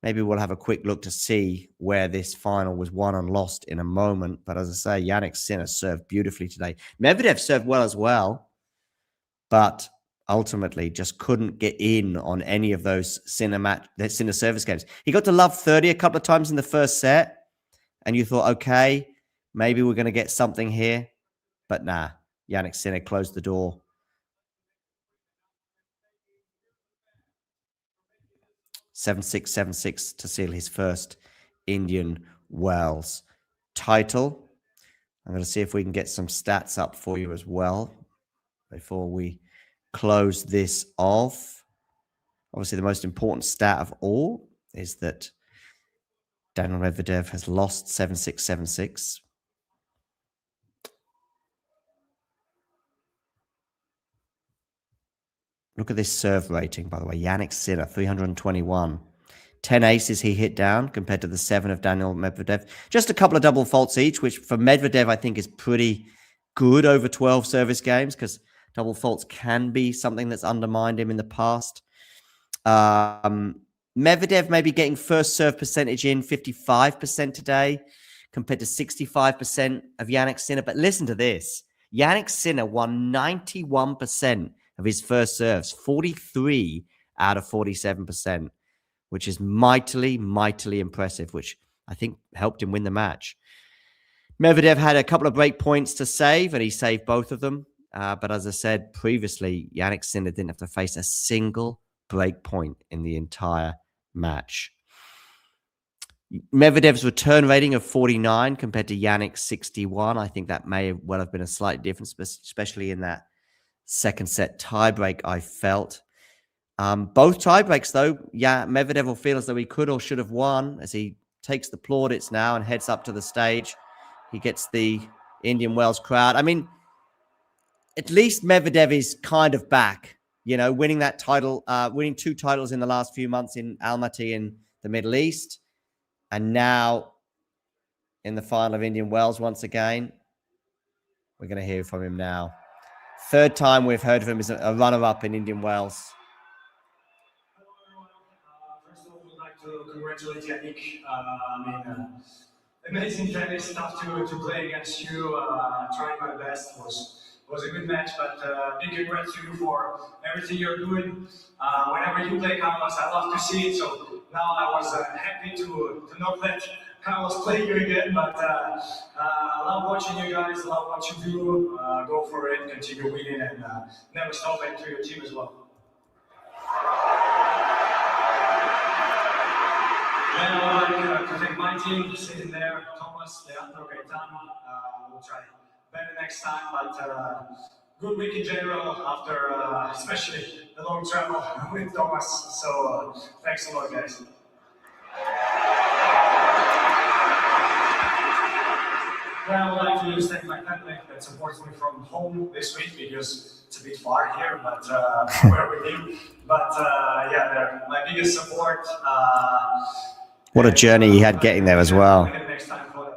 Maybe we'll have a quick look to see where this final was won and lost in a moment. But as I say, Jannik Sinner served beautifully today. Medvedev served well as well, but ultimately just couldn't get in on any of those Sinner service games. He got to love 30 a couple of times in the first set, and you thought, okay, maybe we're going to get something here. But nah, Jannik Sinner closed the door. (7-6, 7-6) to seal his first Indian Wells title. I'm going to see if we can get some stats up for you as well before we close this off. Obviously, the most important stat of all is that Daniil Medvedev has lost 7-6, 7-6. Look at this serve rating, by the way. Jannik Sinner, 321. 10 aces he hit down compared to the 7 of Daniil Medvedev. Just a couple of double faults each, which for Medvedev, I think is pretty good over 12 service games, because double faults can be something that's undermined him in the past. Medvedev maybe getting first serve percentage in 55% today compared to 65% of Jannik Sinner. But listen to this. Jannik Sinner won 91% of his first serves, 43 out of 47%, which is mightily, mightily impressive, which I think helped him win the match. Medvedev had a couple of break points to save, and he saved both of them. But as I said previously, Jannik Sinner didn't have to face a single break point in the entire match. Medvedev's return rating of 49 compared to Jannik's 61. I think that may well have been a slight difference, especially in that second set tiebreak, I felt. Both tiebreaks, though, Medvedev will feel as though he could or should have won as he takes the plaudits now and heads up to the stage. He gets the Indian Wells crowd. I mean, at least Medvedev is kind of back, you know, winning that title, winning 2 titles in the last few months in Almaty in the Middle East. And now in the final of Indian Wells once again. We're going to hear from him now. Third time we've heard of him as a runner-up in Indian Wells. First of all, we'd like to congratulate Jannik. Amazing tennis, tough to play against you. Trying my best was a good match, but big congrats to you for everything you're doing. Whenever you play Carlos, I love to see it. So now I was happy to not let Carlos play you again, but I love watching you guys, love what you do. Go for it, continue winning, and never stop, and to your team as well. Then I would like to thank my team sitting there, Thomas, Leandro, Gaetan. We'll try better next time, but good week in general after especially the long travel with Thomas. So thanks a lot, guys. Then I would like to thank my family that supports me from home this week because it's a bit far here, but where we live. But yeah, they're my biggest support. What a journey he had getting there as well. Next time for them.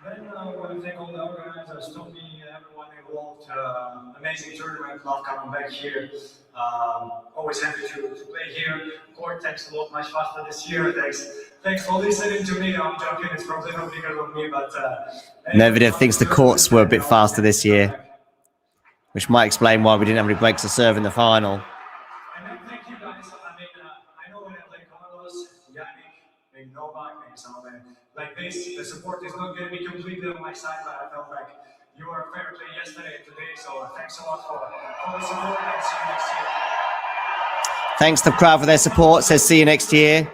Then I want to thank all the organizers, Tommy, everyone involved. Amazing tournament, love coming back here. Always happy to play here. Court, thanks a lot, much faster this year. Thanks for listening to me. I'm joking, it's probably not because of me, but Medvedev thinks the courts were a bit faster this year, which might explain why we didn't have any breaks to serve in the final. And then thank you guys. I know when I play Carlos, Jannik, maybe Novak, maybe some of them like this, the support is not going to be completely on my side, but I felt like you were a fair play yesterday and today, so thanks a lot for the support, and see you next year. Thanks to the crowd for their support. Says see you next year.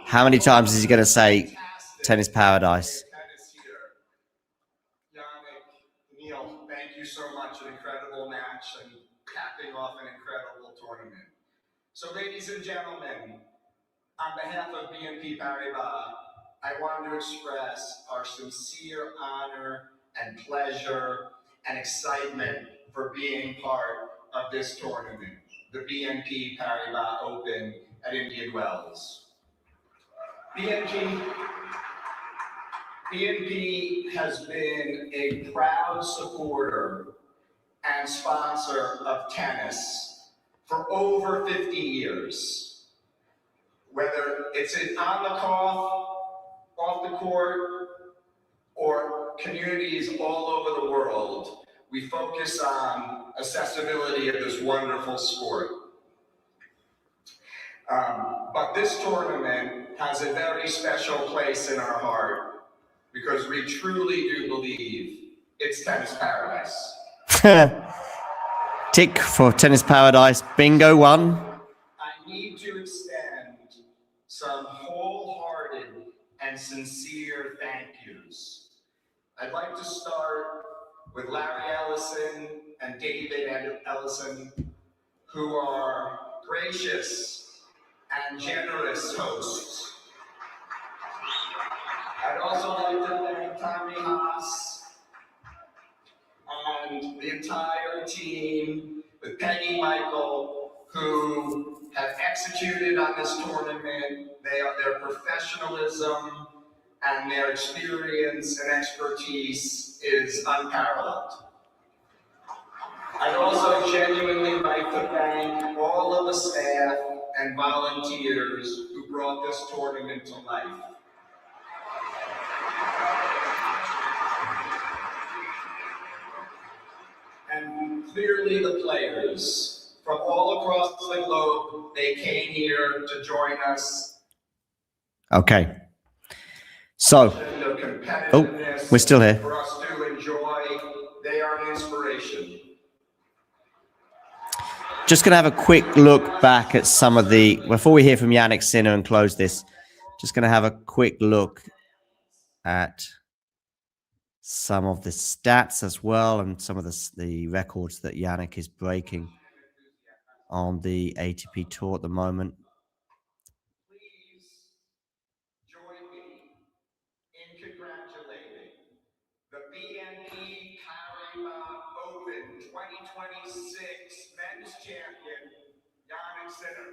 How many times is he going to say tennis paradise? Jannik, Daniil, thank you so much. An incredible match and capping off an incredible tournament. So ladies and gentlemen, on behalf of BNP Paribas, I want to express our sincere honor and pleasure and excitement for being part of this tournament, the BNP Paribas Open at Indian Wells. BNP BNP has been a proud supporter and sponsor of tennis for over 50 years. Whether it's on the court, off the court, or communities all over the world, we focus on accessibility of this wonderful sport. But this tournament has a very special place in our heart because we truly do believe it's tennis paradise. Tick for Tennis Paradise. Bingo one. I need to extend some wholehearted and sincere thank yous. I'd like to start with Larry Ellison and David Ellison, who are gracious and generous hosts. I'd also like to thank Tommy Haas and the entire team with Peggy Michael, who have executed on this tournament. Their professionalism and their experience and expertise is unparalleled. I'd also genuinely like to thank all of the staff and volunteers who brought this tournament to life. And clearly the players from all across the globe, they came here to join us. Okay. So, we're still here. For us to enjoy, they are an inspiration. Just going to have a quick look back at some of the, before we hear from Jannik Sinner and close this, just going to have a quick look at some of the stats as well and some of the records that Jannik is breaking on the ATP Tour at the moment. Please join me in congratulating the BNP Paribas Open 2026 men's champion, Jannik Sinner.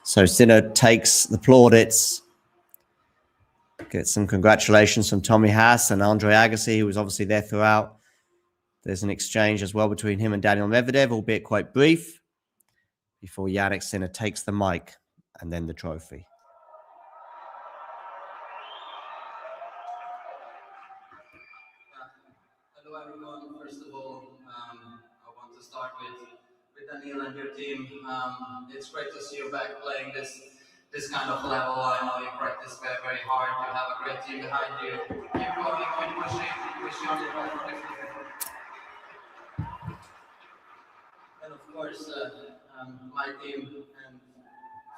So Sinner takes the plaudits. Get some congratulations from Tommy Haas and Andre Agassi, who was obviously there throughout. There's an exchange as well between him and Daniil Medvedev, albeit quite brief, before Jannik Sinner takes the mic and then the trophy. Hello everyone. First of all, I want to start with Daniil and your team. It's great to see you back playing this kind of level. I know you practice very, very hard. You have a great team behind you. Keep going, keep pushing. Wish you all the best for next season. And of course, my team and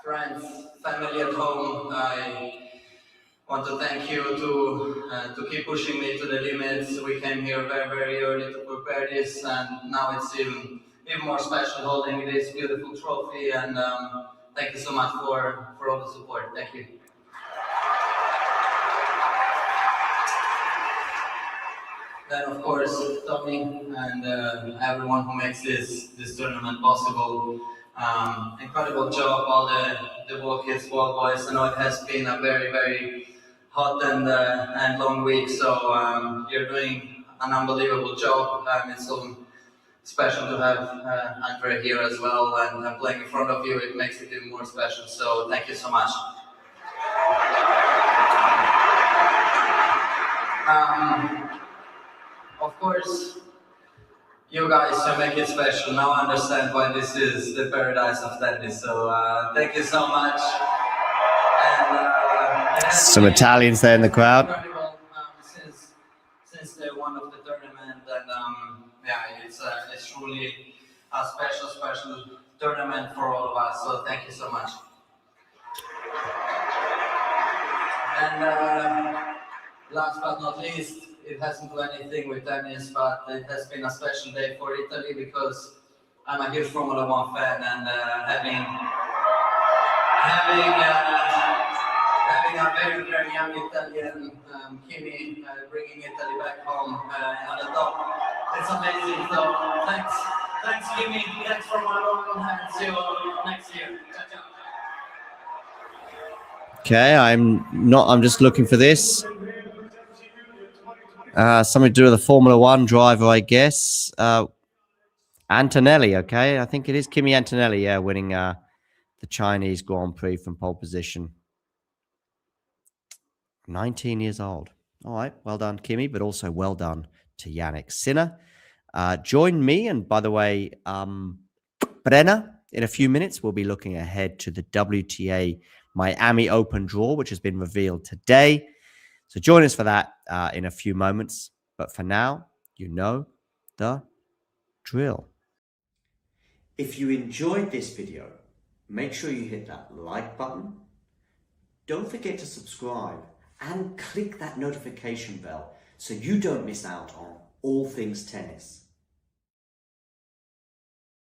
friends, family at home, I want to thank you to keep pushing me to the limits. We came here very, very early to prepare this, and now it's even more special holding this beautiful trophy. And thank you so much for all the support. Thank you. Then of course, Tommy and everyone who makes this tournament possible. Incredible job, all the ball kids, ball boys. I know it has been a very, very hot and long week, so you're doing an unbelievable job. It's so special to have Andre here as well, and playing in front of you, it makes it even more special. So thank you so much. Of course, you guys make it special. Now I understand why this is the paradise of tennis. So thank you so much. And some Italians there in the crowd. Incredible since day one of the tournament, and yeah, it's truly a special tournament for all of us. So thank you so much. And last but not least, it hasn't done anything with tennis, but it has been a special day for Italy because I'm a huge Formula 1 fan, and having a very, very young Italian Kimi bringing Italy back home on the top, it's amazing. So Thanks, Jimmy. Thanks for my long hand. See you next year. Ciao, ciao. Okay, I'm just looking for this. Something to do with the Formula One driver, I guess. Antonelli, okay. I think it is Kimi Antonelli, yeah, winning the Chinese Grand Prix from pole position. 19 years old. All right, well done, Kimi, but also well done to Jannik Sinner. Join me, and by the way, Brenner, in a few minutes, we'll be looking ahead to the WTA Miami Open draw, which has been revealed today. So join us for that in a few moments. But for now, you know the drill. If you enjoyed this video, make sure you hit that like button. Don't forget to subscribe and click that notification bell so you don't miss out on all things tennis.